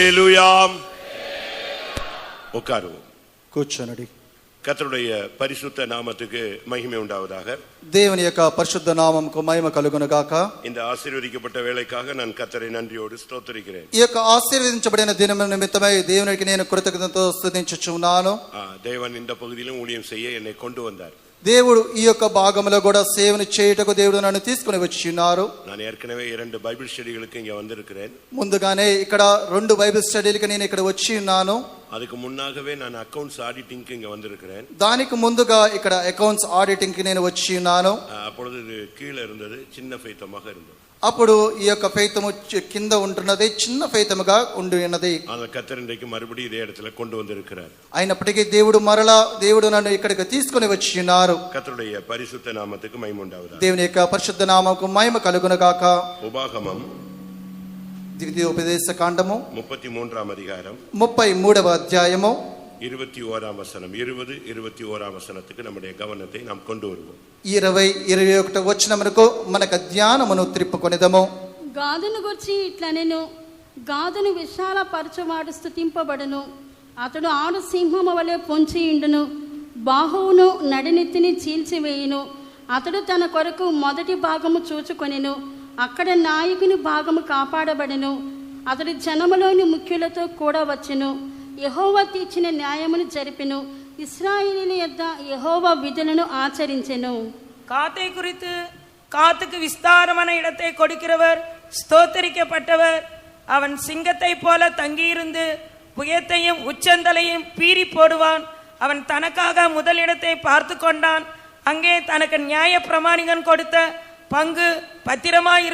ஹல்லேலூயா. உட்காருவோம். కూర్చోనడి. கர்த்தருடைய பரிசுத்த நாமத்துக்கு மகிமை உண்டாவதாக. దేవుని యొక్క పరిశుద్ధ నామముకు మహిమ కలుగును గాక. இந்த ஆசీర్వదించబட்ட వేళైக்காக நான் கர்த்தரை நன்றியோடு ஸ்தோத்திரிக்கிறேன். ఈ యొక్క ఆశీర్వదించబడిన దినము నిమిత్తమై దేవునికి నేను కృతజ్ఞతతో స్తుతించుచున్నాను. தேவன் இந்த பகுதியிலும் ஊழியம் செய்ய என்னை கொண்டு வந்தார். దేవుడు ఈ యొక్క భాగంలో కూడా సేవను చేయుటకు దేవుడు నన్ను తీసుకుని వచ్చి ఉన్నారు. நான் ஏற்கனவே 2 బైబిల్ స్టడీలకు இங்க வந்திருக்கிறேன். ముందుగానే ఇక్కడ 2 బైబిల్ స్టడీలకు నేను ఇక్కడ వచ్చి ఉన్నాను. அதுக்கு முன்னாகவே நான் அக்கவுண்ட்ஸ் ஆடிட்டிங்க்கு இங்க வந்திருக்கிறேன். దానికి ముందుగా ఇక్కడ అకౌంట్స్ ఆడిటింగ్ కి నేను వచ్చి ఉన్నాను. அப்பொழுது இது கீழே இருந்தது, சின்ன ஃபெய்த்தமாக இருந்தது. అప్పుడు ఈ యొక్క ఫెయితము కింద ఉంటున్నది, చిన్న ఫెయితముగా ఉండి ఉన్నది. அந்த கர்த்தர் இன்றைக்கு மறுபடியும் இதே இடத்துல கொண்டு வந்திருக்கிறார். అయినప్పటికీ దేవుడు నన్ను ఇక్కడికి తీసుకుని వచ్చి ఉన్నారు. கர்த்தருடைய பரிசுத்த நாமத்துக்கு மகிமை உண்டாவதாக. దేవుని యొక్క పరిశుద్ధ నామముకు మహిమ కలుగును గాక. உபாகமம் ద్వితీయోపదేశ కాండము 33వ అధ్యాయం 33వ అధ్యాయము 21వ వచనం 20-21వ వచనத்துக்கு நம்முடைய கவனத்தை நாம் கொண்டு வருவோம். 20-21 వచనమునకు మనకు ధ్యానమును త్రిప్పుకొనిదము. గాదును గురించి ఇట్లనెను, గాదును విశాల పరచువాడు స్తుతింపబడును, అతడు ఆడు సింహము వలె పొంచియుండును, బాహువును నడినెత్తిని చీల్చివేయును, అతడు తన కొరకు మొదటి భాగము చూచుకొనెను, అక్కడ నాయకుని భాగము కాపాడబడెను, అతడు జనములోని ముఖ్యులతో కూడా వచ్చెను, యెహోవా తీర్చిన న్యాయమును జరిపెను, இஸ்ராயேலின் యొద్ద యెహోవా విధులను ఆచరించెను. காத்தை குறித்து காத்துக்கு விஸ்தாரமான இடத்தை கொடுக்கிறவர் ஸ்தோத்தரிக்கப்பட்டவர். அவன் சிங்கத்தை போல தங்கியிருந்து புயத்தையும் உச்சந்தலையும் பீறி போடுவான். அவன் தனக்காக முதலிடத்தை பார்த்து கொண்டான். அங்கே தனக்கு நியாய பிரமாணிகன் கொடுத்த பங்கு பத்திரமாய்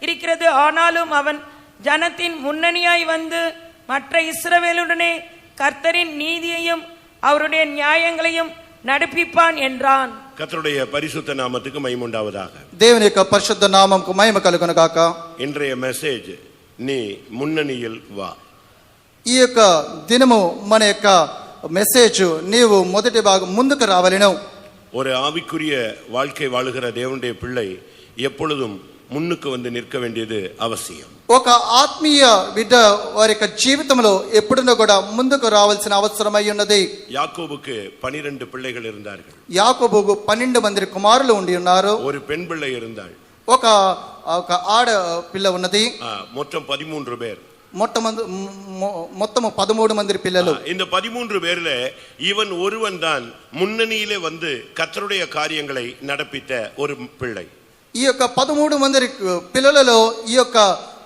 இருக்கிறது. ஆனாலும் அவன் ஜனத்தின் முன்னணியாய் வந்து மற்ற இஸ்ரவேலுடனே கர்த்தரின் நீதியையும் அவருடைய நியாயங்களையும் நடப்பிப்பான் என்றான். கர்த்தருடைய பரிசுத்த நாமத்துக்கு மகிமை உண்டாவதாக. దేవుని యొక్క పరిశుద్ధ నామముకు మహిమ కలుగును గాక. இன்றைய மெசேஜ் நீ முன்னணியில் வா. ఈ యొక్క దినము మన యొక్క మెసేజ్ నీవు మొదటి భాగం ముందుకు రావలెను. ஒரு ஆவிக்குரிய வாழ்க்கை வாழுகிற தேவனுடைய பிள்ளை எப்பொழுதும் முன்னுக்கு வந்து நிற்க வேண்டியது அவசியம். ఒక ఆత్మీయ బిడ్డ వారి యొక్క జీవితంలో ఎప్పుడునో కూడా ముందుకు రావాల్సిన అవసరమై ఉన్నది. யாக்கோபுக்கு 12 பிள்ளைகள் இருந்தார்கள். యాకోబుకు 12 మంది కుమారులు ఉండి ఉన్నారు. ஒரு பெண் பிள்ளை இருந்தாள். ఒక ఆడ పిల్ల ఉన్నది. மொத்தம் 13 பேர். మొత్తం 13 మంది పిల్లలు. இந்த 13 பேர்ல இவன் ஒருவன் தான் முன்னணியிலே வந்து கர்த்தருடைய காரியங்களை நடப்பித்த ஒரு பிள்ளை. ఈ యొక్క 13 మంది పిల్లలలో ఈ యొక్క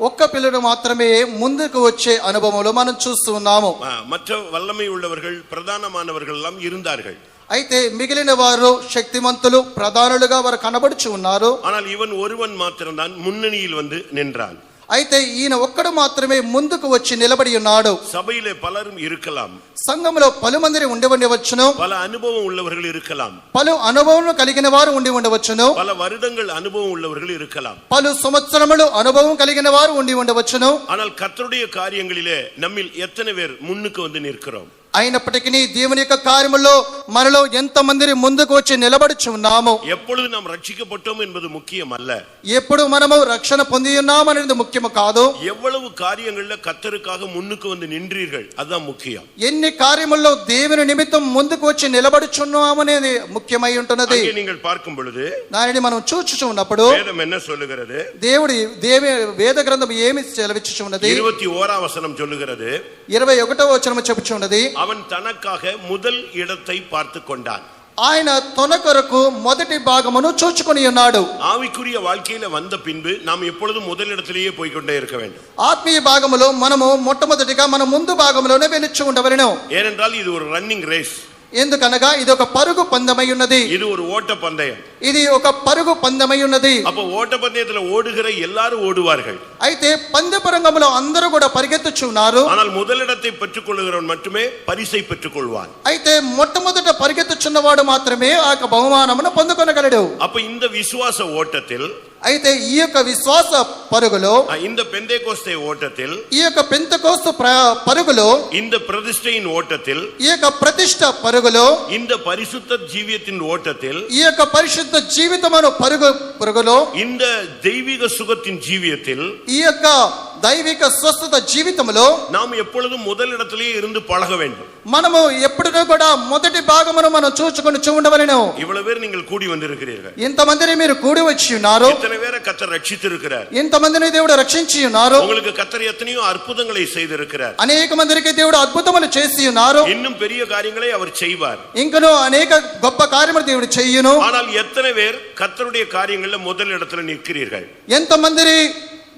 ఒక్క పిల్లడు మాత్రమే ముందుకు వచ్చే అనుభవంలో మనం చూస్తూ ఉన్నాము. மற்ற வல்லமை உள்ளவர்கள் பிரதானமானவர்கள் எல்லாம் இருந்தார்கள். అయితే మిగిలిన వారు శక్తిమంతులు ప్రధానులుగా వారు కనబడుచు ఉన్నారు. ஆனால் ఇవన్ ஒருவன் மாத்திரம்தான் முன்னணியில் வந்து நின்றான். అయితే ఈయన ఒక్కడు మాత్రమే ముందుకు వచ్చి నిలబడి ఉన్నాడు. సభలో పలரும் இருக்கலாம். సంఘంలో పలుమంది ఉండి ఉండవచ్చును. பல அனுபவம் உள்ளவர்கள் இருக்கலாம். పలు అనుభవం కలిగిన వారు ఉండి ఉండవచ్చును. பல வருடங்கள் அனுபவம் உள்ளவர்கள் இருக்கலாம். పలు సంవత్సరములు అనుభవం కలిగిన వారు ఉండి ఉండవచ్చును. ஆனால் கர்த்தருடைய காரியங்களிலே நம்மில் எத்தனை பேர் முன்னுக்கு வந்து நிற்கிறோம்? అయినప్పటికీ దేవుని యొక్క కార్యములో మనలో ఎంత మంది ముందుకు వచ్చి నిలబడుచు ఉన్నాము. எப்பொழுது நாம் ரட்சிக்கப்பட்டோம் என்பது முக்கியம் அல்ல. ఎప్పుడు మనము రక్షణ పొంది ఉన్నాము అనేది ముఖ్యము కాదు. எவ்வளவு காரியங்கள்ல கர்த்தருக்காக முன்னுக்கு வந்து நின்றீர்கள் அதுதான் முக்கியம். ఎన్ని కార్యముల్లో దేవుని నిమిత్తం ముందుకు వచ్చి నిలబడుచున్నాము అనేది ముఖ్యమై ఉంటున్నది. நீங்கள் பார்க்கும் பொழுது దానిని మనం చూచుచు ఉన్నప్పుడు வேதம் என்ன சொல்லுகிறது? వేద గ్రంథం ఏమి సెలవిచ్చుచున్నది? 21వ వచనం சொல்லுகிறது. 21వ వచనం చెప్పుచున్నది, அவன் தனக்காக முதல் இடத்தை பார்த்து கொண்டான். ఆయన తన కొరకు మొదటి భాగమును చూచుకొని ఉన్నాడు. ஆவிக்குரிய வாழ்க்கையில வந்த பின்பு நாம் எப்பொழுதும் முதலிடத்திலேயே போய் கொண்டே இருக்க வேண்டும். ఆత్మీయ భాగములో మనము మొట్టమొదటిగా మన ముందు భాగంలోనే వెలుచు ఉండవలెను. ஏனென்றால் இது ஒரு ரன்னிங் ரேஸ். ఎందుకనగా ఇది ఒక పరుగు పందెమై ఉన్నది. இது ஒரு ஓட்ட பந்தயம். ఇది ఒక పరుగు పందెమై ఉన్నది. அப்ப ஓட்ட பந்தயத்துல ஓடுகிற எல்லாரும் ஓடுவார்கள். అయితే పందెపు రంగంలో అందరూ కూడా పరిగెత్తుచున్నారు. ஆனால் முதலிடத்தை பெற்றுக் கொள்ளுகிறவன் மட்டுமே பரிசை பெற்றுக் கொள்வான். అయితే మొట్టమొదట పరిగెత్తుచున్నవాడు మాత్రమే ఆ బహుమానమును పొందుకొనగలడు. அப்ப இந்த விசுவாச ஓட்டத்தில் అయితే ఈ యొక్క విశ్వాస పరుగులో, இந்த பெந்தேகோஸ்தே ஓட்டத்தில், ఈ యొక్క పెంతెకోస్తు పరుగులో, இந்த பிரதிஷ்டையின் ஓட்டத்தில், ఈ యొక్క ప్రతిష్ఠ పరుగులో, இந்த பரிசுத்த ஜீவியத்தின் ஓட்டத்தில், ఈ యొక్క పరిశుద్ధ జీవితమును పరుగులో, இந்த தெய்வீக சுகத்தின் ஜீவியத்தில், ఈ యొక్క దైవిక స్వస్థత జీవితంలో நாம் எப்பொழுதும் முதல் இடத்திலேயே இருந்து பழக வேண்டும். మనము ఎప్పుడూ కూడా మొదటి భాగమును మనం చూచుకొని ఉండవలెను. இவ்வளவு பேர் நீங்கள் கூடி வந்திருக்கிறீர்கள். ఇంతమందిని మీరు కూడి వచ్చి ఉన్నారు. இத்தனை பேரை கர்த்தர் ரட்சித்திருக்கிறார். ఇంతమందిని దేవుడు రక్షించి ఉన్నారు. உங்களுக்கு கர்த்தர் எத்தனையோ அற்புதங்களை செய்திருக்கிறார். అనేక మందికి దేవుడు అద్భుతములు చేసి ఉన్నారు. இன்னும் பெரிய காரியங்களை அவர் செய்வார். ఇంకనూ అనేక గొప్ప కార్యములు దేవుడు చేయును. ஆனால் எத்தனை பேர் கர்த்தருடைய காரியங்கள்ல முதல் இடத்துல நிற்கிறீர்கள்? ఎంతమంది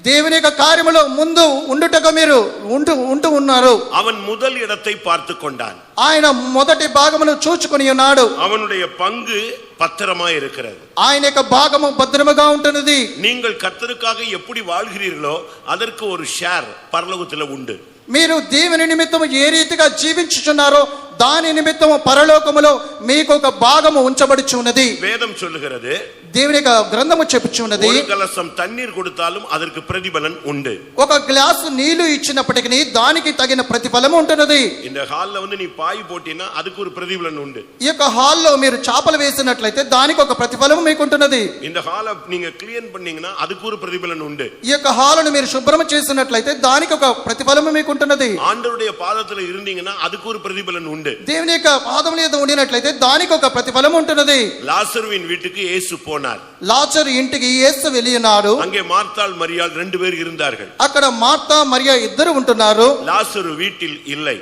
దేవుని యొక్క కార్యములో ముందు ఉండుటకు మీరు ఉంటూ ఉన్నారు? அவன் முதல் இடத்தை பார்த்து கொண்டான். ఆయన మొదటి భాగమును చూచుకొని ఉన్నాడు. அவனுடைய பங்கு பத்திரமாய் இருக்கிறது. ఆయన యొక్క భాగము భద్రముగా ఉంటున్నది. நீங்கள் கர்த்தருக்காக எப்படி வாழ்கிறீர்களோ அதற்கு ஒரு ஷேர் பரலோகத்தில் உண்டு. మీరు దేవుని నిమిత్తము ఏ రీతిగా జీవించుచున్నారో దాని నిమిత్తము పరలోకములో మీకు ఒక భాగము ఉంచబడుచు ఉన్నది. வேதம் சொல்லுகிறது, దేవుని యొక్క గ్రంథము చెప్పుచున్నది, ஒரு கலசம் தண்ணீர் கொடுத்தாலும் அதற்கு பிரதிபலன் உண்டு. ఒక గ్లాసు నీళ్లు ఇచ్చినప్పటికీ దానికి తగిన ప్రతిఫలము ఉంటున్నది. இந்த ஹால்ல வந்து நீ பாய் போட்டினா அதுக்கு ஒரு பிரதிபலன் உண்டு. ఈ యొక్క హాల్లో మీరు చాపలు వేసినట్లయితే దానికి ఒక ప్రతిఫలము మీకు ఉంటున్నది. இந்த ஹாலை நீங்க கிளீன் பண்ணீங்கன்னா அதுக்கு ஒரு பிரதிபலன் உண்டு. ఈ యొక్క హాలును మీరు శుభ్రం చేసినట్లయితే దానికి ఒక ప్రతిఫలము మీకు ఉంటున్నది. ஆண்டவருடைய பாதத்துல இருந்தீங்கன்னா அதுக்கு ஒரு பிரதிபலன் உண்டு. దేవుని యొక్క పాదముల యందు ఉండినట్లయితే దానికి ఒక ప్రతిఫలము ఉంటున్నది. லாசருவின் வீட்டுக்கு இயேசு போனார். లాజరు ఇంటికి యేసు వెళ్ళినాడు. அங்கே மார்த்தாள் மரியாள் ரெண்டு பேர் இருந்தார்கள். అక్కడ మార్తా మరియా ఇద్దరు ఉంటున్నారు. லாசரு வீட்டில் இல்லை.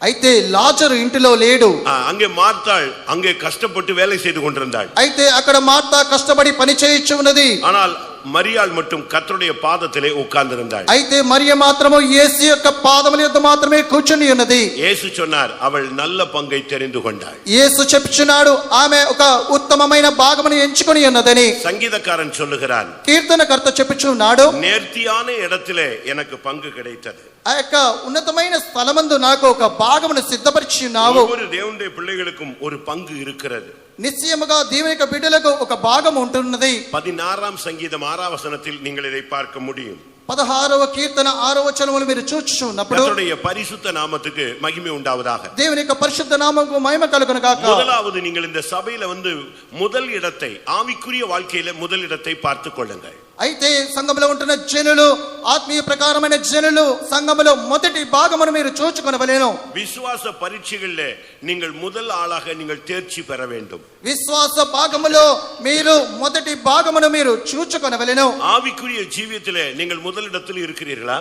అయితే లాజరు ఇంటిలో లేడు. அங்கே மார்த்தாள் அங்கே கஷ்டப்பட்டு வேலை செய்து கொண்டிருந்தாள். అయితే అక్కడ మార్తా కష్టపడి పని చేయించు ఉన్నది. ஆனால் மரியாள் மட்டும் கர்த்தருடைய பாதத்திலே உட்கார்ந்திருந்தாள். అయితే మరియ మాత్రము యేసు యొక్క పాదముల యొద్ద మాత్రమే కూర్చుని ఉన్నది. இயேசு சொன்னார், அவள் நல்ல பங்கை தெரிந்து கொண்டாள். యేసు చెప్పుచున్నాడు, ఆమె ఒక ఉత్తమమైన భాగమును ఎంచుకొని ఉన్నదని. சங்கீதக்காரன் சொல்லுகிறான், కీర్తనకర్త చెప్పుచున్నాడు, நேர்த்தியான இடத்திலே எனக்கு பங்கு கிடைத்தது. ఆ యొక్క ఉన్నతమైన స్థలమందు నాకు ఒక భాగమును సిద్ధపరిచి ఉన్నావు. ஒவ்வொரு தேவனுடைய பிள்ளைகளுக்கும் ஒரு பங்கு இருக்கிறது. నిశ్చయముగా దేవుని యొక్క బిడ్డలకు ఒక భాగం ఉంటున్నది. 16ஆம் சங்கீதம் 6ஆம் வசனத்தில் நீங்கள் இதை பார்க்க முடியும். 16వ కీర్తన 6వ వచనములు మీరు చూచుచున్నప్పుడు கர்த்தருடைய பரிசுத்த நாமத்துக்கு மகிமை உண்டாவதாக. దేవుని యొక్క పరిశుద్ధ నామముకు మహిమ కలుగును గాక. முதலாவது நீங்கள் இந்த சபையில வந்து முதல் இடத்தை, ஆவிக்குரிய வாழ்க்கையில முதல் இடத்தை பார்த்து கொள்ளுங்கள். అయితే సంఘములో ఉంటున్న జనులు, ఆత్మీయ ప్రకారమైన జనులు సంఘములో మొదటి భాగమును మీరు చూచుకొనవలెను. விசுவாச பரீட்சைகளிலே நீங்கள் முதல் ஆளாக நீங்கள் தேர்ச்சி பெற வேண்டும். విశ్వాస భాగములో మీరు మొదటి భాగమును మీరు చూచుకొనవలెను. ஆவிக்குரிய ஜீவியத்திலே நீங்கள் முதலிடத்தில் இருக்கிறீர்களா?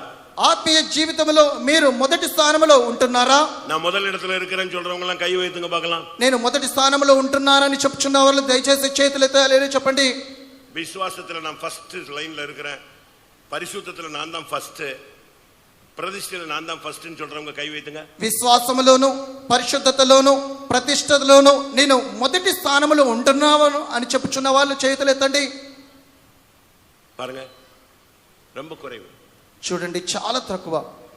ఆత్మీయ జీవితంలో మీరు మొదటి స్థానంలో ఉంటున్నారా? நான் முதல் இடத்துல இருக்கிறேன்னு சொல்றவங்க எல்லாம் கை வைத்துங்க பார்க்கலாம். నేను మొదటి స్థానంలో ఉంటున్నానని చెప్పుచున్న వాళ్ళు దయచేసి చేతులెత్తాలని చెప్పండి. விசுவாசத்துல நான் ஃபர்ஸ்ட் லைன்ல இருக்கிறேன், பரிசுத்தத்துல நான் தான் ஃபர்ஸ்ட், பிரதிஷ்டையில நான் தான் ஃபர்ஸ்ட்னு சொல்றவங்க கை வைத்துங்க. విశ్వాసములోను పరిశుద్ధతలోను ప్రతిష్టతలోను నేను మొదటి స్థానంలో ఉంటున్నాను అని చెప్పుచున్న వాళ్ళు చేతులెత్తండి. பாருங்க, ரொம்ப குறைவு. చూడండి, చాలా తక్కువ.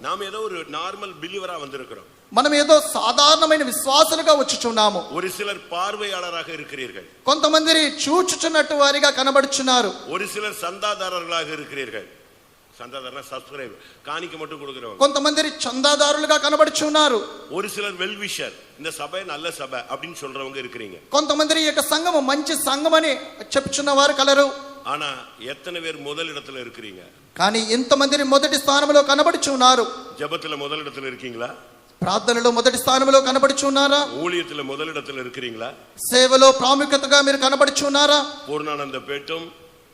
நாம் ஏதோ ஒரு நார்மல் பிலீவரா வந்திருக்கிறோம். మనం ఏదో సాధారణమైన విశ్వాసులుగా వచ్చుచున్నాము. ஒரு சிலர் பார்வையாளராக இருக்கிறீர்கள். కొంతమంది చూచుచున్నట్టు వారిగా కనబడుచున్నారు. ஒரு சிலர் சந்தாதாரர்களாக இருக்கிறீர்கள். சந்தாதாரனா சப்ஸ்கிரைப், காணிக்க மட்டும் கொடுக்கிறவங்க. కొంతమంది చందాదారులుగా కనబడుచున్నారు. ஒரு சிலர் வெல்விஷர், இந்த சபை நல்ல சபை அப்படின்னு சொல்றவங்க இருக்கிறீங்க. కొంతమంది ఈ యొక్క సంఘము మంచి సంఘమని చెప్పుచున్న వారు కలరు. ஆனா எத்தனை பேர் முதல் இடத்துல இருக்கிறீங்க? కానీ ఎంతమంది మొదటి స్థానంలో కనబడుచున్నారు? ஜெபத்துல முதல் இடத்துல இருக்கீங்களா? ప్రార్థనలో మొదటి స్థానంలో కనబడుచున్నారా? ஊழியத்துல முதல் இடத்துல இருக்கிறீங்களா? సేవలో ప్రాముఖ్యతగా మీరు కనబడుచున్నారా? పూర్ణానంద పేటం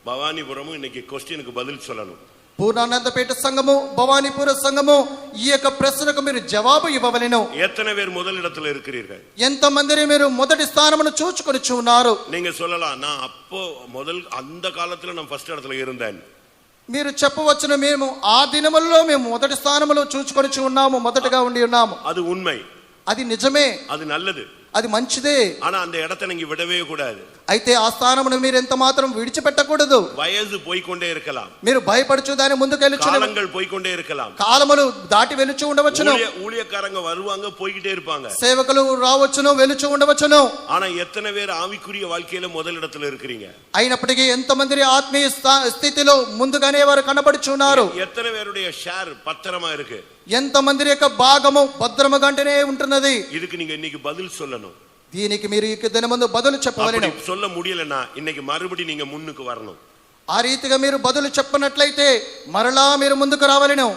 భవానీపురము இன்னைக்கு క్వశ్చన్కు பதில் சொல்லணும். పూర్ణానందపేట సంఘము, భవానీపుర సంఘము ఈ యొక్క ప్రశ్నకు మీరు జవాబు ఇవ్వవలెను. எத்தனை பேர் முதல் இடத்துல இருக்கிறீர்கள்? ఎంతమంది మీరు మొదటి స్థానమును చూచుకొనిచున్నారు? நீங்க சொல்லலாம், நான் அப்போ முதல் அந்த காலத்துல நான் ஃபர்ஸ்ட் இடத்துல இருந்தேன். మీరు చెప్పవచ్చును, మేము ఆ దినములలో మేము మొదటి స్థానములో చూచుకొనిచు ఉన్నాము, మొదటగా ఉండి ఉన్నాము. அது உண்மை, అది నిజమే, அது நல்லது. అది మంచిదే. ஆனா அந்த இடத்தை நீங்க விடவே கூடாது. అయితే ఆ స్థానమును మీరు ఎంత మాత్రం విడిచిపెట్టకూడదు. వయసు పోయికొండే இருக்கலாம், మీరు భయపడుచు దాని ముందుకెళ్ళుచు, காலங்கள் போய்க்கொண்டே இருக்கலாம், కాలములు దాటి వెలుచు ఉండవచ్చును, ஊழியக்காரங்க வருவாங்க போய்கிட்டே இருப்பாங்க, సేవకులు రావచ్చును వెలుచు ఉండవచ్చును. ஆனா எத்தனை பேர் ஆவிக்குரிய வாழ்க்கையில முதல் இடத்துல இருக்கிறீங்க? అయినప్పటికీ ఎంతమంది ఆత్మీయ స్థితిలో ముందుగానే వారు కనబడుచున్నారు? எத்தனை பேருடைய ஷேர் பத்திரமா இருக்கு? ఎంతమంది యొక్క భాగము భద్రముగానే ఉంటున్నది? இதுக்கு நீங்க இன்னைக்கு பதில் சொல்லணும். దీనికి మీరు ఈ దినమందు బదులు చెప్పవలెను. சொல்ல முடியலன்னா இன்னைக்கு மறுபடி நீங்க முன்னுக்கு வரணும். ఆ రీతిగా మీరు బదులు చెప్పనట్లయితే మరలా మీరు ముందుకు రావాలను.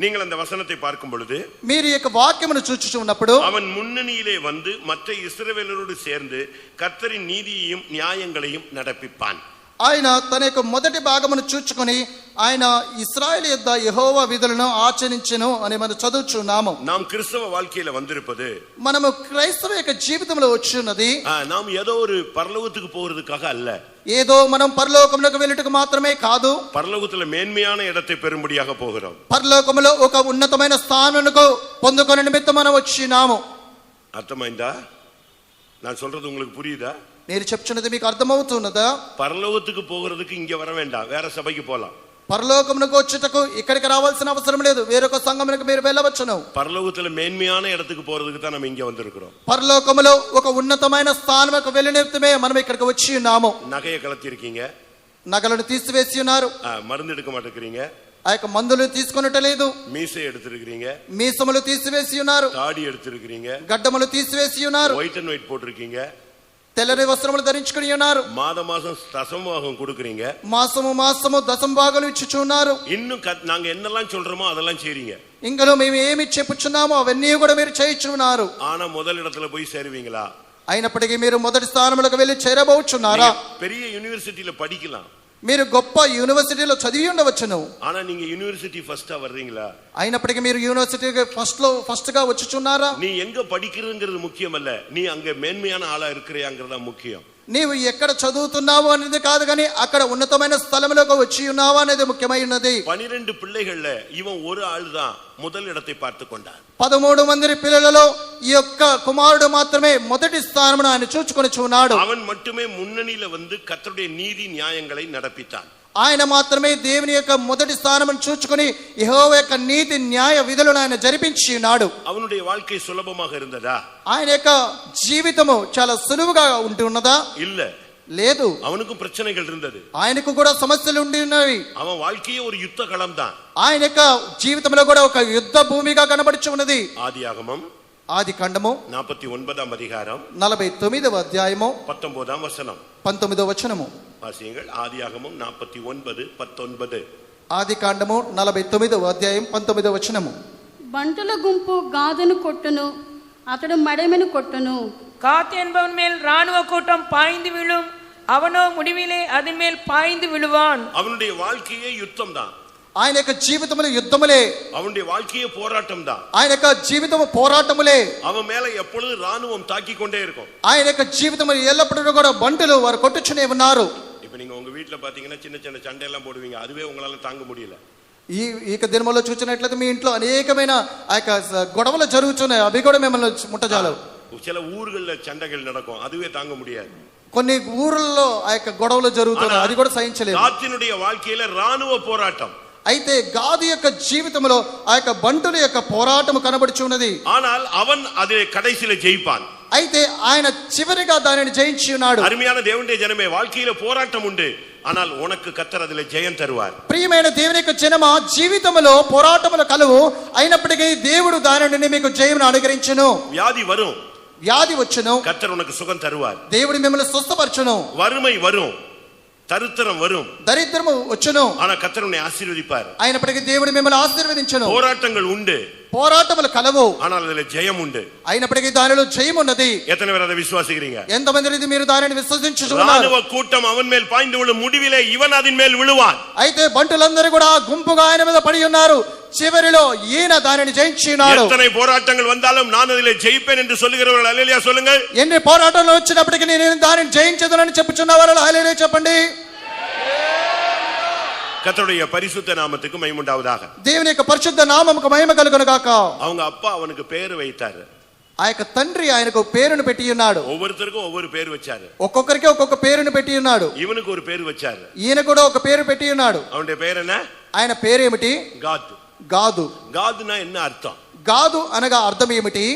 நீங்கள் அந்த வசனத்தை பார்க்கும் பொழுது మీరు ఈ యొక్క వాక్యమును చూచుచున్నప్పుడు அவன் முன்னணியிலே வந்து மற்ற இஸ்ரவேலரோடு சேர்ந்து கர்த்தரின் நீதியையும் நியாயங்களையும் நடப்பிப்பான். ఆయన తన యొక్క మొదటి భాగమును చూచుకొని ఆయన ఇశ్రాయేలు యొద్ద యెహోవా విధులను ఆచరించెను అని మనం చదువుచున్నాము. நாம் கிறிஸ்தவ வாழ்க்கையில வந்திருப்பது, మనము క్రైస్తవ యొక్క జీవితంలో వచ్చి ఉన్నది நாம் ஏதோ ஒரு பரலோகத்துக்கு போகிறதுக்காக அல்ல, ఏదో మనం పరలోకములకు వెళ్ళుటకు మాత్రమే కాదు, பரலோகத்துல மேன்மையான இடத்தை பெறும்படியாக போகிறோம். పరలోకములో ఒక ఉన్నతమైన స్థానమునకు పొందుకొనే నిమిత్తం మనం వచ్చినాము. அர்த்தமாய்ந்தா? நான் சொல்றது உங்களுக்கு புரியுதா? నేను చెప్తున్నది మీకు అర్థమవుతున్నదా? பரலோகத்துக்கு போகிறதுக்கு இங்க வர வேண்டாம், வேற சபைக்கு போலாம். పరలోకమునకు వచ్చుటకు ఇక్కడికి రావాల్సిన అవసరం లేదు, వేరొక సంఘమునకు మీరు వెళ్ళవచ్చును. பரலோகத்துல மேன்மையான இடத்துக்கு போறதுக்கு தான் நம்ம இங்க வந்திருக்கிறோம். పరలోకములో ఒక ఉన్నతమైన స్థానముకు వెళ్ళే నిమిత్తమే మనం ఇక్కడికి వచ్చి ఉన్నాము. நகையை கலத்தி இருக்கீங்க, నగలను తీసివేసి ఉన్నారు, மருந்து எடுக்க மாட்டேங்கிறீங்க, ఆ యొక్క మందులు తీసుకొనటలేదు, மீசை எடுத்திருக்கிறீங்க, మీసములు తీసివేసి ఉన్నారు, தாடி எடுத்திருக்கிறீங்க, గడ్డములు తీసివేసి ఉన్నారు, ஒயிட் அண்ட் ஒயிட் போட்டிருக்கீங்க, తెల్లని వస్త్రములు ధరించుకుని ఉన్నారు, மாதம் தசமபாகம் கொடுக்குறீங்க, మాసము మాసము దశమ భాగాలు ఇచ్చుచున్నారు. இன்னும் நாங்க என்னெல்லாம் சொல்றோமோ அதெல்லாம் செய்றீங்க. ఇంకను మేము ఏమి చెప్పుచున్నామో అవన్నీ కూడా మీరు చేయించున్నారు. ஆனா முதல் இடத்துல போய் சேருவீங்களா? అయినప్పటికీ మీరు మొదటి స్థానములకు వెళ్ళి చేరబోచున్నారా? பெரிய యూనివర్సిటీలో படிக்கலாம், మీరు గొప్ప యూనివర్సిటీలో చదివి ఉండవచ్చును, ஆனா நீங்க యూనివర్సిటీ ఫస్టా வர்றீங்களா? అయినప్పటికీ మీరు యూనివర్సిటీకి ఫస్ట్ గా వచ్చుచున్నారా? நீ எங்க படிக்கிறதுங்கிறது முக்கியம் அல்ல, நீ அங்க மேன்மையான ஆளா இருக்கிறியாங்கிறதா முக்கியம். నీవు ఎక్కడ చదువుతున్నావు అనేది కాదు, కానీ అక్కడ ఉన్నతమైన స్థలంలోకి వచ్చి ఉన్నావా అనేది ముఖ్యమై ఉన్నది. 12 பிள்ளைகள்ல இவன் ஒரு ஆள் தான் முதல் இடத்தை பார்த்து கொண்டான். 13 మంది పిల్లలలో ఈ యొక్క కుమారుడు మాత్రమే మొదటి స్థానమును ఆయన చూచుకొని ఉన్నాడు. அவன் மட்டுமே முன்னணியில வந்து கர்த்தருடைய நீதி நியாயங்களை நடப்பித்தான். ఆయన మాత్రమే దేవుని యొక్క మొదటి స్థానమును చూచుకొని యెహోవా యొక్క నీతి న్యాయ విధులను ఆయన జరిపించి ఉన్నాడు. அவனுடைய வாழ்க்கை சுலபமாக இருந்ததா? ఆయన యొక్క జీవితము చాలా సులువుగా ఉంటున్నదా? இல்ல, లేదు. அவனுக்கும் பிரச்சனைகள் இருந்தது. ఆయనకు కూడా సమస్యలు ఉండి ఉన్నవి. அவன் வாழ்க்கையே ஒரு யுத்த களம் தான். ఆయన యొక్క జీవితంలో కూడా ఒక యుద్ధ భూమిగా కనబడుచు ఉన్నది. ஆதியாகமம் ఆది కాండము 49 அதிகாரம் 49వ అధ్యాయము 19 வசனம் 19వ వచనము. வாசியுங்கள். ஆதியாகமம் 49:19. ఆది కాండము 49వ అధ్యాయం 19వ వచనము. బంటుల గుంపు గాదును కొట్టును, అతడు మడమెను కొట్టును. காத் என்பவன் மேல் ராணுவ கூட்டம் பாய்ந்து விழும், அவனோ முடிவிலே அதன் மேல் பாய்ந்து விழுவான். அவனுடைய வாழ்க்கையே யுத்தம் தான். ఆయన యొక్క జీవితములు యుద్ధములే, அவனுடைய வாழ்க்கையே போராட்டம் தான். ఆయన యొక్క జీవితము పోరాటములే. அவன் மேல எப்பொழுது ராணுவம் தாக்கி கொண்டே இருக்கும். ఆయన యొక్క జీవితములు ఎల్లప్పుడూ కూడా బంటులు వారు కొట్టుచునే ఉన్నారు. இப்ப நீங்க உங்க வீட்டுல பாத்தீங்கன்னா சின்ன சின்ன சண்டை எல்லாம் போடுவீங்க, அதுவே உங்களால தாங்க முடியல. ఈ దినములో చూసినట్లయితే మీ ఇంట్లో అనేకమైన ఆ యొక్క గొడవలు జరుగుతున్నాయి, అవి కూడా మిమ్మల్ని ముట్టజాలవు. சில ஊர்கள்ல சண்டைகள் நடக்கும், அதுவே தாங்க முடியாது. కొన్ని ఊర్లలో ఆ యొక్క గొడవలు జరుగుతున్నాయి, అది కూడా సహించలేదు. காத்தினுடைய வாழ்க்கையில ராணுவ போராட்டம். అయితే గాదు యొక్క జీవితంలో ఆ యొక్క బంటుల యొక్క పోరాటము కనబడుచు ఉన్నది. ஆனால் அவன் அதை கடைசியில ஜெயிப்பான். అయితే ఆయన చివరిగా దానిని జయించి ఉన్నాడు. அருமையான தேவனுடைய ஜனமே, வாழ்க்கையில போராட்டம் உண்டு, ஆனால் உனக்கு கர்த்தர் அதிலே ஜெயம் தருவார். ప్రియమైన దేవుని యొక్క జనమ, జీవితంలో పోరాటములు కలువు, అయినప్పటికీ దేవుడు దాని నుండి మీకు జయమును అనుగ్రహించును. வியாதி வரும், వ్యాధి వచ్చును, கர்த்தர் உனக்கு சுகம் தருவார். దేవుడు మిమ్మల్ని స్వస్థపరచును. வறுமை வரும், தரித்திரம் வரும், దరిద్రము వచ్చును, ஆனா கர்த்தர் உன்னை ஆசீர்வதிப்பார். అయినప్పటికీ దేవుడు మిమ్మల్ని ఆశీర్వదించును. போராட்டங்கள் உண்டு, పోరాటములు కలవు, ஆனால் அதுல ஜெயம் உண்டு. అయినప్పటికీ దానిలో జయం ఉన్నది. எத்தனை பேர் அதை விசுவாசிக்கிறீங்க? ఎంతమంది మీరు దానిని విశ్వసించుచున్నారు? ராணுவ கூட்டம் அவன் மேல் பாய்ந்து விழும், முடிவிலே இவன் அதன் மேல் விழுவான். అయితే బంటులందరూ కూడా గుంపుగా ఆయన మీద పడి ఉన్నారు, చివరిలో ఈయన దానిని జయించి ఉన్నాడు. எத்தனை போராட்டங்கள் வந்தாலும் நான் அதிலே ஜெயிப்பேன் என்று சொல்லுகிறவர்கள் அல்லேலூயா சொல்லுங்கள். ఎన్ని పోరాటాలు వచ్చినప్పటికీ నేను దానిని జయించదనని చెప్పుచున్న వారు హల్లెలూయా చెప్పండి. கர்த்தருடைய பரிசுத்த நாமத்துக்கு மகிமை உண்டாவதாக. దేవుని యొక్క పరిశుద్ధ నామముకు మహిమ కలుగును గాక. அவங்க அப்பா அவனுக்கு பேர் வைத்தாரு. ఆ యొక్క తండ్రి ఆయనకు పేరును పెట్టి ఉన్నాడు. ஒவ்வொருத்தருக்கும் ஒவ்வொரு பேர் வச்சாரு. ఒక్కొక్కరికి ఒక్కొక్క పేరును పెట్టి ఉన్నాడు. இவனுக்கு ஒரு பேர் வச்சாரு. ఈయన కూడా ఒక పేరు పెట్టి ఉన్నాడు. அவனுடைய பேர் என்ன? ఆయన పేరేమిటి? காத். గాదు. காதுனா என்ன அர்த்தம்? గాదు అనగా అర్థం ఏమిటి?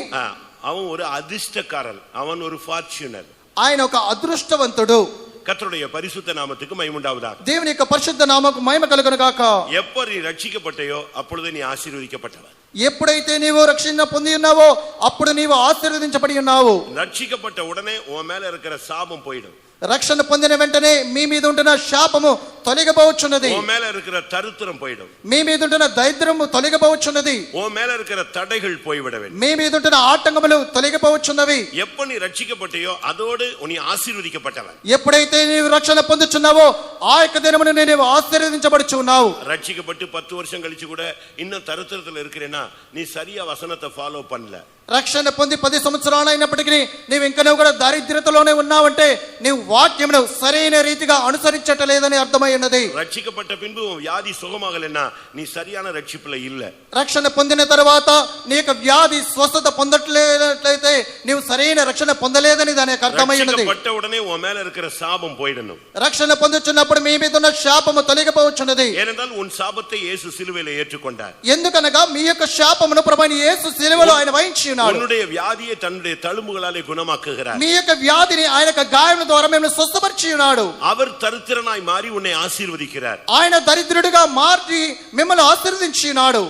அவன் ஒரு அதிர்ஷ்டக்காரன், அவன் ஒரு ஃபார்ச்சூனர். ఆయన ఒక అదృష్టవంతుడు. கர்த்தருடைய பரிசுத்த நாமத்துக்கு மகிமை உண்டாவதாக. దేవుని యొక్క పరిశుద్ధ నామముకు మహిమ కలుగును గాక. எப்ப நீ ரட்சிக்கப்பட்டயோ அப்பொழுது நீ ஆசீர்வதிக்கப்பட்டவன். ఎప్పుడైతే నీవు రక్షణ పొంది ఉన్నావో అప్పుడు నీవు ఆశీర్వదించబడి ఉన్నావు. ரட்சிக்கப்பட்ட உடனே உன் மேல இருக்கிற சாபம் போயிடும். రక్షణ పొందిన వెంటనే మీ మీద ఉంటున్న శాపము తొలగిపోవచ్చున్నది. உன் மேல இருக்கிற தரித்திரம் போயிடும். మీ మీద ఉంటున్న దరిద్రము తొలగిపోవచ్చున్నది. உன் மேல இருக்கிற தடைகள் போய்விட வேண்டும். మీ మీద ఉంటున్న ఆటంకములు తొలగిపోవచ్చున్నవి. எப்ப நீ ரட்சிக்கப்பட்டியோ அதோடு நீ ஆசீர்வதிக்கப்பட்டவன். ఎప్పుడైతే నీవు రక్షణ పొందుచున్నావో ఆ యొక్క దినమున నీవు ఆశీర్వదించబడుచు ఉన్నావు. ரட்சிக்கப்பட்டு 10 வருஷம் கழிச்சு கூட இன்னும் தரித்திரத்துல இருக்கிறேன்னா நீ சரியா வசனத்தை ஃபாலோ பண்ணல. రక్షణ పొంది 10 సంవత్సరాలు అయినప్పటికీ నీవు ఇంకా కూడా దారిద్ర్యతలోనే ఉన్నావంటే నీవు వాక్యమును సరైన రీతిగా అనుసరించట్లేదని అర్థమై ఉన్నది. రక్షిக்கப்பட்ட பின்பு వ్యాధి సుఖமாகலன்னா நீ சரியான ரட்சிப்புல இல்ல. రక్షణ పొందిన తర్వాత నీ యొక్క వ్యాధి స్వస్థత పొందట్లేదైతే నీవు సరైన రక్షణ పొందలేదని దాని యొక్క అర్థమై ఉన్నది. రక్షిக்கப்பட்ட உடனே உன் மேல இருக்கிற சாபம் போய்டணும். రక్షణ పొందుచున్నప్పుడు మీ మీద ఉన్న శాపము తొలగిపోవచ్చున్నది. ஏனென்றால் உன் சாபத்தை இயேசு சிலுவையில ஏற்றுக்கொண்டார். ఎందుకనగా మీ యొక్క శాపమును ప్రభువైన యేసు సిలువలో ఆయన వహించి ఉన్నాడు. உன்னுடைய வியாதியை தன்னுடைய தழும்புகளாலே குணமாக்குகிறார். మీ యొక్క వ్యాధిని ఆయన యొక్క గాయముల ద్వారా మేము స్వస్థపరిచి ఉన్నాడు. அவர் தரித்திரனாய் மாறி உன்னை ஆசீர்வதிக்கிறார். ఆయన దరిద్రుడిగా మార్చి మిమ్మల్ని ఆశీర్వదించి ఉన్నాడు.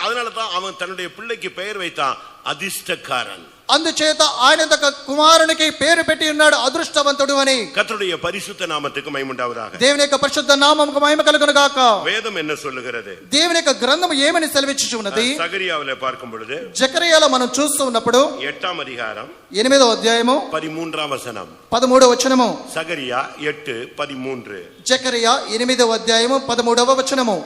அதனால தான் அவன் தன்னுடைய பிள்ளைக்கு பெயர் வைத்தான் அதிர்ஷ்டக்காரன். అందుచేత ఆయన తన కుమారునికి పేరు పెట్టి ఉన్నాడు అదృష్టవంతుడు అని. கர்த்தருடைய பரிசுத்த நாமத்துக்கு மகிமை உண்டாவதாக. దేవుని యొక్క పరిశుద్ధ నామముకు మహిమ కలుగును గాక. வேதம் என்ன சொல்லுகிறது? దేవుని యొక్క గ్రంథము ఏమని సెలవిచ్చుచున్నది? சகரியாவிலே பார்க்கும் பொழுது జకరియాలో మనం చూస్తూ ఉన్నప్పుడు 8వ అధ్యాయం 8వ అధ్యాయము 13వ వచనం. 13వ వచనము. சகரியா 8:13. జకరియా 8వ అధ్యాయము 13వ వచనము.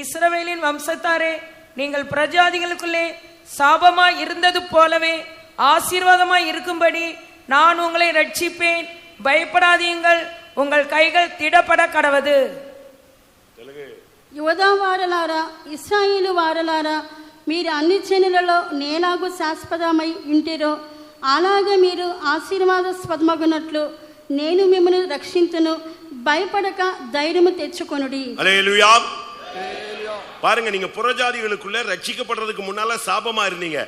இஸ்ரவேலின் வம்சத்தாரே, நீங்கள் பிரஜாதிகளுக்குள்ளே சாபமாய் இருந்தது போலவே ஆசீர்வாதமாய் இருக்கும்படி நான் உங்களை ரட்சிப்பேன். பயப்படாதீங்கள், உங்கள் கைகள் திடப்பட கடவது. యోధా వారలారా, ఇశ్రాయేలు వారలారా, మీరు అన్ని జనులలో నేలాగు శాశ్వతమై ఉంటిరో అలాగే మీరు ఆశీర్వాదస్పదమగునట్లు నేను మిమ్మల్ని రక్షించును. భయపడక ధైర్యము తెచ్చుకొనుడి. హల్లెలూయా. பாருங்க, நீங்க புறஜாதிகளுக்குள்ள ரட்சிக்கப்படுறதுக்கு முன்னால சாபமா இருந்தீங்க.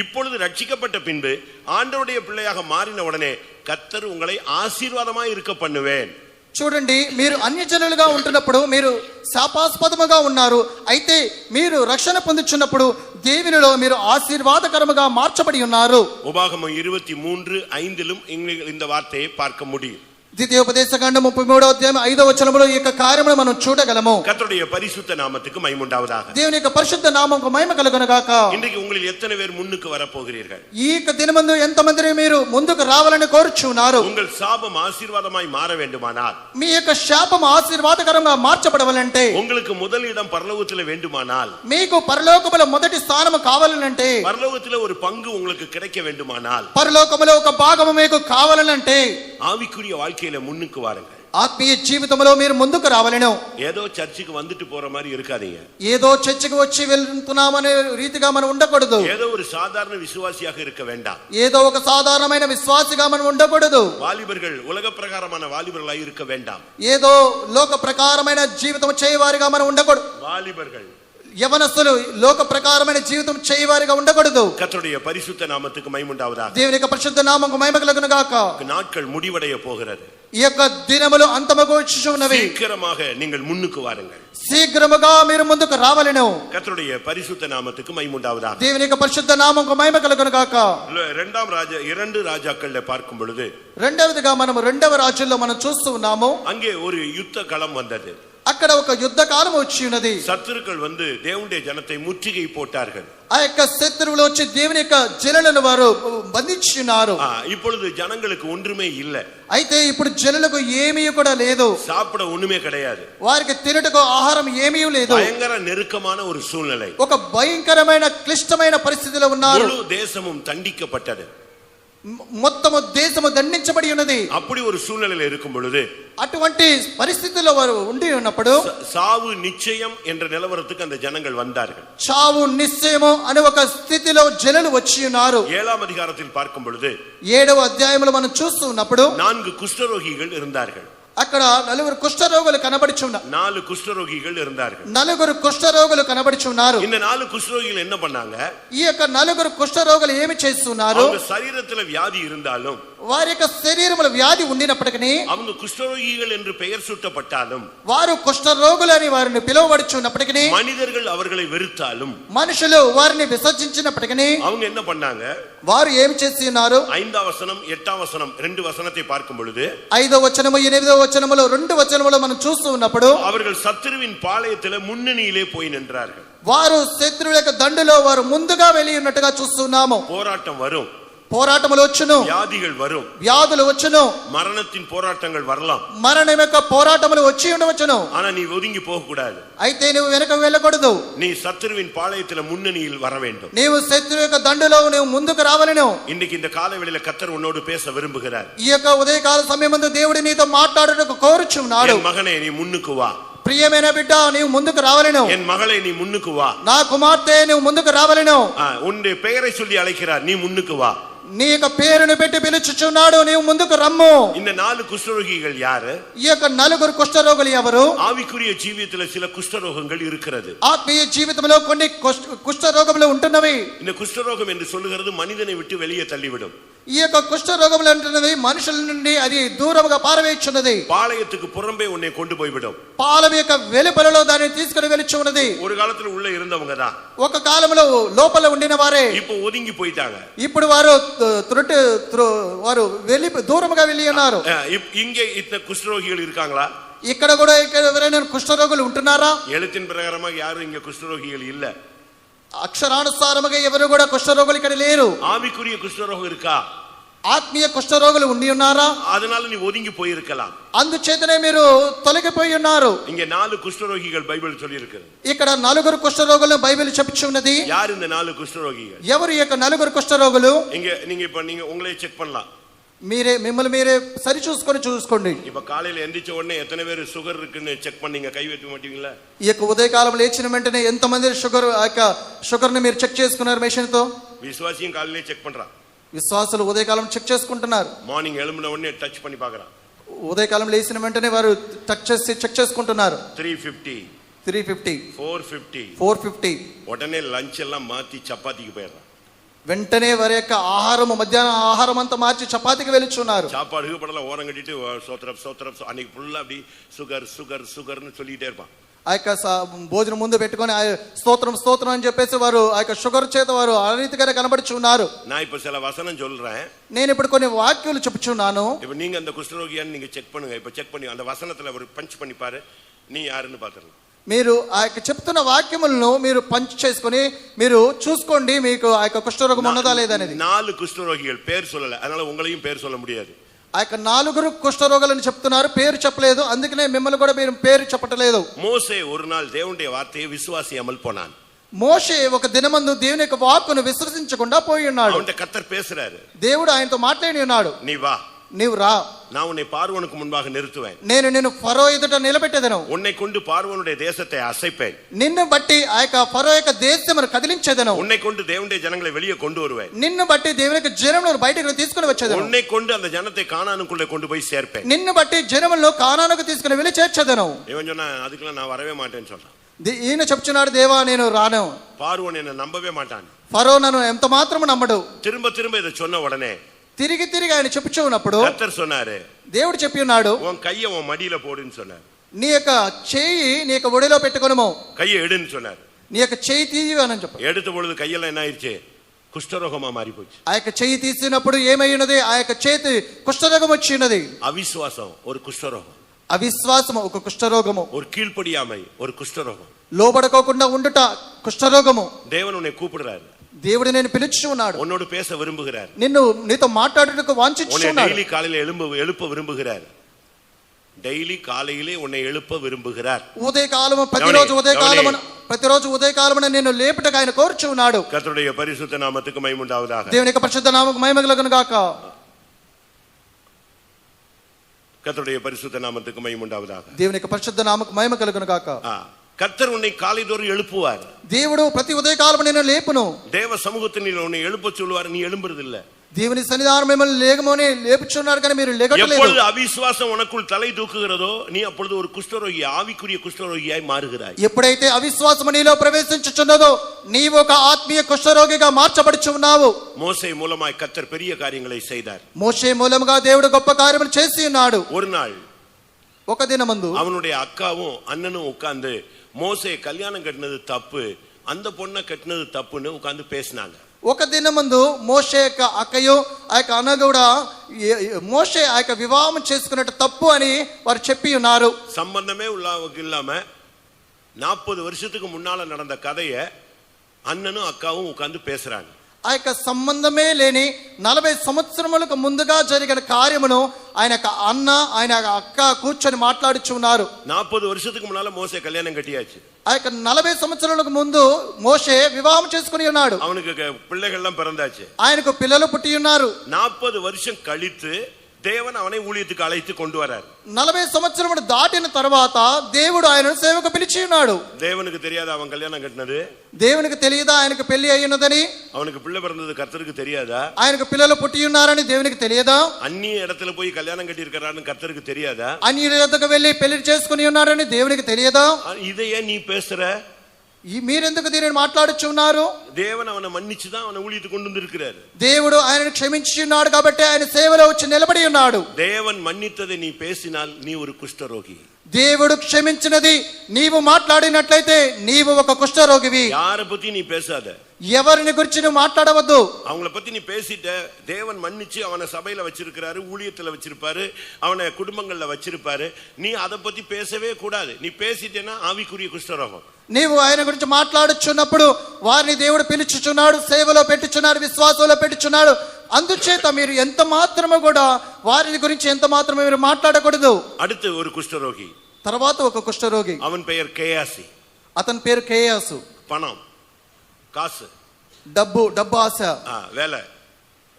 இப்பொழுது ரட்சிக்கப்பட்ட பின்பு ஆண்டவருடைய பிள்ளையாக மாறின உடனே கர்த்தர் உங்களை ஆசீர்வாதமாய் இருக்க பண்ணுவேன். చూడండి, మీరు అన్యజనులుగా ఉంటున్నప్పుడు మీరు శాపాస్పదముగా ఉన్నారు. అయితే మీరు రక్షణ పొందుచున్నప్పుడు దేవునిలో మీరు ఆశీర్వాదకరముగా మార్చబడి ఉన్నారు. உபாகமம் 23:5 இந்த வார்த்தையை பார்க்க முடியும். ద్వితీయోపదేశకాండం 33వ అధ్యాయం 5వ వచనములో ఈ యొక్క కార్యమును మనం చూడగలము. கர்த்தருடைய பரிசுத்த நாமத்துக்கு மகிமை உண்டாவதாக. దేవుని యొక్క పరిశుద్ధ నామముకు మహిమ కలుగును గాక. இன்றைக்கு உங்களில் எத்தனை பேர் முன்னுக்கு வர போகிறீர்கள்? ఈ యొక్క దినమందు ఎంతమంది మీరు ముందుకు రావాలని కోరుచున్నారు? உங்கள் சாபம் ஆசீர்வாதமாய் மாற வேண்டுமானால், మీ యొక్క శాపం ఆశీర్వాదకరంగా మార్చబడవాలంటే, உங்களுக்கு முதல் இடம் பரலோகத்தில் வேண்டுமானால், మీకు పరలోకములో మొదటి స్థానము కావాలనంటే, பரலோகத்தில் ஒரு பங்கு உங்களுக்கு கிடைக்க வேண்டுமானால், పరలోకములో ఒక భాగము మీకు కావాలనంటే ஆவிக்குரிய வாழ்க்கையில முன்னுக்கு வாருங்கள். ఆత్మీయ జీవితంలో మీరు ముందుకు రావాలను. ஏதோ சர்ச்சுக்கு வந்துட்டு போற மாதிரி இருக்காதீங்க. ఏదో చర్చికి వచ్చి వెళ్తున్నామనే రీతిగా మనం ఉండకూడదు. ஏதோ ஒரு சாதாரண விசுவாசியாக இருக்க வேண்டாம். ఏదో ఒక సాధారణమైన విశ్వాసిగా మనం ఉండకూడదు. வாலிபர்கள் உலக பிரகாரமான வாலிபர்களாய் இருக்க வேண்டாம். ఏదో లోక ప్రకారమైన జీవితం చేయవారిగా మనం ఉండకూడదు. வாலிபர்கள் యవనస్తులు లోక ప్రకారమైన జీవితం చేయవారిగా ఉండకూడదు. கர்த்தருடைய பரிசுத்த நாமத்துக்கு மகிமை உண்டாவதாக. దేవుని యొక్క పరిశుద్ధ నామముకు మహిమ కలుగును గాక. நாட்கள் முடிவடைய போகிறது. ఈ యొక్క దినములు అంతమగొచ్చుచున్నవి. சீக்கிரமாக நீங்கள் முன்னுக்கு வாருங்கள். శీఘ్రముగా మీరు ముందుకు రావాలను. கர்த்தருடைய பரிசுத்த நாமத்துக்கு மகிமை உண்டாவதாக. దేవుని యొక్క పరిశుద్ధ నామముకు మహిమ కలుగును గాక. 2 ராஜாக்கள்ல பார்க்கும் பொழுது, రెండవదిగా మనం 2వ రాజుల్లో మనం చూస్తూ ఉన్నాము. அங்கே ஒரு யுத்த களம் வந்தது. అక్కడ ఒక యుద్ధ కాలం వచ్చి ఉన్నది. சத்துருக்கள் வந்து தேவனுடைய ஜனத்தை முற்றுகை போட்டார்கள். ఆ యొక్క శత్రువులు వచ్చి దేవుని యొక్క జనులను వారు బంధించున్నారు. இப்பொழுது ஜனங்களுக்கு ஒன்றுமே இல்லை. అయితే ఇప్పుడు జనులకు ఏమీ కూడా లేదు. சாப்பிட ஒண்ணுமே கிடையாது. వారికి తినటకు ఆహారం ఏమీ లేదు. பயங்கர நெருக்கமான ஒரு சூழ்நிலை. ఒక భయంకరమైన క్లిష్టమైన పరిస్థితిలో ఉన్నారు. முழு தேசமும் தண்டிக்கப்பட்டது. మొత్తము దేశము దండించబడి ఉన్నది. அப்படி ஒரு சூழ்நிலையில் இருக்கும் பொழுது, అటువంటి పరిస్థితుల్లో వారు ఉండి ఉన్నప్పుడు சாவு நிச்சயம் என்ற நிலவரத்துக்கு அந்த ஜனங்கள் வந்தார்கள். చావు నిశ్చయము అనే ఒక స్థితిలో జనులు వచ్చి ఉన్నారు. 7వ அதிகாரத்தில் பார்க்கும் பொழுது 7వ అధ్యాయంలో మనం చూస్తూ ఉన్నప్పుడు 4 குஷ்டரோகிகள் இருந்தார்கள். అక్కడ 4 కుష్ఠరోగులు కనబడుచున్నారు. 4 குஷ்டரோகிகள் இருந்தார்கள். 4 కుష్ఠరోగులు కనబడుచున్నారు. இந்த 4 குஷ்டரோகிகள் என்ன பண்ணாங்க? ఈ యొక్క 4 కుష్ఠరోగులు ఏమి చేస్తున్నారు? அவங்க சரீரத்துல வியாதி இருந்தாலும் వారి యొక్క శరీరముల వ్యాధి ఉండినప్పటికీ அவங்க குஷ்டரோகிகள் என்று பெயர் சூட்டப்பட்டாலும் వారు కుష్ఠ రోగులని వారిని పిలువబడుచున్నప్పటికీ மனிதர்கள் அவர்களை வெறுத்தாலும் మనుషులు వారిని విసర్జించినప్పటికీ அவங்க என்ன பண்ணாங்க? వారు ఏమి చేసి ఉన్నారు? 5ஆம் வசனம் 8ஆம் வசனம் 2 வசனத்தை பார்க்கும் பொழுது 5వ వచనము 8వ వచనములో 2 వచనములో మనం చూస్తూ ఉన్నప్పుడు அவர்கள் சத்துருவின் பாளையத்திலே முன்னணியிலே போய் நின்றார்கள். వారు శత్రువుల యొక్క దండులో వారు ముందుగా వెళ్ళి ఉన్నట్టుగా చూస్తున్నాము. போராட்டம் வரும், పోరాటములు వచ్చును, வியாதிகள் வரும், వ్యాధులు వచ్చును, மரணத்தின் போராட்டங்கள் வரலாம். మరణం యొక్క పోరాటములు వచ్చి ఉండవచ్చును. ஆனா நீ ஒதுங்கி போக கூடாது. అయితే నువ్వు వెనక వెళ్ళకూడదు. நீ சத்துருவின் பாளையத்திலே முன்னணியில் வர வேண்டும். నీవు శత్రువు యొక్క దండులో నువ్వు ముందుకు రావాలను. இன்னைக்கு இந்த காலவெளியில கர்த்தர் உன்னோடு பேச விரும்புகிறார். ఈ యొక్క ఉదయకాల సమయమందు దేవుడు నీతో మాట్లాడుటకు కోరుచున్నాడు. என் மகனே நீ முன்னுக்கு வா. ప్రియమైన బిడ్డ నీవు ముందుకు రావాలను. என் மகளே நீ முன்னுக்கு வா. నా కుమార్తె నీవు ముందుకు రావాలను. உன்னுடைய பெயரை சொல்லி அழைக்கிறார், நீ முன்னுக்கு வா. నీ యొక్క పేరును పెట్టి పిలుచుచున్నాడు, నీవు ముందుకు రమ్ము. இந்த 4 குஷ்டரோகிகள் யாரு? ఈ యొక్క 4 కుష్ఠరోగులు ఎవరు? ஆவிக்குரிய ஜீவியத்துல சில குஷ்டரோகங்கள் இருக்கிறது. ఆత్మీయ జీవితంలో కొన్ని కుష్ఠరోగములు ఉంటున్నవి. இந்த குஷ்டரோகம் என்று சொல்லுகிறது மனிதனை விட்டு வெளியே தள்ளிவிடும். ఈ యొక్క కుష్ఠరోగములు అంటున్నవి మనుషుల నుండి అది దూరముగా పారవేయుచున్నది. பாளையத்துக்கு புறம்பே உன்னை கொண்டு போய்விடும். పాలెం యొక్క వెలుపలలో దాన్ని తీసుకుని వెలుచున్నది. ஒரு காலத்துல உள்ள இருந்தவங்க தான், ఒక కాలంలో లోపల ఉండిన వారే இப்போ ஒதுங்கி போயிட்டாங்க. ఇప్పుడు వారు వారు వెళ్ళి దూరముగా వెళ్ళి ఉన్నారు. இங்கே இந்த குஷ்டரோகிகள் இருக்காங்களா? ఇక్కడ కూడా ఎవరైనా కుష్ఠరోగులు ఉంటున్నారా? எழுத்தின் பிரகாரமாக யாரும் இங்க குஷ்டரோகிகள் இல்ல. అక్షరానుసారముగా ఎవరు కూడా కుష్ఠరోగులు ఇక్కడ లేరు. ஆவிக்குரிய குஷ்டரோகம் இருக்கா? ఆత్మీయ కుష్ఠరోగులు ఉండి ఉన్నారా? அதனால நீ ஒதுங்கி போயிருக்கலாம். అందుచేతనే మీరు తొలగిపోయి ఉన్నారు. இங்க 4 குஷ்டரோகிகள் பைபிள் சொல்லி இருக்கு. ఇక్కడ 4 కుష్ఠరోగులు బైబిల్ చెప్పుచున్నది. யார் இந்த 4 குஷ்டரோகிகள்? ఎవరు ఈ యొక్క 4 కుష్ఠరోగులు? இங்க நீங்க இப்ப நீங்க உங்களே செக் பண்ணலாம். మీరే మిమ్మల్ని మీరే సరి చూసుకోండి. இப்ப காலையில எந்திரிச்ச உடனே எத்தனை பேர் சுகர் இருக்குன்னு செக் பண்ணீங்க? கை வைக்க மாட்டீங்களா? ఈ యొక్క ఉదయకాలం లేచిన వెంటనే ఎంతమంది షుగర్ ని మీరు చెక్ చేసుకున్నారు మెషిన్ తో? விசுவாசியும் காலையிலே செக் பண்றான். విశ్వాసులు ఉదయకాలం చెక్ చేసుకుంటున్నారు. మార్నింగ్ எழும்பின உடனே டச் பண்ணி பார்க்கறான். ఉదయకాలం లేచిన వెంటనే వారు టచ్ చేసి చెక్ చేసుకుంటున్నారు. 350 450 உடனே லஞ்ச் எல்லாம் மாத்தி சப்பாத்திக்கு போயிடுறான். వెంటనే వారి యొక్క ఆహారము మధ్యాహ్న ఆహారం అంతా మార్చి చపాతీకి వెళ్తున్నారు. சாப்பாடு படலாம் ஓரம் கட்டிட்டு சோத்திரம் அன்னைக்கு ஃபுல்லா அப்படி சுகர்னு சொல்லிட்டே இருப்பான். ఆ యొక్క భోజనం ముందు పెట్టుకొని స్తోత్రం అని చెప్పేసి వారు ఆ యొక్క షుగర్ చేత వారు అరీతిగానే కనబడుచున్నారు. நான் இப்ப சில வசனம் சொல்றேன். నేను ఇప్పుడు కొన్ని వాక్యాలు చెప్పుచున్నాను. இப்ப நீங்க அந்த குஷ்டரோகியான்னு நீங்க செக் பண்ணுங்க. இப்ப செக் பண்ணி அந்த வசனத்துல ஒரு பஞ்ச் பண்ணி பாரு, நீ யாருன்னு பாத்துறீங்க. మీరు ఆ యొక్క చెప్తున్న వాక్యములను మీరు పంచ్ చేసుకొని మీరు చూసుకోండి, మీకు ఆ యొక్క కుష్ఠరోగం ఉన్నదా లేదా అనేది. 4 குஷ்டரோகிகள் பேர் சொல்லல, அதனால உங்களையும் பேர் சொல்ல முடியாது. ఆ యొక్క 4 కుష్ఠరోగులను చెప్తున్నారు, పేరు చెప్పలేదు, అందుకనే మిమ్మల్ని కూడా మీరు పేరు చెప్పట్లేదు. மோசே ஒரு நாள் தேவனுடைய வார்த்தையை விசுவாசியாமல் போனான். మోషే ఒక దినమందు దేవుని యొక్క వాక్కును విశ్వసించకుండా పోయి ఉన్నాడు. அவன்கிட்ட கர்த்தர் பேசுறாரு. దేవుడు ఆయనతో మాట్లాడి ఉన్నాడు. நீ வா, నీవు రా, நான் உன்னை பார்வோனுக்கு முன்பாக நிறுத்துவேன். నేను నిన్ను ఫరో ఎదుట నిలబెట్టెదను. உன்னை கொண்டு பார்வோனுடைய தேசத்தை அசைப்பேன். నిన్ను బట్టి ఆ యొక్క ఫరో యొక్క దేశమును కదిలించెదను. உன்னை கொண்டு தேவனுடைய ஜனங்களை வெளியே கொண்டு வருவேன். నిన్ను బట్టి దేవుని యొక్క జనములను బయటకు తీసుకొని వచ్చేదను. உன்னை கொண்டு அந்த ஜனத்தை கானானுக்குள்ளே கொண்டு போய் சேர்ப்பேன். నిన్ను బట్టి జనములను కానానుకు తీసుకొని వెళ్ళి చేర్చెదను. இவன் சொன்னா அதுக்கெல்லாம் நான் வரவே மாட்டேன்னு சொல்றான். ఈయన చెప్తున్నాడు, దేవా నేను రాను. பார்வோன் என்ன நம்பவே மாட்டான். ఫరో నన్ను ఎంత మాత్రము నమ్మడు. திரும்ப இதை சொன்ன உடனே తిరిగి ఆయన చెప్పుచూ ఉన్నప్పుడు கர்த்தர் சொன்னாரு, దేవుడు చెప్పి ఉన్నాడు, உன் கையை உன் மடியில போடுன்னு சொன்னார். నీ యొక్క చేయి నీ యొక్క ఒడిలో పెట్టుకొనుము. கையை எடுன்னு சொன்னார். నీ యొక్క చేయి తీయి అని చెప్పు. எடுத்த பொழுது கையெல்லாம் என்ன ஆயிடுச்சு? குஷ்டரோகமா மாறி போச்சு. ఆ యొక్క చేయి తీసినప్పుడు ఏమైనది? ఆ యొక్క చేతి కుష్ఠరోగం వచ్చినది. అవిశ్వాసం ஒரு కుష్ఠరోగం. అవిశ్వాసము ఒక కుష్ఠరోగము. ஒரு கீழ்ப்படியாமை ஒரு కుష్ఠரோగம். లోబడకోకుండా ఉండుట కుష్ఠరోగము. தேவன் உன்னை கூப்பிடுறாரு. దేవుడు నేను పిలుచు ఉన్నాడు. உன்னோடு பேச விரும்புகிறார். నీతో మాట్లాడుటకు వాంఛిస్తున్నాడు. டெய்லி காலையில எழுப்ப விரும்புகிறார். డైలీ కాలయిలే ఉన్னை எழுப்ப విரும்புகிறார். ఉదయకాలము ప్రతిరోజు ఉదయకాలమున నేను లేపుటకు ఆయన కోరుచున్నాడు. కర్తరుடைய పరిశుద్ధ నామమునకు మహిమ ఉండావதாக. దేవుని యొక్క పరిశుద్ధ నామమునకు మహిమ కలుగును గాక. கர்த்தருடைய பரிசுத்த நாமத்துக்கு மகிமை உண்டாவதாக. దేవుని యొక్క పరిశుద్ధ నామమునకు మహిమ కలుగును గాక. கர்த்தர் உன்னை காலைதோறும் எழுப்புவார். దేవుడు ప్రతి ఉదయకాలము నిన్ను లేపును. தேவ சமூகத்தில் உன்னை எழுப்ப சொல்வார், நீ எழும்புறது இல்ல. దేవుని సన్నిధానం మిమ్మల్ని లేగమని లేపుచున్నారు కానీ మీరు లేగట్లేదు. எப்பொழுது అవిశ్వాసం உனக்குள் தலை தூக்குகிறதோ நீ அப்பொழுது ஒரு குஷ்டரோகி ஆவிக்குரிய குஷ்டரோகியாய் மாறுகிறாய். ఎప్పుడైతే అవిశ్వాసం నీలో ప్రవేశించుచున్నదో నీవు ఒక ఆత్మీయ కుష్ఠరోగిగా మార్చబడుచున్నావు. மோசே மூலமாய் கர்த்தர் பெரிய காரியங்களை செய்தார். మోషే మూలముగా దేవుడు గొప్ప కార్యములు చేసి ఉన్నాడు. ஒரு நாள் ఒక దినమందు அவனுடைய அக்காவும் அண்ணனும் உட்கார்ந்து மோசே கல்யாணம் கட்டினது தப்பு, அந்த பொண்ணை கட்டினது தப்புன்னு உட்கார்ந்து பேசினாங்க. ఒక దినమందు మోషే యొక్క అక్కయు ఆ యొక్క అన్న కూడా మోషే ఆ యొక్క వివాహం చేసుకున్నట్టు తప్పు అని వారు చెప్పి ఉన్నారు. சம்பந்தமே இல்லாம 40 வருஷத்துக்கு முன்னால நடந்த கதையை அண்ணனும் அக்காவும் உட்கார்ந்து பேசுறாங்க. ఆ యొక్క సంబంధమే లేని 40 సంవత్సరములకు ముందుగా జరిగిన కార్యమును ఆయన అన్న ఆయన అక్క కూర్చొని మాట్లాడుచున్నారు. 40 வருஷத்துக்கு முன்னால மோசே கல்யாணம் கட்டியாச்சு. ఆ యొక్క 40 సంవత్సరాలకు ముందు మోషే వివాహం చేసుకుని ఉన్నాడు. அவனுக்கு பிள்ளைகள்லாம் பிறந்தாச்சு. ఆయనకు పిల్లలు పుట్టి ఉన్నారు. 40 வருஷம் கழித்து தேவன் அவனை ஊழியத்துக்கு அழைத்து கொண்டு வரார். 40 సంవత్సరములు దాటిన తర్వాత దేవుడు ఆయనను సేవకు పిలిచి ఉన్నాడు. தேவனுக்கு தெரியாதா அவன் கல்யாணம் கட்டினது? దేవునికి తెలియదా ఆయనకు పెళ్లి అయ్యినదని? அவனுக்கு பிள்ளை பிறந்தது கர்த்தருக்கு தெரியாதா? ఆయనకు పిల్లలు పుట్టి ఉన్నారని దేవునికి తెలియదా? அந்நிய இடத்துல போய் கல்யாணம் கட்டி இருக்கிறான்னு கர்த்தருக்கு தெரியாதா? అన్యుల యొద్దకు వెళ్ళి పెళ్లి చేసుకుని ఉన్నారని దేవునికి తెలియదా? இதையே நீ பேசுற? మీరెందుకు దీనిని మాట్లాడుచున్నారు? தேவன் அவனை மன்னிச்சுதான் அவனை ஊழியத்துக்கு கொண்டு வந்திருக்கிறார். దేవుడు ఆయనను క్షమించి ఉన్నాడు కాబట్టి ఆయన సేవలో వచ్చి నిలబడి ఉన్నాడు. தேவன் மன்னித்ததை நீ பேசினால் நீ ஒரு குஷ்டரோகி. దేవుడు క్షమించినది నీవు మాట్లాడినట్లయితే నీవు ఒక కుష్ఠరోగివి. யாரை பத்தி நீ பேசாத, ఎవరిని గురించి నువ్వు మాట్లాడవద్దు. அவங்கள பத்தி நீ பேசிட்ட, தேவன் மன்னிச்சு அவனை சபையில வச்சிருக்கிறாரு, ஊழியத்துல வச்சிருப்பாரு, அவனை குடும்பங்கள்ல வச்சிருப்பாரு. நீ அதை பத்தி பேசவே கூடாது. நீ பேசிட்டேன்னா ஆவிக்குரிய குஷ்டரோகம். నీవు ఆయన గురించి మాట్లాడుచున్నప్పుడు వారిని దేవుడు పిలుచుచున్నాడు, సేవలో పెట్టుచున్నాడు, విశ్వాసంలో పెట్టుచున్నాడు. అందుచేత మీరు ఎంత మాత్రము కూడా వారిని గురించి ఎంత మాత్రమే మీరు మాట్లాడకూడదు. அடுத்து ஒரு குஷ்டரோகி, తర్వాత ఒక కుష్ఠరోగి, அவன் பெயர் கேயாசி. అతని పేరు కేయాసు. பணம், காசு, డబ్బు ఆశ, வேலை,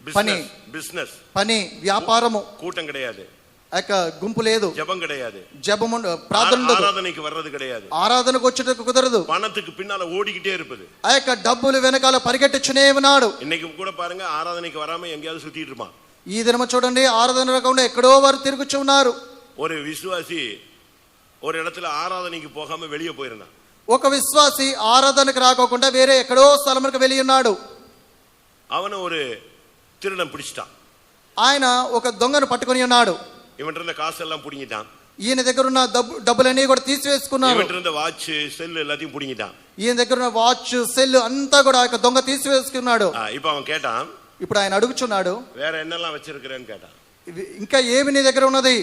பணி, பிசினஸ், పని, వ్యాపారము, கூட்டம் கிடையாது, ఆ యొక్క గుంపు లేదు, ஜெபம் கிடையாது, జపము ప్రార్థన ఉండదు, ஆராதனைக்கு வர்றது கிடையாது, ఆరాధనకు వచ్చేటకు కుదరదు, பணத்துக்கு பின்னால ஓடிக்கிட்டே இருப்பது, ఆ యొక్క డబ్బులు వెనకాల పరిగెట్టుచునే ఉన్నాడు. இன்னைக்கு கூட பாருங்க, ஆராதனைக்கு வராம எங்கேயாவது சுத்திட்டு இருப்பான். ఈ దినము చూడండి, ఆరాధన రకంలో ఎక్కడో వారు తిరుగుచు ఉన్నారు. ஒரு விசுவாசி ஒரு இடத்துல ஆராதனைக்கு போகாம வெளியே போயிருந்தான். ఒక విశ్వాసి ఆరాధనకు రాకోకుండా వేరే ఎక్కడో స్థలములకు వెళ్ళి ఉన్నాడు. அவனை ஒரு திருடன் பிடிச்சிட்டான். ఆయన ఒక దొంగను పట్టుకొని ఉన్నాడు. இவன் இருந்த காசெல்லாம் புடிங்கிட்டான். ఈయన దగ్గర ఉన్న డబ్బులన్నీ కూడా తీసివేసుకున్నారు. இவன் இருந்த வாட்ச், செல் எல்லாத்தையும் புடிங்கிட்டான். ఈయన దగ్గర ఉన్న వాచ్, సెల్ అంతా కూడా ఆ యొక్క దొంగ తీసివేసుకున్నాడు. இப்ப அவன் கேட்டான், ఇప్పుడు ఆయన అడుగుచున్నాడు, வேற என்னெல்லாம் வச்சிருக்கிறேன்னு கேட்டான். ఇంకా ఏమి నీ దగ్గర ఉన్నది?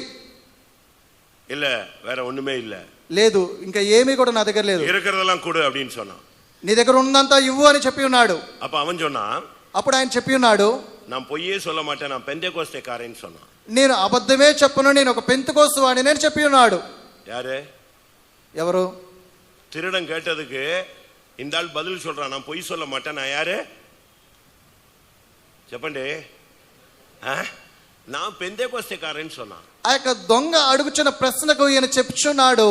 இல்ல வேற ஒண்ணுமே இல்ல. లేదు, ఇంకా ఏమీ కూడా నా దగ్గర లేదు. இருக்கிறதெல்லாம் கொடு அப்படின்னு சொன்னான். నీ దగ్గర ఉన్నదంతా ఇవ్వు అని చెప్పి ఉన్నాడు. அப்ப அவன் சொன்னான், అప్పుడు ఆయన చెప్పి ఉన్నాడు, நான் பொய்யே சொல்ல மாட்டேன், நான் பெந்தேகோஸ்தேக்காரன்னு சொன்னான். నేను అబద్ధమే చెప్పను, నేను ఒక పెంతెకోస్తు వాడిని నేను చెప్పి ఉన్నాడు. யாரு? ఎవరు? திருடன் கேட்டதுக்கு இந்த ஆள் பதில் சொல்றான், நான் பொய் சொல்ல மாட்டேன். நான் யாரு చెప్పండి? நான் பெந்தேகோஸ்தேக்காரன்னு சொன்னான். ఆ యొక్క దొంగ అడుగుచున్న ప్రశ్నకు ఈయన చెప్పుచున్నాడు,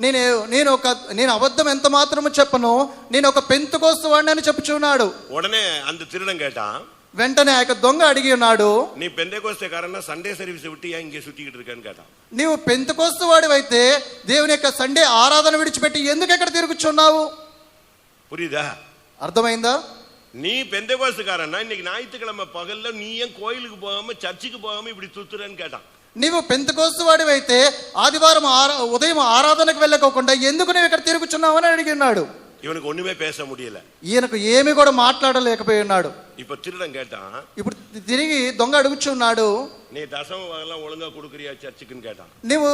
నేను అబద్ధం ఎంత మాత్రము చెప్పను, నేను ఒక పెంతెకోస్తు వాడిని అని చెప్పుచున్నాడు. உடனே அந்த திருடன் கேட்டான், వెంటనే ఆ యొక్క దొంగ అడిగి ఉన్నాడు, நீ பெந்தேகோஸ்தேக்காரன்னா சண்டே சர்வீஸ் விட்டு ஏன் இங்கே சுத்திக்கிட்டு இருக்கேன்னு கேட்டான். నీవు పెంతెకోస్తు వాడివైతే దేవుని యొక్క సండే ఆరాధన విడిచిపెట్టి ఎందుకు ఎక్కడ తిరుగుచున్నావు? புரியுதா? అర్థమైందా? நீ பெந்தேகோஸ்தேக்காரன்னா இன்னைக்கு ஞாயிற்றுக்கிழமை பகல்ல நீ ஏன் கோயிலுக்கு போகாம சர்ச்சுக்கு போகாம இப்படி சுத்துறன்னு கேட்டான். నీవు పెంతెకోస్తు వాడివైతే ఆదివారం ఉదయం ఆరాధనకు వెళ్ళకోకుండా ఎందుకు నువ్వు ఇక్కడ తిరుగుచున్నావు అని అడిగినాడు. இவனுக்கு ஒண்ணுமே பேச முடியல. ఈయనకు ఏమి కూడా మాట్లాడలేకపోయి ఉన్నాడు. இப்ப திருடன் கேட்டான், ఇప్పుడు తిరిగి దొంగ అడుగుచున్నాడు, நீ தசம பாகம்லாம் ஒழுங்கா கொடுக்குறியா சர்ச்சுக்குன்னு கேட்டான். నువ్వు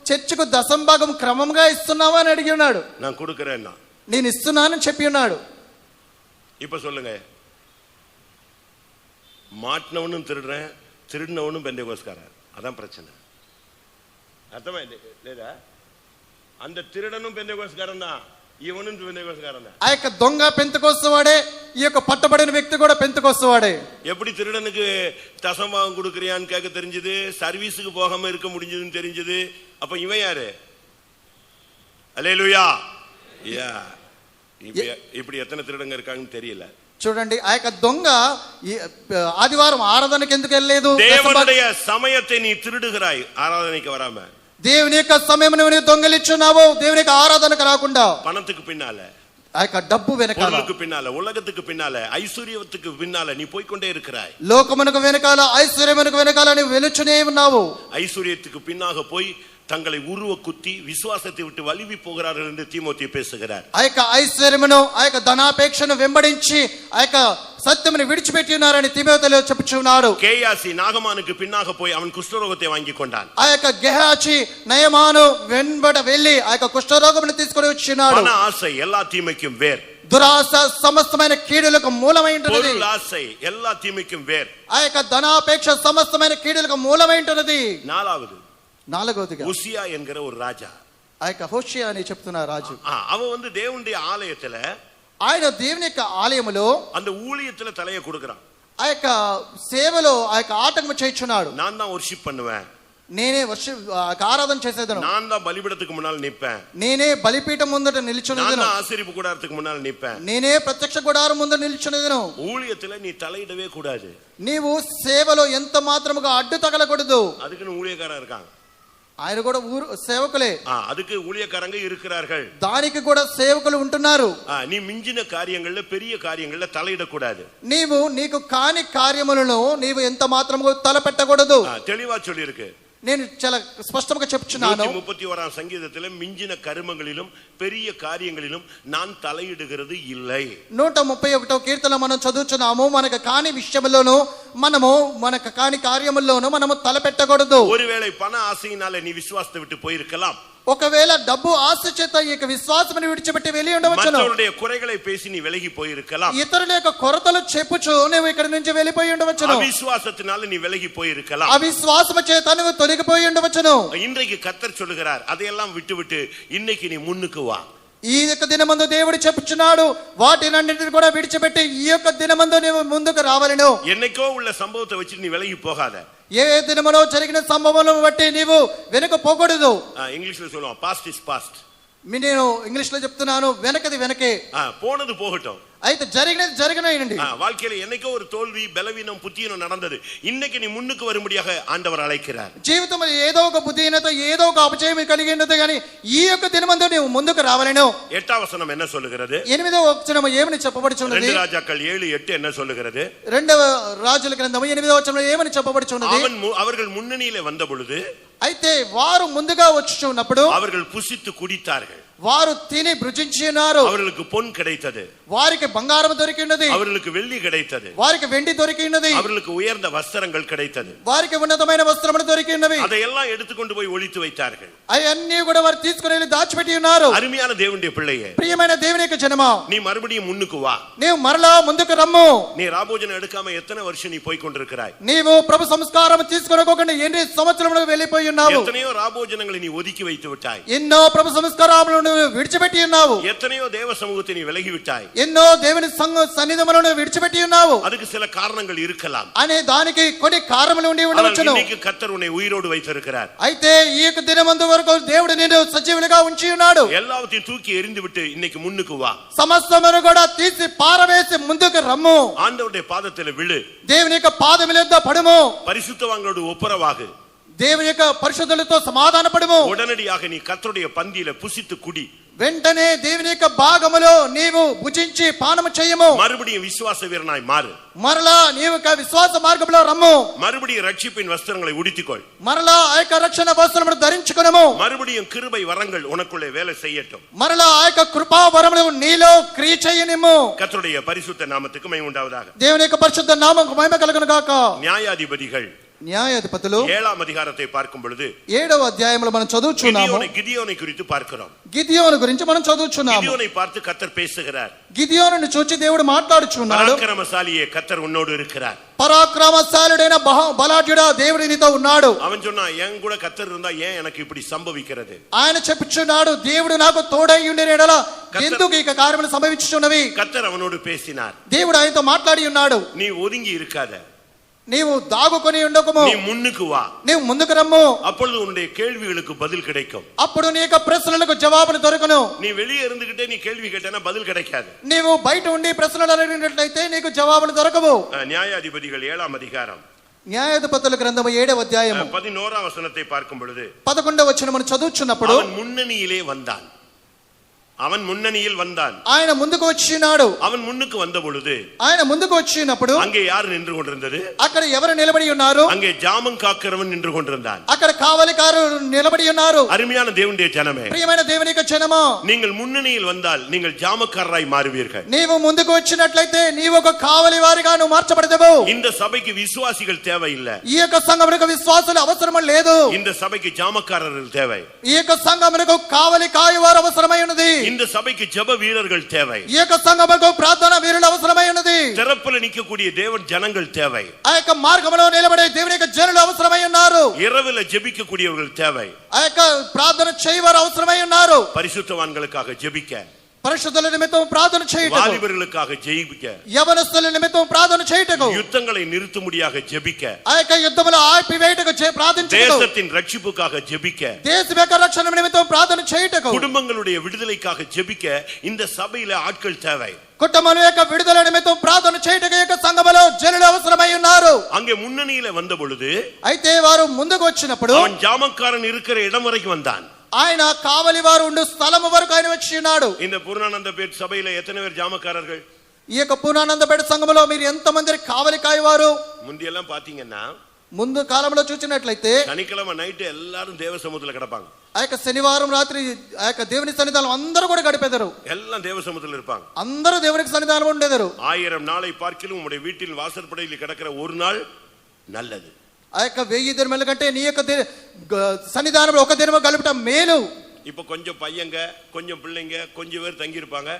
చర్చికు దశంభాగం క్రమంగా ఇస్తున్నావా అని అడిగి ఉన్నాడు. நான் கொடுக்கறேன்னா. నేను ఇస్తున్నానని చెప్పి ఉన్నాడు. இப்ப சொல்லுங்க, மாட்டினவனும் திருடுறேன், திருடினவனும் பெந்தேகோஸ்தேக்காரன். அதான் பிரச்சனை. அர்த்தமா లేదా? அந்த திருடனும் பெந்தேகோஸ்தேக்காரன் தான், இவனும் பெந்தேகோஸ்தேக்காரன் தான். ఆ యొక్క దొంగ పెంతెకోస్తు వాడే, ఈ యొక్క పట్టబడిన వ్యక్తి కూడా పెంతెకోస్తు వాడే. எப்படி திருடனுக்கு தசம்பாகம் கொடுக்கறியான்னு கேட்க தெரிஞ்சது, சர்வீஸுக்கு போகாம இருக்க முடிஞ்சதுன்னு தெரிஞ்சது. அப்ப இவன் யாரு? அல்லேலூயா. இப்படி எத்தனை திருடங்க இருக்காங்கன்னு தெரியல. చూడండి ఆ యొక్క దొంగ ఈ ఆదివారం ఆరాధనకి ఎందుకు వెళ్ళలేదు? தேவனுடைய సమయத்தை நீ திருடுகிறாய் ஆராதனைக்கு வராம. దేవుని యొక్క సమయం నువ్వు దొంగలిచ్చున్నావు దేవుని యొక్క ఆరాధనకు రాకుండా. பணத்துக்கு பின்னால, ఆ యొక్క డబ్బు వెనకాల, பொருளுக்கு பின்னால, உலகத்துக்கு பின்னால, ஐஸ்வர்யத்துக்கு பின்னால நீ போய்க்கொண்டே இருக்கிறாய். లోకమునకు వెనకాల ఐశ్వర్యమునకు వెనకాల నువ్వు వెలుచునే ఉన్నావు. ஐஸ்வர்யத்துக்கு பின்னாக போய் தங்களை உருவ குத்தி விசுவாசத்தை விட்டு வலிவி போகிறார்கள் என்று தீமோத்தேயு பேசுகிறார். ఆ యొక్క ఐశ్వర్యమును ఆ యొక్క ధనాపేక్షను వెంబడించి ఆ యొక్క సత్యమును విడిచిపెట్టి ఉన్నారని తిమోతిలో చెప్పుచున్నాడు. கேயாசி நாகமானுக்கு பின்னாக போய் அவன் குஷ்டரோகத்தை வாங்கி கொண்டான். ఆ యొక్క గెహాచి నయమాను వెంబడ వెళ్ళి ఆ యొక్క కుష్ఠరోగమును తీసుకొని వచ్చినాడు. பண ஆசை எல்லா தீமைக்கும் வேர். దురాశ సమస్తమైన కీడులకు మూలమై ఉంటున్నది. பொருள் ஆசை எல்லா தீமைக்கும் வேர். ఆ యొక్క ధనాపేక్ష సమస్తమైన కీడులకు మూలమై ఉంటున్నది. నాలుగవదిగా உசியா என்கிற ஒரு ராஜா, ఆ యొక్క హోషియా అని చెప్తున్న రాజు, அவன் தேவனுடைய ஆலயத்துல, ఆయన దేవుని యొక్క ఆలయములో அந்த ஊழியத்துல தலையை கொடுக்கறான். ఆ యొక్క సేవలో ఆ యొక్క ఆటంకం చేయించున్నాడు. நான் தான் வர்ஷிப் பண்ணுவேன், నేనే ఆరాధన చేసేదను, நான் தான் பலிபீடத்துக்கு முன்னால் நிப்பேன், నేనే బలిపీఠం ముందట నిల్చునేదను, நான் ஆசரிப்பு கூடாரத்துக்கு முன்னால் நிப்பேன், నేనే ప్రత్యక్ష గుడారం ముందర నిల్చునేదను. ஊழியத்துல நீ தலையிடவே கூடாது. నీవు సేవలో ఎంత మాత్రముగా అడ్డు తగలకూడదు. அதுக்குன்னு ஊழியக்காரன் இருக்காங்க, ఆయన కూడా సేవకులే, அதுக்கு ஊழியக்காரங்க இருக்கிறார்கள், దానికి కూడా సేవకులు ఉంటున్నారు. நீ మించిన కార్యங்கள்ல பெரிய కార్యங்கள்ல தலையிடக்கூடாது. నీకు కాని కార్యములను నీవు ఎంత మాత్రము తలపెట్టకూడదు. தெளிவா சொல்லி இருக்கு. నేను చాలా స్పష్టంగా చెప్తున్నాను. 131 సంగీతத்திலே మించిన కర్మங்களிலும் பெரிய కార్యங்களிலும் நான் தலையிடுகிறது இல்லை. 131వ కీర్తన మనం చదువుచున్నాము. మనకు కాని విషయములోను మనకు కాని కార్యముల్లోను మనము తలపెట్టకూడదు. ஒருவேளை பண ஆசையினால நீ விசுவாசத்தை விட்டு போயிருக்கலாம். ఒకవేళ డబ్బు ఆశ చేత ఈ యొక్క విశ్వాసమును విడిచిపెట్టి వెళ్ళి ఉండవచ్చును. మற்றవருடைய குறைகளை பேசி நீ விலகி போயிருக்கலாம். ఇతరుల యొక్క కొరతలు చెప్పుచు నువ్వు ఇక్కడ నుంచి వెళ్ళిపోయి ఉండవచ్చును. అవిశ్వాసத்தினால நீ விலகி போயிருக்கலாம். అవిశ్వాసము చేత నువ్వు తొలగిపోయి ఉండవచ్చును. இன்றைக்கு கர்த்தர் சொல்லுகிறார், அதையெல்லாம் விட்டுவிட்டு இன்னைக்கு நீ முன்னுக்கு வா. ఈ యొక్క దినమందు దేవుడు చెప్పుచున్నాడు, వాటినన్నిటిని కూడా విడిచిపెట్టి ఈ యొక్క దినమందు నీవు ముందుకు రావాలను. என்னைக்கோ உள்ள சம்பவத்தை வச்சு நீ விலகி போகாத. ఏ దినములో జరిగిన సంభవములను బట్టి నీవు వెనక పోకూడదు. ఇంగ్లీష్లో சொல்லுவோம், பாஸ்ட் இஸ் பாஸ்ட். నేను ఇంగ్లీష్ లో చెప్తున్నాను, వెనకది వెనకే, போனது போகட்டும். అయితే జరిగినది జరిగినండి. வாழ்க்கையில என்னைக்கோ ஒரு தோல்வி, பலவீனம், புத்தியீனம் நடந்தது. இன்னைக்கு நீ முன்னுக்கு வரும்படியாக ஆண்டவர் அழைக்கிறார். జీవితంలో ఏదో ఒక బుద్ధిహీనత, ఏదో ఒక అపజయం కలిగి ఉన్నది, కానీ ఈ యొక్క దినమందు నీవు ముందుకు రావాలను. 8వ వచనం என்ன சொல்லுகிறது? 8వ వచనం ఏమని చెప్పబడుచున్నది? 2 రాజాக்கள் 7:8 என்ன சொல்லுகிறது? 2వ రాజుల గ్రంథము 8వ వచనంలో ఏమని చెప్పబడుచున్నది? அவர்கள் முன்னணியிலே வந்த பொழுது, అయితే వారు ముందుగా వచ్చుచున్నప్పుడు அவர்கள் புசித்து குடித்தார்கள், వారు తిని భుజించి ఉన్నారు. அவர்களுக்கு பொன் கிடைத்தது, వారికి బంగారం దొరికి ఉన్నది, அவர்களுக்கு வெள்ளி கிடைத்தது, వారికి వెండి దొరికి ఉన్నది, அவர்களுக்கு உயர்ந்த వస్త్రங்கள் கிடைத்தது, వారికి ఉన్నతమైన వస్త్రములు దొరికి ఉన్నవి. அதையெல்லாம் எடுத்துக்கொண்டு போய் ஒளித்து வைத்தார்கள். అవన్నీ కూడా వారు తీసుకుని వెళ్ళి దాచిపెట్టి ఉన్నారు. அருமையான தேவனுடைய பிள்ளையே, ప్రియమైన దేవుని యొక్క జనమా, நீ மறுபடியும் முன்னுக்கு வா. నీవు మరలా ముందుకు రమ్ము. நீ ராபோஜனம் எடுக்காம எத்தனை வருஷம் நீ போய் கொண்டிருக்கிறாய்? నీవు ప్రభు సంస్కారం తీసుకోకుండా ఎన్ని సంవత్సరములు వెళ్ళిపోయి ఉన్నావు? எத்தனையோ ராபோஜனங்களை நீ ஒதுக்கி வைத்து விட்டாய். ఎన్నో ప్రభు సంస్కారములను విడిచిపెట్టి ఉన్నావు. எத்தனையோ தேவ சமூகத்தை நீ விலகி விட்டாய். ఎన్నో దేవుని సన్నిధములను విడిచిపెట్టి ఉన్నావు. அதுக்கு சில காரணங்கள் இருக்கலாம். అనే దానికి కొన్ని కారణములు ఉండి ఉండవచ్చును. இன்னைக்கு கர்த்தர் உன்னை உயிரோடு வைத்திருக்கிறார். అయితే ఈ యొక్క దినమందు వరకు దేవుడు నిన్ను సజీవునిగా ఉంచి ఉన్నాడు. எல்லாவற்றையும் தூக்கி எறிந்து விட்டு இன்னைக்கு முன்னுக்கு வா. సమస్తమును కూడా తీసి పారవేసి ముందుకు రమ్ము. ஆண்டவருடைய பாதத்தில் விழு. దేవుని యొక్క పాదముల యొద్ద పడుము. பரிசுத்தவான்களோடு ஒப்புரவாகு. దేవుని యొక్క పరిశుద్ధులతో సమాధాన పడుము. உடனடியாக நீ கர்த்தருடைய பந்தியில புசித்து குடி. వెంటనే దేవుని యొక్క భాగములో నీవు భుజించి పానము చేయము. மறுபடியும் விசுவாச வீரனாய் மாறு. మరలా నీవు విశ్వాస మార్గంలో రమ్ము. மறுபடியும் ரட்சிப்பின் வஸ்திரங்களை உடுத்திக்கொள். మరలా ఆ యొక్క రక్షణ వస్త్రమును ధరించుకొనుము. மறுபடியும் கிருபை வரங்கள் உனக்குள்ளே வேலை செய்யட்டும். మరలా ఆ యొక్క కృపా వరములు నీలో క్రియ చేయనిమ్ము. கர்த்தருடைய பரிசுத்த நாமத்துக்கு மகிமை உண்டாவதாக. దేవుని యొక్క పరిశుద్ధ నామముకు మహిమ కలుగును గాక. நியாயாதிபதிகள் న్యాయాధిపతులు 7వ అధ్యాయத்தை பார்க்கும் பொழுது 7వ అధ్యాయంలో మనం చదువుచున్నాము. గిదియోனை குறித்து பார்க்கிறோம். గిదియోను గురించి మనం చదువుచున్నాము. గిదియోனை பார்த்து கர்த்தர் பேசுகிறார். గిదియోనును చూచి దేవుడు మాట్లాడుచున్నాడు. பராக்கிரமசாலியே கர்த்தர் உன்னோடு இருக்கிறார். పరాక్రమశాలుడైన బలాఢ్యుడా దేవుడు నీతో ఉన్నాడు. அவன் சொன்னா, என் கூட கர்த்தர் இருந்தா ஏன் எனக்கு இப்படி సంభవిக்கிறது? ఆయన చెప్పుచున్నాడు, దేవుడు నాకు తోడై ఉండిన ఎడల ఎందుకు ఈ కార్యములు సంభవించుచున్నవి? கர்த்தர் அவனோடு பேசினார். దేవుడు ఆయనతో మాట్లాడి ఉన్నాడు. நீ ஒதுங்கி இருக்காத. నీవు దాగుకొని ఉండకము, நீ முன்னுக்கு வா, నీవు ముందుకు రమ్ము, அப்பொழுது உன்னுடைய கேள்விகளுக்கு பதில் கிடைக்கும். అప్పుడు నీ యొక్క ప్రశ్నలకు జవాబులు దొరకను. நீ வெளியே இருந்துகிட்டே நீ கேள்வி கேட்டனா பதில் கிடைக்காது. నీవు బయట ఉండి ప్రశ్నలు అడిగినట్లయితే నీకు జవాబులు దొరకవు. நியாயாதிபதிகள் 7ஆம் அதிகாரம் న్యాయాధిపతుల గ్రంథము 7వ అధ్యాయము 11ஆம் వచనத்தை பார்க்கும் பொழுது 11వ వచనమును చదువుచున్నప్పుడు அவன் முன்னணியிலே வந்தான், அவன் முன்னணியில் வந்தான், ఆయన ముందుకు వచ్చినాడు. அவன் முன்னுக்கு வந்த பொழுது ఆయన ముందుకు వచ్చినప్పుడు அங்கே யார் நின்று கொண்டிருந்தது? అక్కడ ఎవరు నిలబడి ఉన్నారు? அங்கே ஜாமம் காக்கிறவன் நின்று கொண்டிருந்தான். అక్కడ కావలికారు నిలబడి ఉన్నారు. அருமையான தேவனுடைய ஜனமே, ప్రియమైన దేవుని యొక్క జనమా, நீங்கள் முன்னணியில் வந்தால் நீங்கள் ஜாமக்காரராய் மாறுவீர்கள். నీవు ముందుకు వచ్చినట్లయితే నీవు ఒక కావలి వారిగా నువ్వు మార్చబడతావు. இந்த சபைக்கு விசுவாசிகள் தேவையில்லை, ఈ యొక్క సంఘమునకు విశ్వాసులు అవసరం లేదు. இந்த சபைக்கு ஜாமக்காரர்கள் தேவை, ఈ యొక్క సంఘమునకు కావలి కాయవారు అవసరమై ఉన్నది. இந்த சபைக்கு ஜெப வீரர்கள் தேவை, ఈ యొక్క సంఘమునకు ప్రార్థన వీరులు అవసరమై ఉన్నది. திறப்புல நிற்கக்கூடிய தேவன் ஜனங்கள் தேவை, ఆ యొక్క మార్గములో నిలబడే దేవుని యొక్క జనులు అవసరమై ఉన్నారు. இரவுல ஜெபிக்கக்கூடியவர்கள் தேவை, ఆ యొక్క ప్రార్థన చేయవారు అవసరమై ఉన్నారు. பரிசுத்தவான்களுக்காக ஜெபிக்க, పరిశుద్ధుల నిమిత్తం ప్రార్థన చేయుటకు, வாலிபர்களுக்காக ஜெயிக்க, యవనస్తుల నిమిత్తం ప్రార్థన చేయుటకు, யுத்தங்களை நிறுத்தும்படியாக ஜெபிக்க, ఆ యొక్క యుద్ధములో ఆపివేయుటకు ప్రార్థించుటకు, தேசத்தின் ரட்சிப்புக்காக ஜெபிக்க, దేశం యొక్క రక్షణ నిమిత్తం ప్రార్థన చేయుటకు, குடும்பங்களுடைய விடுதலைக்காக ஜெபிக்க இந்த சபையில ஆட்கள் தேவை. కుటుంబం యొక్క విడుదల నిమిత్తం ప్రార్థన చేయుటకు ఈ యొక్క సంఘములో జనులు అవసరమై ఉన్నారు. அங்கே முன்னணியில வந்த பொழுது అయితే వారు ముందుకు వచ్చినప్పుడు அவன் ஜாமக்காரன் இருக்கிற இடம் வரைக்கும் வந்தான். ఆయన కావలి వారు ఉండు స్థలము వరకు ఆయన వచ్చి ఉన్నాడు. இந்த பூர்ணானந்த பேட் சபையில எத்தனை பேர் ஜாமக்காரர்கள்? ఈ యొక్క పూర్ణానందపేట సంఘములో మీరు ఎంత మంది కావలి కాయవారు? முந்தியெல்லாம் பாத்தீங்கன்னா ముందు కాలంలో చూసినట్లయితే சனிக்கிழமை நைட்டு எல்லாரும் தேவ சமூகத்துல கிடப்பாங்க, ఆ యొక్క శనివారం రాత్రి ఆ యొక్క దేవుని సన్నిధానం అందరూ కూడా గడిపేదారు. எல்லாம் தேவ சமூகத்துல இருப்பாங்க. అందరూ దేవునికి సన్నిధానం ఉండేదారు. 1000 நாளை பார்க்கிலும் உங்களுடைய வீட்டில் வாசற்படையில் கிடக்கிற ஒரு நாள் நல்லது. ఆ యొక్క 1000 దినముల కంటే నీ యొక్క సన్నిధానంలో ఒక దినము గడపటం మేలు. இப்ப கொஞ்சம் பையங்க, கொஞ்சம் பிள்ளைங்க, கொஞ்சம் பேர் தங்கி இருப்பாங்க.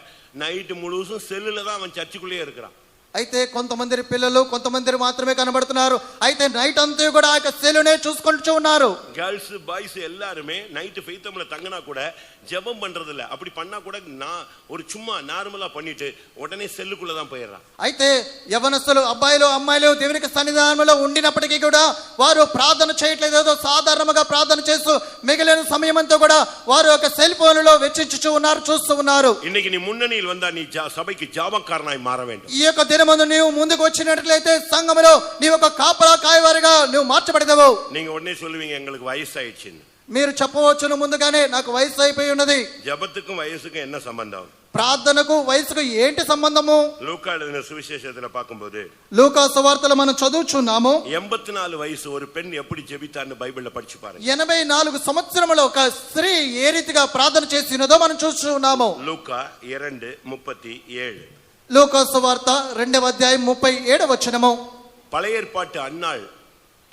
நைட்டு முழுசும் செல்லுல தான் அவன் சர்ச்சுக்குள்ளேயே இருக்கிறான். అయితే కొంతమంది పిల్లలు కొంతమంది మాత్రమే కనబడుతున్నారు. అయితే నైట్ అంతా కూడా ఆ యొక్క సెలునే చూసుకుంటూ ఉన్నారు. கேர்ள்ஸ் பாய்ஸ் எல்லாருமே நைட்டு ஃபெய்த்தம்ல தங்கினா கூட ஜெபம் பண்றது இல்ல. அப்படி பண்ணா கூட நான் ஒரு சும்மா நார்மலா பண்ணிட்டு உடனே செல்லுக்குள்ள தான் போயிடுறான். అయితే యవనస్తులు అబ్బాయిలు అమ్మాయిలు దేవునికి సన్నిధానంలో ఉండినప్పటికీ కూడా వారు ప్రార్థన చేయట్లేదు. ఏదో సాధారణంగా ప్రార్థన చేస్తూ మిగిలిన సమయం అంతా కూడా వారు ఒక సెల్ ఫోన్లో వెచ్చించుచూ ఉన్నారు, చూస్తూ ఉన్నారు. இன்னைக்கு நீ முன்னணியில் வந்தா நீ சபைக்கு ஜாமக்காரனாய் மாற வேண்டும். ఈ యొక్క దినమందు నీవు ముందుకు వచ్చినట్లయితే సంఘములో నీవు ఒక కాపలా కాయవారిగా నువ్వు మార్చబడతావు. நீங்க உடனே சொல்லுவீங்க எங்களுக்கு வயசாயிடுச்சுன்னு. మీరు చెప్పవచ్చును ముందుగానే నాకు వయసు అయిపోయి ఉన్నది. ஜபத்துக்கும் வயசுக்கும் என்ன சம்பந்தம்? ప్రార్థనకు వయసుకు ఏంటి సంబంధము? லூக்கா எழுதின சுவிசேஷத்துல பார்க்கும்போது లూకా సువార్తలో మనం చదువుచున్నాము. 84 వయసు ஒரு பெண் எப்படி జెబితాன்னு బైబిల్లో படிச்சு பாருங்க. 84 సంవత్సరముల ఒక స్త్రీ ఏ రీతిగా ప్రార్థన చేసినదో మనం చూస్తున్నాము. లూకా 2:37. లూకా సువార్త 2వ అధ్యాయం 37వ వచనము. பழைய ஏற்பாட்டு அன்னாள்,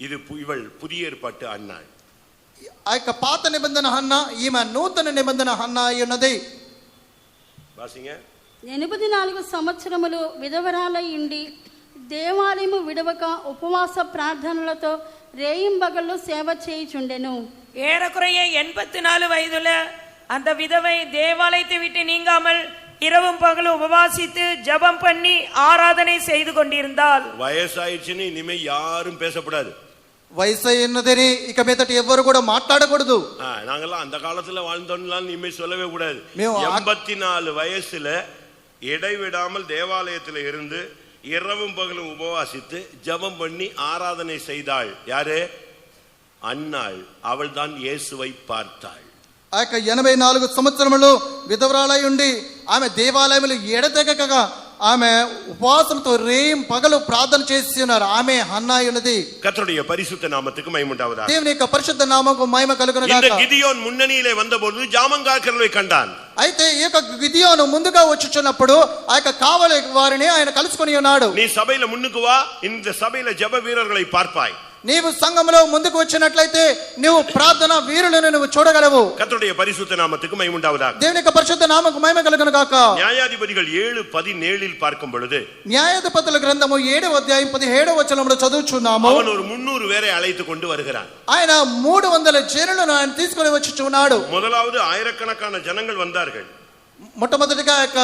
இது இவள் புதிய ஏற்பாட்டு அன்னாள். ఆ యొక్క పాత నిబంధన హన్న, ఈమె నూతన నిబంధన హన్న అయి ఉన్నది. வாசிங்க. 84 సంవత్సరములు విధవరాలై ఉండి దేవాలయము విడవక ఉపవాస ప్రార్థనలతో రేయింబగళ్ళు సేవ చేయుచుండెను. ஏறக்குறைய 84 வயதுல அந்த விதவை தேவாலயத்தை விட்டு நீங்காமல் இரவும் பகலும் உபவாசித்து ஜெபம் பண்ணி ஆராதனை செய்து கொண்டிருந்தாள். வயசாயிடுச்சுன்னு இனிமே யாரும் பேசப்படாது. వయసు అయినదని ఇక మీదట ఎవరు కూడా మాట్లాడకూడదు. நாங்கெல்லாம் அந்த காலத்துல வாழ்ந்தோம்லாம் இனிமே சொல்லவே கூடாது. మేము 84 வயசுல இடைவிடாமல் தேவாலயத்துல இருந்து இரவும் பகலும் உபவாசித்து ஜெபம் பண்ணி ஆராதனை செய்தாள். யாரு? அன்னாள். அவள் தான் இயேசுவை பார்த்தாள். ఆ యొక్క 84 సంవత్సరములు విధవరాలై ఉండి ఆమె దేవాలయములు ఎడతెగక ఆమె ఉపవాసంతో రేయం పగలు ప్రార్థన చేసి ఉన్నారు. ఆమె హన్నా ఉన్నది. கர்த்தருடைய பரிசுத்த நாமத்துக்கு மகிமை உண்டாவதாக. దేవుని యొక్క పరిశుద్ధ నామముకు మహిమ కలుగును గాక. இந்த கிதியோன் முன்னணியிலே வந்தபோது ஜாமங்காரர்களை கண்டான். అయితే ఈ యొక్క గిదియోను ముందుగా వచ్చుచున్నప్పుడు ఆ యొక్క కావలి వారిని ఆయన కలుసుకొని ఉన్నాడు. நீ சபையில முன்னுக்கு வா, இந்த சபையில ஜெப வீரர்களை பார்ப்பாய். నీవు సంఘములో ముందుకు వచ్చినట్లయితే నువ్వు ప్రార్థన వీరులను నువ్వు చూడగలవు. கர்த்தருடைய பரிசுத்த நாமத்துக்கு மகிமை உண்டாவதாக. దేవుని యొక్క పరిశుద్ధ నామముకు మహిమ కలుగును గాక. న్యాయాధిపతిகள் 7:17 பார்க்கும் பொழுது న్యాయాధిపతుల గ్రంథము 7వ అధ్యాయం 17వ వచనంలో చదువుచున్నాము. அவன் ஒரு 300 பேரை அழைத்து கொண்டு வருகிறான். ఆయన 300 జనులను ఆయన తీసుకొని వచ్చి ఉన్నాడు. முதலாவது ஆயிரக்கணக்கான ஜனங்கள் வந்தார்கள். మొట్టమొదటిగా ఆ యొక్క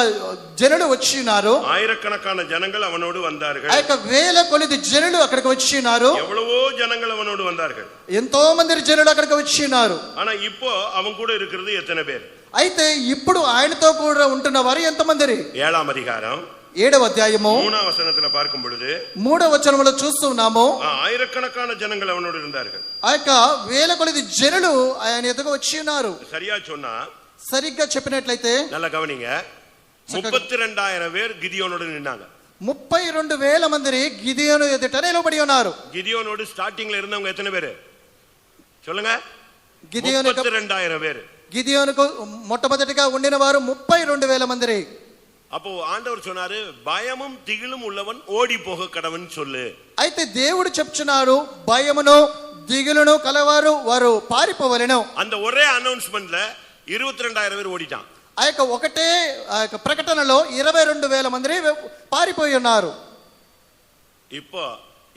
జనులు వచ్చి ఉన్నారు. ஆயிரக்கணக்கான ஜனங்கள் அவனோடு ఆ வந்தார்கள். యొక్క వేల కొలది జనులు అక్కడికి వచ్చి ఉన్నారు. எவ்வளவோ ஜனங்கள் அவனோடு வந்தார்கள். ఎంతో మంది జనులు అక్కడికి వచ్చి ఉన్నారు. ஆனா இப்போ அவன் கூட இருக்கிறது எத்தனை பேர்? అయితే ఇప్పుడు ఆయనతో కూడా ఉంటున్న వారు ఎంతమంది? 7ஆம் அதிகாரம் 7వ అధ్యాయము 3ஆம் வசனத்துல பார்க்கும் பொழுது 3వ వచనములో చూస్తున్నాము. ஆயிரக்கணக்கான ஜனங்கள் அவனோடு இருந்தார்கள். ఆ యొక్క వేల కొలది జనులు ఆయన ఎదుగు వచ్చి ఉన్నారు. சரியா சொன்னா సరిగ్గా చెప్పినట్లయితే நல்ல கவனிங்க, 32,000 பேர் கிதியோனோடு நின்னாங்க. 32,000 మంది గిదియోను ఎదుట నిలబడి ఉన్నారు. கிதியோனோடு ஸ்டார்டிங்ல இருந்தவங்க எத்தனை பேர் சொல்லுங்க? గిదియోను 32,000 பேர். గిదియోనుకు మొట్టమొదటిగా ఉండిన వారు 32,000 మంది. அப்போ ஆண்டவர் சொன்னாரு, பயமும் திகிலும் உள்ளவன் ஓடி போக கடவன் சொல்லு. అయితే దేవుడు చెప్తున్నారు, భయమును దిగులును కలవారు వారు పారిపోవలెను. அந்த ஒரே அனౌன்ஸ்மெண்ட்ல 22,000 பேர் ஓடிட்டான். ఆ యొక్క ఒకటే ఆ యొక్క ప్రకటనలో 22,000 మంది పారిపోయి ఉన్నారు. இப்போ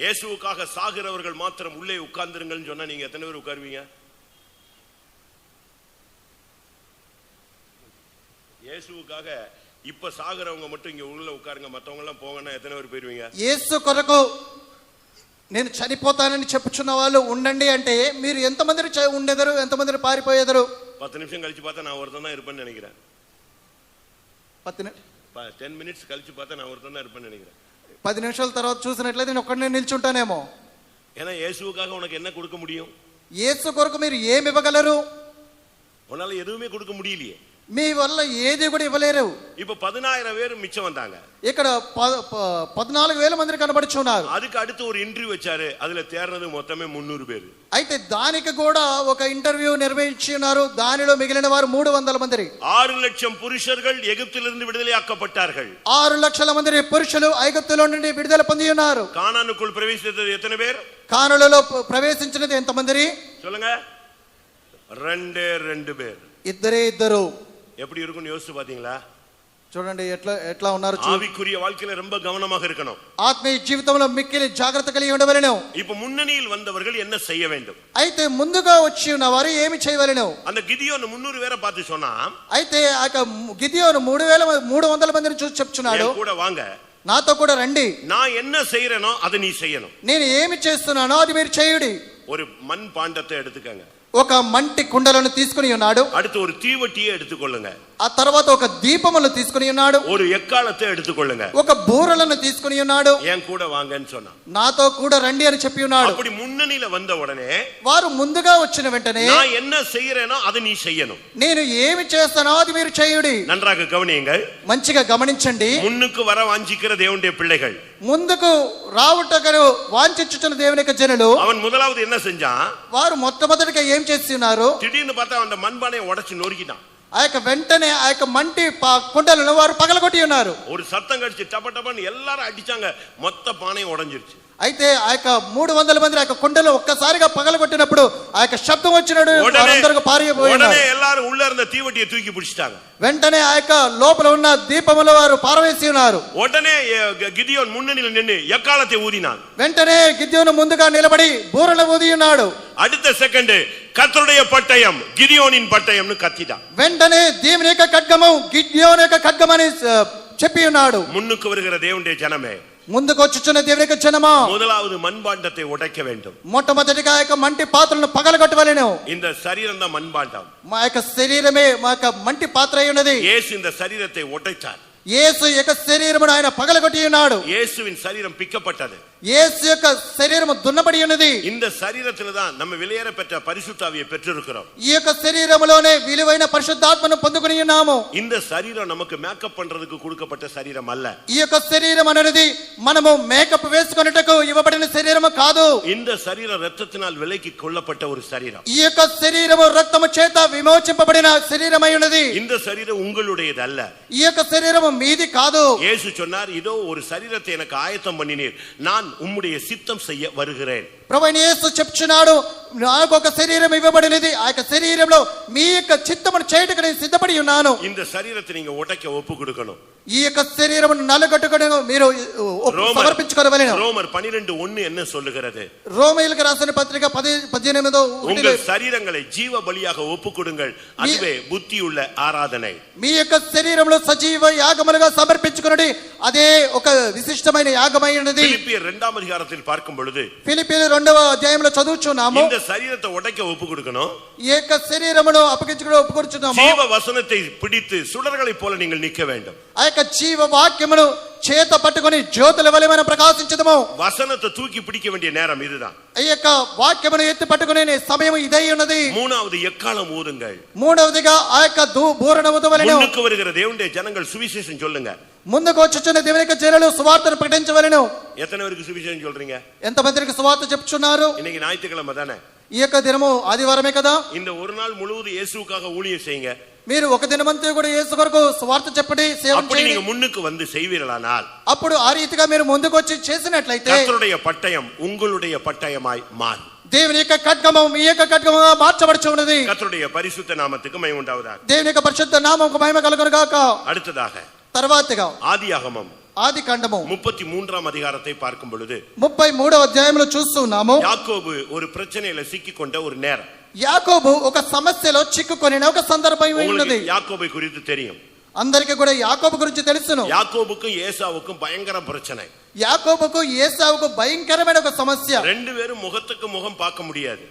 இயேசுவுக்காக சாகிறவர்கள் மாத்திரம் உள்ளே உட்கார்ந்திருங்கன்னு சொன்னா நீங்க எத்தனை பேர் உட்காருவீங்க? இயேசுவுக்காக இப்ப சாகிறவங்க மட்டும் இங்க உள்ள உட்காருங்க, மத்தவங்க எல்லாம் போங்கன்னா எத்தனை பேர் போயிருவீங்க? యేసు కొరకు నేను చనిపోతానని చెప్పుచున్న వాళ్ళు ఉండండి అంటే మీరు ఎంతమంది ఉండెదరు, ఎంతమంది పారిపోయేదరు? 10 నిమిషం கழிச்சு பார்த்தா நான் ஒருத்தன் தான் இருப்பேன்னு நினைக்கிறேன். 10 minutes கழிச்சு பார்த்தா நான் ஒருத்தன் தான் இருப்பேன்னு நினைக்கிறேன். 10 నిమిషాల తర్వాత చూసినట్లయితే నేను ఒక్కడనే నిల్చుంటానేమో. ஏன்னா இயேசுவுக்காக உனக்கு என்ன கொடுக்க முடியும்? యేసు కొరకు మీరు ఏమి ఇవ్వగలరు? உன்னால எதுவுமே கொடுக்க முடியலையே. మీ వల్ల ఏది కూడా ఇవ్వలేరు. இப்ப 14,000 பேர் மிச்சம் வந்தாங்க. ఇక్కడ 14,000 మంది కనబడుచున్నారు. அதுக்கு அடுத்து ஒரு இன்டர்வியூ வச்சாரு, அதுல தேர்னது மொத்தமே 300 பேர். అయితే దానికి కూడా ఒక ఇంటర్వ్యూ నిర్వహించినారు. దానిలో మిగిలిన వారు 300 మంది. 6 லட்சம் புருஷர்கள் எகிப்திலிருந்து விடுதலையாக்கப்பட்டார்கள். 6 లక్షల మంది పురుషులు ఐగుప్తులో నుండి విడుదల పొంది ఉన్నారు. கானானுக்குள் பிரவேசித்தது எத்தனை பேர்? కానానులో ప్రవేశించినది ఎంతమంది? சொல்லுங்க. 2 பேர். ఇద్దరు. எப்படி இருக்கும்னு யோசிச்சு பாத்தீங்களா? చూడండి ఎట్లా ఉన్నారు. ஆவிக்குரிய வாழ்க்கையில ரொம்ப கவனமாக இருக்கணும். ఆత్మీయ జీవితంలో మిక్కిలి జాగ్రత్త కలిగి ఉండవలెను. இப்ப முன்னணியில் வந்தவர்கள் என்ன செய்ய வேண்டும்? అయితే ముందుగా వచ్చి ఉన్న వారు ఏమి చేయవలెను? அந்த கிதியோன் 300 பேரை பார்த்து சொன்னா, అయితే ఆ గిదియోను 300 మందిని చూసి చెప్తున్నాడు, கூட வாங்க, నాతో కూడా రండి, நான் என்ன செய்யறேனோ அதை நீ செய்யணும். నేను ఏమి చేస్తున్నానో అది మీరు చేయుడి. ஒரு மண் பாண்டத்தை எடுத்துக்கங்க. ఒక మంటి కుండలను తీసుకుని ఉన్నాడు. அடுத்து ஒரு தீவட்டியை எடுத்துக்கொள்ளுங்க. ఆ తర్వాత ఒక దీపమును తీసుకుని ఉన్నాడు. ஒரு எக்காலத்தை எடுத்துக்கொள்ளுங்க. ఒక బూరలను తీసుకుని ఉన్నాడు. என் கூட வாங்கன்னு சொன்னா, నాతో కూడా రండి అని చెప్పి ఉన్నాడు. அப்படி முன்னணியில வந்த உடனே వారు ముందుగా వచ్చిన వెంటనే நான் என்ன செய்யறேனோ அதை நீ செய்யணும். నేను ఏమి చేస్తానో అది మీరు చేయుడి. நன்றாக கவனியுங்கள். మంచిగా గమనించండి. முன்னுக்கு வர வாஞ்சிக்கிற தேவனுடைய பிள்ளைகள், ముందుకు రావుటకు వాంఛించుచున్న దేవుని యొక్క జనులు, அவன் முதலாவது என்ன செஞ்சான்? వారు మొట్టమొదటిగా ఏం చేస్తున్నారు? திடீர்னு பார்த்தா அந்த மண்பானையை உடைச்சு நொறுக்கிட்டான். ఆ యొక్క వెంటనే ఆ యొక్క మంటి కుండలను వారు పగలగొట్టి ఉన్నారు. ஒரு சத்தம் கடிச்சு டப்ப டப்பன்னு எல்லாரும் அடிச்சாங்க, மொத்த பானையும் உடைஞ்சிருச்சு. అయితే ఆ యొక్క 300 మంది ఆ యొక్క కుండలు ఒక్కసారిగా పగలగొట్టినప్పుడు ఆ యొక్క శబ్దం వచ్చినప్పుడు వారందరూ పారిపోయారు. எல்லாரும் உள்ள இருந்த தீவட்டியை தூக்கி பிடிச்சிட்டாங்க. వెంటనే ఆ యొక్క లోపల ఉన్న దీపముల వారు పారవేసి ఉన్నారు. உடனே கிதியோன் முன்னணியில் நின்று எக்காலத்தை ஊதினான். వెంటనే గిద్యోను ముందుగా నిలబడి బూరలు ఊది ఉన్నాడు. அடுத்த செகண்ட் கர்த்தருடைய பட்டயம் கிதியோனின் பட்டயம்னு கத்திட்டான். వెంటనే దేవుని యొక్క ఖడ్గము గిద్యోను యొక్క ఖడ్గమని చెప్పి ఉన్నాడు. முன்னுக்கு வருகிற தேவனுடைய ஜனமே, ముందుకు వచ్చుచున్న దేవుని యొక్క జనమా, முதலாவது மண்பாண்டத்தை உடைக்க வேண்டும். మొట్టమొదటిగా ఆ యొక్క మంటి పాత్రలను పగలగొట్టవలెను. இந்த சரீரம் தான் மண்பாண்டம். మా యొక్క శరీరమే మా యొక్క మంటి పాత్ర అయి ఉన్నది. இயேசு இந்த சரீரத்தை உடைத்தார். యేసు యొక్క శరీరమును ఆయన పగలగొట్టి ఉన్నాడు. இயேசுவின் சரீரம் பிக்கப்பட்டது. యేసు యొక్క శరీరము దున్నబడి ఉన్నది. இந்த சரீரத்துல தான் நம்ம வெளியேற பெற்ற பரிசுத்த ஆவியை பெற்றிருக்கிறோம். ఈ యొక్క శరీరములోనే విలువైన పరిశుద్ధాత్మను పొందుకొని ఉన్నాము. இந்த சரீரம் நமக்கு மேக்கப் பண்றதுக்கு கொடுக்கப்பட்ட சரீரம் அல்ல. ఈ యొక్క శరీరం అనేది మనము మేకప్ వేసుకొనుటకు ఇవ్వబడిన శరీరము కాదు. இந்த சரீரம் ரத்தத்தினால் விலைக்கு கொள்ளப்பட்ட ஒரு சரீரம். ఈ యొక్క శరీరము రక్తము చేత విమోచింపబడిన శరీరమై ఉన్నది. இந்த சரீரம் உங்களுடையது அல்ல. ఈ యొక్క శరీరము మీది కాదు. இயேசு சொன்னார், இதோ ஒரு சரீரத்தை எனக்கு ஆயத்தம் பண்ணினீர், நான் உம்முடைய சித்தம் செய்ய வருகிறேன். ప్రభువైన యేసు చెప్తున్నాడు, నాకు ఒక శరీరం ఇవ్వబడినది, ఆ యొక్క శరీరంలో మీ యొక్క చిత్తమును చేయటకు నేను సిద్ధపడి ఉన్నాను. இந்த சரீரத்தை நீங்க உடைக்க ஒப்பு கொடுக்கணும். ఈ యొక్క శరీరమును నలగొట్టుకొని మీరు సమర్పించుకోవలెను. ரோமர் 12:1 என்ன சொல்லுகிறது? రోమీయులకు రాసిన పత్రిక 18 உங்கள் சரீரங்களை ஜீவ பலியாக ஒப்பு கொடுங்கள், அதுவே புத்தியுள்ள ஆராதனை. మీ యొక్క శరీరంలో సజీవ యాగములుగా సమర్పించుకొనుడి, అదే ఒక విశిష్టమైన యాగమైనది. பிலிப்பியர் 2ஆம் அதிகாரத்தில் பார்க்கும் பொழுது ఫిలిప్పీయుల 2వ అధ్యాయంలో చదువుచున్నాము, இந்த சரீரத்தை உடைக்க ஒப்பு கொடுக்கணும். ఈ యొక్క శరీరమును అప్పగించుకొని ఒప్పుకొచ్చున్నాము. ஜீவ வசனத்தை பிடித்து சுடர்களைப் போல நீங்கள் நிற்க வேண்டும். ఆ యొక్క జీవ వాక్యమును చేత పట్టుకొని జ్యోతుల వలె మనం ప్రకాశించదము. வசனத்தை தூக்கி பிடிக்க வேண்டிய நேரம் இதுதான். ఈ యొక్క వాక్యమును ఎత్తి పట్టుకునే సమయం ఇదై ఉన్నది. மூணாவது எக்காலம் ஊதுங்கள். మూడవదిగా ఆ యొక్క బూరణ ఊదవలెను. முன்னுக்கு வருகிற தேவனுடைய ஜனங்கள் சுவிசேஷம் சொல்லுங்க. ముందుకు వచ్చుచున్న దేవుని యొక్క జనులు సువార్తను ప్రకటించవలెను. எத்தனை பேருக்கு சுவிசேஷம் சொல்றீங்க? ఎంతమందికి సువార్త చెప్తున్నారు? இன்னைக்கு ஞாயிற்றுக்கிழமை தானே. ఈ యొక్క దినము ఆదివారమే కదా. இந்த ஒரு நாள் முழுவதும் இயேசுவுக்காக ஊழியம் செய்யுங்க. మీరు ఒక దినమంతా కూడా యేసు కొరకు సువార్త చెప్పండి, సేవ அப்படி చేయండి. நீங்க முன்னுக்கு வந்து செய்வீர்களானால் అప్పుడు ఆ రీతిగా మీరు ముందుకు వచ్చి చేసినట్లయితే கர்த்தருடைய பட்டயம் உங்களுடைய பட்டயமாய் மாறும். దేవుని యొక్క ఖడ్గము మీ యొక్క ఖడ్గముగా మార్చబడుచు ఉన్నది. கர்த்தருடைய பரிசுத்த நாமத்துக்கு மகிமை உண்டாவதாக. దేవుని యొక్క పరిశుద్ధ నామముకు మహిమ కలుగును గాక. அடுத்ததாக తర్వాతగా ஆதியாகமம் ఆది కాండము 33ஆம் அதிகாரத்தை பார்க்கும் பொழுது 33వ అధ్యాయంలో చూస్తున్నాము. யாக்கோபு ஒரு பிரச்சனையில சிக்கிக்கொண்ட ஒரு நேரம். యాకోబు ఒక సమస్యలో చిక్కుకొనిన ఒక సందర్భం ఉన్నది. உங்களுக்கு யாக்கோபை குறித்து தெரியும். అందరికీ కూడా యాకోబు గురించి తెలుసును. யாக்கோபுக்கும் ஏசாவுக்கும் பயங்கர பிரச்சனை. యాకోబుకు ఏసావుకు భయంకరమైన ఒక సమస్య. ரெண்டு பேரும் முகத்துக்கு முகம் பார்க்க முடியாது.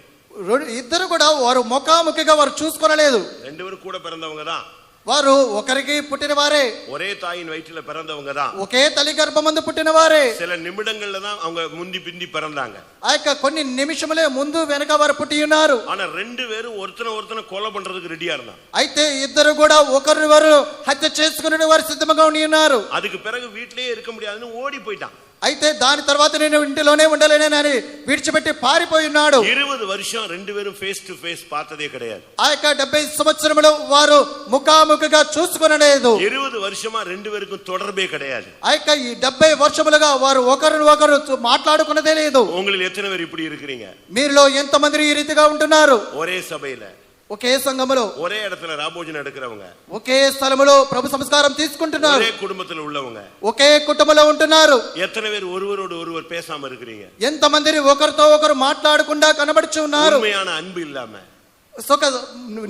ఇద్దరు కూడా వారు ముఖాముఖిగా వారు చూసుకోలేదు. ரெண்டு பேரும் கூட பிறந்தவங்க தான். వారు ఒకరికి పుట్టిన వారే, ஒரே தாயின் வயிற்றில பிறந்தவங்க தான். ఒకే తల్లి గర్భమందు పుట్టిన వారే. சில நிமிடங்கள்ல தான் அவங்க முந்தி பிந்தி பிறந்தாங்க. ఆ యొక్క కొన్ని నిమిషములే ముందు వెనక వారు పుట్టి ఉన్నారు. ஆனா ரெண்டு பேரும் ஒருத்தனை கொலை பண்றதுக்கு ரெடியா இருந்தாங்க. అయితే ఇద్దరు కూడా ఒకరిని వారు హత్య చేసుకునే వారు సిద్ధంగా ఉండి ఉన్నారు. அதுக்கு பிறகு வீட்டிலேயே இருக்க முடியாதுன்னு ஓடி போயிட்டான். అయితే దాని తర్వాత నేను ఇంటిలోనే ఉండలేనని విడిచిపెట్టి పారిపోయి ఉన్నాడు. 20 வருஷம் ரெண்டு பேரும் ఫేస్ టు ఫేస్ பார்த்ததே கிடையாது. ఆ యొక్క 70 సంవత్సరములు వారు ముఖాముఖిగా చూసుకొనలేదు. 20 வருஷமா ரெண்டு பேருக்கும் தொடர்பே கிடையாது. ఆ యొక్క ఈ 70 వర్షములుగా వారు ఒకరిని ఒకరు మాట్లాడుకున్నదే లేదు. உங்களில் எத்தனை பேர் இப்படி இருக்கிறீங்க? మీరులో ఎంతమంది ఈ రీతిగా ఉంటున్నారు? ஒரே சபையில ఒకే సంఘములో ஒரே இடத்துல ராபோஜனம் எடுக்கிறவங்க, ఒకే స్థలములో ప్రభు సంస్కారం తీసుకుంటున్నారు, ஒரே குடும்பத்துல உள்ளவங்க, ఒకే కుటుంబంలో ఉంటున్నారు. எத்தனை பேர் ஒருவரோடு ஒருவர் பேசாம இருக்கிறீங்க? ఎంతమంది ఒకరితో ఒకరు మాట్లాడకుండా కనబడుచు ఉన్నారు? உண்மையான அன்பு இல்லாம,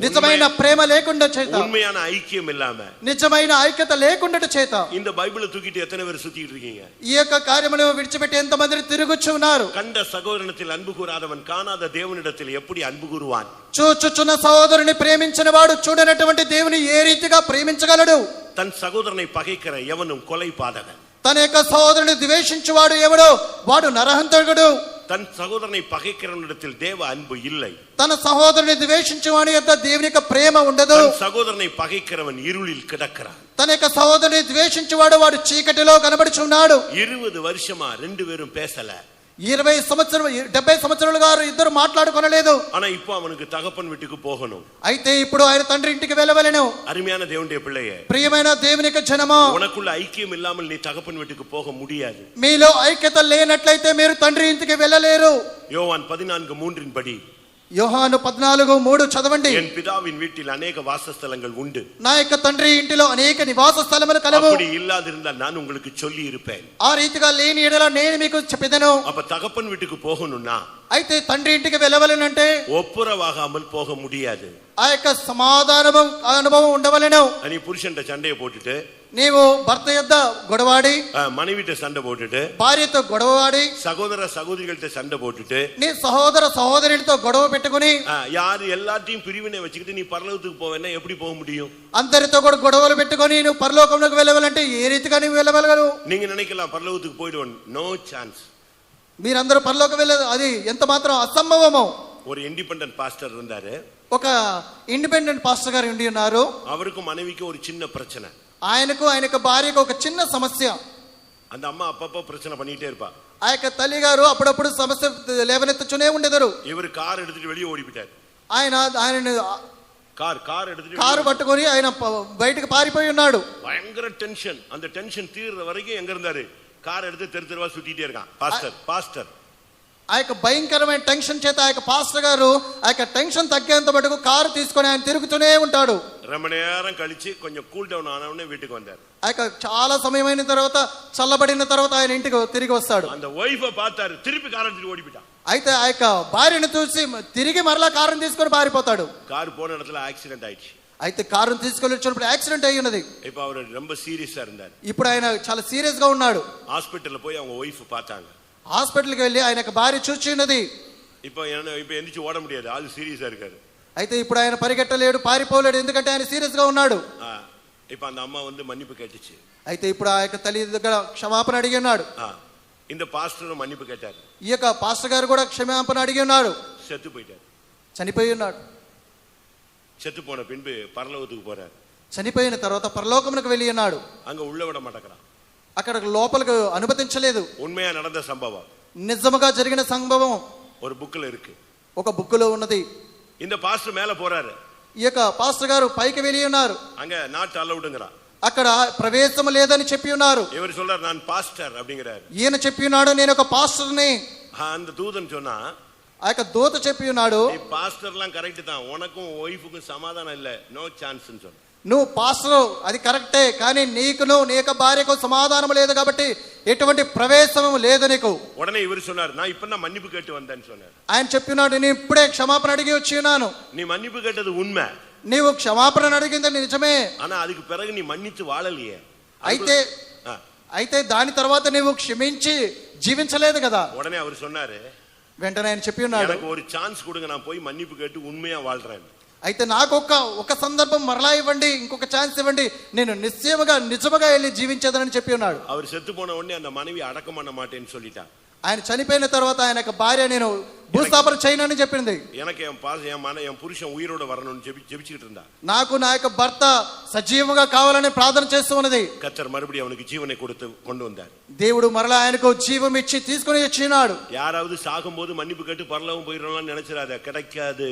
నిజమైన ప్రేమ లేకుండా చేత, உண்மையான ஐக்கியம் இல்லாம, నిజమైన ఐక్యత లేకుండా చేత இந்த బైబిల్ தூக்கிட்டு எத்தனை பேர் சுத்திட்டு இருக்கீங்க? ఈ యొక్క కార్యమును విడిచిపెట్టి ఎంతమంది తిరుగుచు ఉన్నారు? கண்ட சகோதரனத்தில் அன்பு கூறாதவன் காணாத தேவனிடத்தில் எப்படி அன்பு கூறுவான்? చూచుచున్న సహోదరుని ప్రేమించిన వాడు చూడనటువంటి దేవుని ఏ రీతిగా ప్రేమించగలడు? தன் சகோதரனை பகைக்கிற எவனும் கொலை பாதகன். తన యొక్క సహోదరుని ద్వేషించువాడు ఎవడో వాడు నరహంతకుడు. தன் சகோதரனை பகைக்கிறவனிடத்தில் தேவ அன்பு இல்லை. తన సహోదరుని ద్వేషించువాని యొక్క దేవుని యొక్క ప్రేమ ఉండదు. தன் சகோதரனை பகைக்கிறவன் இருளில் கிடக்கிறான். తన యొక్క సహోదరుని ద్వేషించువాడు వాడు చీకటిలో కనబడుచున్నాడు. 20 வருஷமா ரெண்டு பேரும் பேசல. 20 సంవత్సరాలు 70 సంవత్సరాలుగా ఇద్దరు మాట్లాడుకొనలేదు. ஆனா இப்போ அவனுக்கு தகப்பன் வீட்டுக்கு போகணும். అయితే ఇప్పుడు ఆయన తండ్రి ఇంటికి వెళ్ళవలెను. அருமையான தேவனுடைய பிள்ளையே, ప్రియమైన దేవుని యొక్క జనమా, உனக்குள்ள ஐக்கியம் இல்லாமல் நீ தகப்பன் வீட்டுக்கு போக முடியாது. మీలో ఐక్యత లేనట్లయితే మీరు తండ్రి ఇంటికి వెళ్ళలేరు. யோவான் 14:3 படி, యోహాను 14:3 చదవండి. என் பிதாவின் வீட்டில் அநேக வாசஸ்தலங்கள் உண்டு. నా యొక్క తండ్రి ఇంటిలో అనేక నివాస స్థలములు కలవు. அப்படி இல்லாதிருந்தால் நான் உங்களுக்கு சொல்லி இருப்பேன். ఆ రీతిగా లేని ఎడల నేను మీకు చెప్పెదను. அப்ப தகப்பன் வீட்டுக்கு போகணும்னா, అయితే తండ్రి ఇంటికి వెళ్ళవలెనంటే ஒப்புரவாகாமல் போக முடியாது. ఆ యొక్క సమాధానము అనుభవం ఉండవలెను. நீ புருஷன்ட்ட சண்டையை போட்டுட்டு, నీవు భర్త యొద్ద గొడవాడి, மனைவிட்ட சண்டை போட்டுட்டு, భార్యతో గొడవాడి, சகோதர சகோதரிகள்ட்ட சண்டை போட்டுட்டு, నీ సహోదర సహోదరులతో గొడవ పెట్టుకుని, யாரு எல்லாத்தையும் பிரிவினை வச்சுக்கிட்டு நீ பரலோகத்துக்கு போவேன்னா எப்படி போக முடியும்? అందరితో కూడా గొడవలు పెట్టుకొని నువ్వు పరలోకంలోకి వెళ్ళవాలంటే ఏ రీతిగా నువ్వు వెళ్ళగలవు? நீங்க நினைக்கலாம் పరలోకத்துக்கு போయిடுவோம். No chance. మీరందరూ పరలోకం వెళ్ళదు, అది ఎంత మాత్రం అసంభవము. ஒரு இண்டிபெண்டன்ட் பாஸ்டர் இருந்தாரு. ఒక ఇండిపెండెంట్ పాస్టర్ గారు ఉండి ఉన్నారు. அவருக்கும் மனைவிக்கு ஒரு சின்ன பிரச்சனை. ఆయన యొక్క భార్యకు ఒక చిన్న సమస్య. அந்த అమ్మ அப்பப்போ பிரச்சனை பண்ணிட்டே இருப்பா. ఆ యొక్క తల్లి గారు అప్పుడప్పుడు సమస్య లేవనెత్తుచునే ఉండేదారు. இவர் கார் எடுத்துட்டு வெளியே ஓடிவிட்டார். ఆయన கார் எடுத்துட்டு కారు పట్టుకొని ఆయన బయటకు పారిపోయి ఉన్నాడు. பயங்கர டென்ஷன். அந்த டென்ஷன் தீர்ற வரைக்கும் எங்க இருந்தாரு? கார் எடுத்து தெரு தெருவா சுத்திட்டே இருக்கான். பாஸ்டர் ఆ యొక్క భయంకరమైన టెన్షన్ చేత ఆ యొక్క పాస్టర్ గారు ఆ యొక్క టెన్షన్ తగ్గేంత మటుకు కారు తీసుకొని ఆయన తిరుగుతూనే ఉంటాడు. ரொம்ப நேரம் கழிச்சு கொஞ்சம் కూల్ డౌన్ ఆనవనే వీட்டுக்கு வந்தார். ఆ యొక్క చాలా సమయమైన తర్వాత చల్లబడిన తర్వాత ఆయన ఇంటికి తిరిగి వస్తాడు. அந்த వైఫை பார்த்தாரு, திருப்பி கார் எடுத்துட்டு ஓடிட்டான். అయితే ఆ యొక్క భార్యను చూసి తిరిగి మరలా కారుని తీసుకొని పారిపోతాడు. கார் போன இடத்துல ஆக்சிடென்ட் ஆயிடுச்சு. అయితే కారుని తీసుకొని వచ్చినప్పుడు యాక్సిడెంట్ అయ్యి ఉన్నది. இப்ப அவர் ரொம்ப సీరియஸா இருந்தார். ఇప్పుడు ఆయన చాలా సీరియస్ గా ఉన్నాడు. హాస్పిటల్ పోయి அவங்க వైఫ్ பார்த்தாங்க. హాస్పిటల్కి వెళ్ళి ఆయన యొక్క భార్య చూచి ఉన్నది. இப்ப எந்திரிச்சு ஓட முடியாது, ஆளு சீரியஸா இருக்காரு. అయితే ఇప్పుడు ఆయన పరిగెట్టలేడు, పారిపోలేడు, ఎందుకంటే ఆయన సీరియస్ గా ఉన్నాడు. இப்ப அந்த అమ్మ வந்து మన్నిப்பு கேட்டுச்சு. అయితే ఇప్పుడు ఆ యొక్క తల్లి దగ్గర క్షమాపణ అడిగి ఉన్నాడు. இந்த பாஸ்டரும் మన్నిப்பு கேட்டாரு. ఈ యొక్క పాస్టర్ గారు కూడా క్షమాపణ అడిగి ఉన్నాడు. செத்து போயிட்டாரு. చనిపోయి ఉన్నాడు. செத்து போன பின்பு பரலோகத்துக்கு போறாரு. చనిపోయిన తర్వాత పరలోకమునకు వెళ్ళి ఉన్నాడు. அங்க உள்ள விட மாட்டேங்கிறான். అక్కడ లోపలికి అనుమతించలేదు. உண்மையா நடந்த சம்பவம், నిజముగా జరిగిన సంభవం ஒரு புக்ல இருக்கு, ఒక బుక్కులో ఉన్నది. இந்த பாஸ்டர் மேல போறாரு. ఈ యొక్క పాస్టర్ గారు పైకి వెళ్ళి ఉన్నారు. அங்க நாட் అలౌడ్ங்கறான். అక్కడ ప్రవేశం లేదని చెప్పి ఉన్నారు. இவர் சொல்றார் நான் பாஸ்டர் அப்படிங்கறாரு. ఈయన చెప్పి ఉన్నాడు నేను ఒక పాస్టర్ని. அந்த தூதன் சொன்னா ఆ యొక్క దూత చెప్పి ఉన్నాడు நீ பாஸ்டர்லாம் கரெக்ட் தான், உனக்கும் ஒய்ஃபுக்கும் சமாதானம் இல்ல, நோ சான்ஸ் ன்னு சொன்னா. నువ్వు పాస్టర్ అది కరెక్టే, కానీ నీకును నీ యొక్క భార్యకు సమాధానం లేదు కాబట్టి ఎటువంటి ప్రవేశం లేదు నీకు. உடனே இவர் சொன்னார் நான் இப்பதான் மன்னிப்பு கேட்டு வந்தேன்னு சொன்னார். ఆయన చెప్పినాడు నేను ఇప్పుడే క్షమాపణ అడిగి వచ్చి ఉన్నాను. நீ மன்னிப்பு கேட்டது உண்மை, నీవు క్షమాపణ అడిగింది నిజమే, ஆனா அதுக்கு பிறகு நீ மன்னித்து வாழலையே. అయితే దాని తర్వాత నీవు క్షమించి జీవించలేదు కదా. உடனே அவர் சொன்னாரு వెంటనే ఆయన చెప్పి ఉన్నాడు எனக்கு ஒரு சான்ஸ் கொடுங்க, நான் போய் மன்னிப்பு கேட்டு உண்மையா வாழ்றேன். అయితే నాకు ఒక సందర్భం మరలా ఇవ్వండి, ఇంకొక ఛాన్స్ ఇవ్వండి, నేను నిజముగా వెళ్ళి జీవించేదని చెప్పి ఉన్నాడు. அவர் செத்து போன உடனே அந்த மனைவி அடக்கம் பண்ண மாட்டேன்னு சொல்லிட்டான். ఆయన చనిపోయిన తర్వాత ఆయన యొక్క భార్య నేను భూస్థాపన చేయనని చెప్పింది. எனக்கு என் புருஷன் உயிரோட வரணும்னு ஜெபிச்சிட்டு இருந்தா. నాకు నా యొక్క భర్త సజీవంగా కావాలని ప్రార్థన చేస్తూ ఉన్నది. கர்த்தர் மறுபடியும் அவனுக்கு ஜீவனை கொடுத்து கொண்டு வந்தார். దేవుడు మరలా ఆయనకు జీవం ఇచ్చి తీసుకొని వచ్చినాడు. யாராவது சாகும்போது மன்னிப்பு கேட்டு பரலோகம் போயிடணும்னு நினைச்சிராத, கிடைக்காது.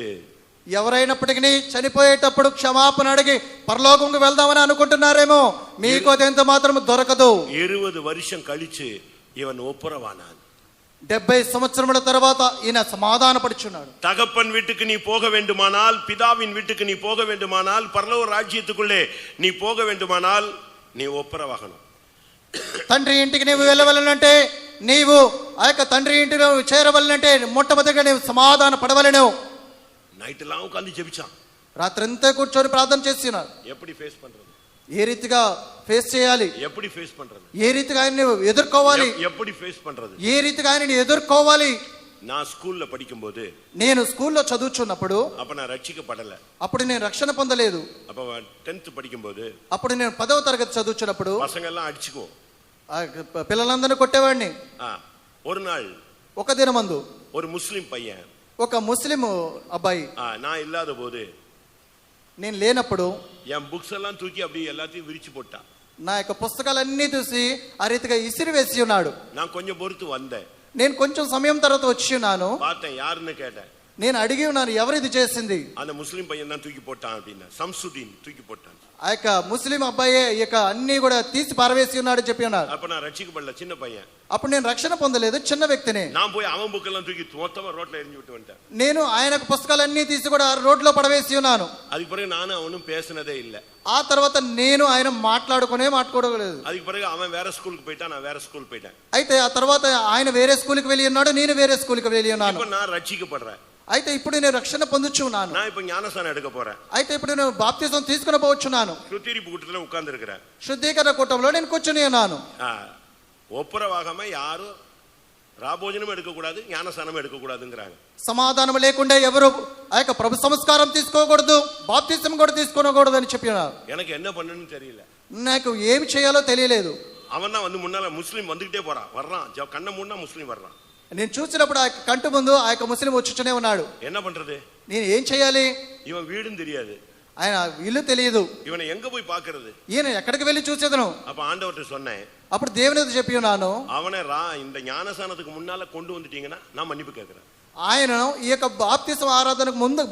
ఎవరైనప్పటికీ చనిపోయేటప్పుడు క్షమాపణ అడిగి పరలోకంకు వెళ్దామని అనుకుంటున్నారేమో, మీకు అదెంత మాత్రం దొరకదు. 20 வருஷம் கழிச்சு இவன் ஒப்புரவானான். 70 సంవత్సరముల తర్వాత ఈయన సమాధానపడుచున్నాడు. தகப்பன் வீட்டுக்கு நீ போக வேண்டுமானால், பிதாவின் வீட்டுக்கு நீ போக வேண்டுமானால், பரலோக ராஜ்யத்துக்குள்ளே நீ போக வேண்டுமானால் நீ ஒப்புரவாகணும். తండ్రి ఇంటికి నీవు వెళ్ళవలనంటే, నీవు ఆ యొక్క తండ్రి ఇంటిలో చేరవలనంటే మొట్టమొదటిగా నీవు సమాధాన పడవలను. நைட் எல்லாம் உட்கார்ந்து ஜெபிச்சான். రాత్రంతా కూర్చొని ప్రార్థన చేస్తున్నాడు. எப்படி ஃபேஸ் பண்றது, ఏ రీతిగా ఫేస్ చేయాలి, எப்படி ஃபேஸ் பண்றது, ఏ రీతిగా ఆయన్ని ఎదుర్కోవాలి, எப்படி ஃபேஸ் பண்றது, ఏ రీతిగా ఆయనని ఎదుర్కోవాలి. நான் ஸ்கூல்ல படிக்கும்போது, నేను స్కూల్లో చదువుచున్నప్పుడు அப்ப நான் ரட்சிக்கப்படல. అప్పుడు నేను రక్షణ పొందలేదు. அப்ப 10th படிக்கும்போது, అప్పుడు నేను 10వ తరగతి చదువుచున్నప్పుడు பசங்க எல்லாம் அடிச்சுக்கோ, పిల్లలందరినీ కొట్టేవాడిని. ஒரு நாள் ఒక దినమందు ஒரு முஸ்லிம் பையன், ఒక ముస్లిం అబ్బాయి, நான் இல்லாத போது నేను లేనప్పుడు என் புக்ஸ் எல்லாம் தூக்கி அப்படியே எல்லாத்தையும் விரிச்சு போட்டான். నా యొక్క పుస్తకాలన్నీ చూసి ఆ రీతిగా ఇసిరి వేసి ఉన్నాడు. நான் கொஞ்சம் பொறுத்து வந்தேன். నేను కొంచెం సమయం తర్వాత వచ్చి ఉన్నాను. பார்த்தேன், யாருன்னு கேட்டேன். నేను అడిగి ఉన్నాను ఎవరు ఇది చేసింది. அந்த முஸ்லிம் பையன் தான் தூக்கி போட்டான் அப்படின்னா, சம்சுதீன் தூக்கி போட்டான். ఆ యొక్క ముస్లిం అబ్బాయి ఈ యొక్క అన్ని కూడా తీసి పారవేసి ఉన్నాడు చెప్పి ఉన్నారు. அப்ப நான் ரட்சிக்கப்படல, சின்ன பையன். అప్పుడు నేను రక్షణ పొందలేదు, చిన్న వ్యక్తిని. நான் போய் அவன் புக் எல்லாம் தூக்கி மொத்தமா ரோட்ல எரிஞ்சு விட்டு வந்துட்டேன். నేను ఆయన పుస్తకాలన్నీ తీసి కూడా రోడ్లో పడవేసి ఉన్నాను. அதுக்கு பிறகு நானும் அவனும் பேசினதே இல்ல. ఆ తర్వాత నేను ఆయన మాట్లాడుకోలేదు. அதுக்கு பிறகு அவன் வேற ஸ்கூலுக்கு போயிட்டான், நான் வேற ஸ்கூல் போயிட்டேன். అయితే ఆ తర్వాత ఆయన వేరే స్కూల్కి వెళ్ళి ఉన్నాడు, నేను వేరే స్కూల్కి వెళ్ళి ఉన్నాను. இப்ப நான் ரட்சிக்கப்படுறேன். అయితే ఇప్పుడు నేను రక్షణ పొందుచున్నాను. நான் இப்ப ஞானஸ்நானம் எடுக்க போறேன். అయితే ఇప్పుడు నేను బాప్తిజం తీసుకుని పోవచ్చున్నాను. சுத்திகரிப்பு கூட்டத்துல உட்கார்ந்து இருக்கிறேன். శుద్ధీకరణ కూటంలో నేను కూర్చుని ఉన్నాను. ஒப்புரவாகாம யாரும் రాభోజనం எடுக்கக்கூடாது, ஞானஸ்நானம் எடுக்கக்கூடாதுங்கிறாங்க. సమాధానం లేకుండా ఎవరు ఆ యొక్క ప్రభు సంస్కారం తీసుకోకూడదు, బాప్తిజం కూడా తీసుకోకూడదు అని చెప్పినారు. எனக்கு என்ன பண்ணணும்னு தெரியல, నాకు ఏమి చేయాలో తెలియలేదు. அவன் தான் வந்து முன்னால முஸ்லீம் வந்துகிட்டே போறான், வர்றான், கண்ண மூடினா முஸ்லீம் వర్రాன். నేను చూసినప్పుడు ఆ కంటి ముందు ఆ యొక్క ముస్లిం వచ్చునే ఉన్నాడు. என்ன பண்றது, నేను ఏం చేయాలి, இவன் வீடும் தெரியாது, ఆయన ఇల్లు తెలియదు, இவனை எங்க போய் பாக்குறது, ఈయన ఎక్కడికి వెళ్ళి చూసేదను. அப்ப ஆண்டவர்கிட்ட சொன்னேன், అప్పుడు దేవునితో చెప్పి ఉన్నాను, அவனை இந்த ஞானஸ்நானத்துக்கு முன்னால கொண்டு வந்துட்டீங்கன்னா நான் மன்னிப்பு கேட்கிறேன். ఆయనను ఈ యొక్క బాప్తిసం ఆరాధనకు ముందు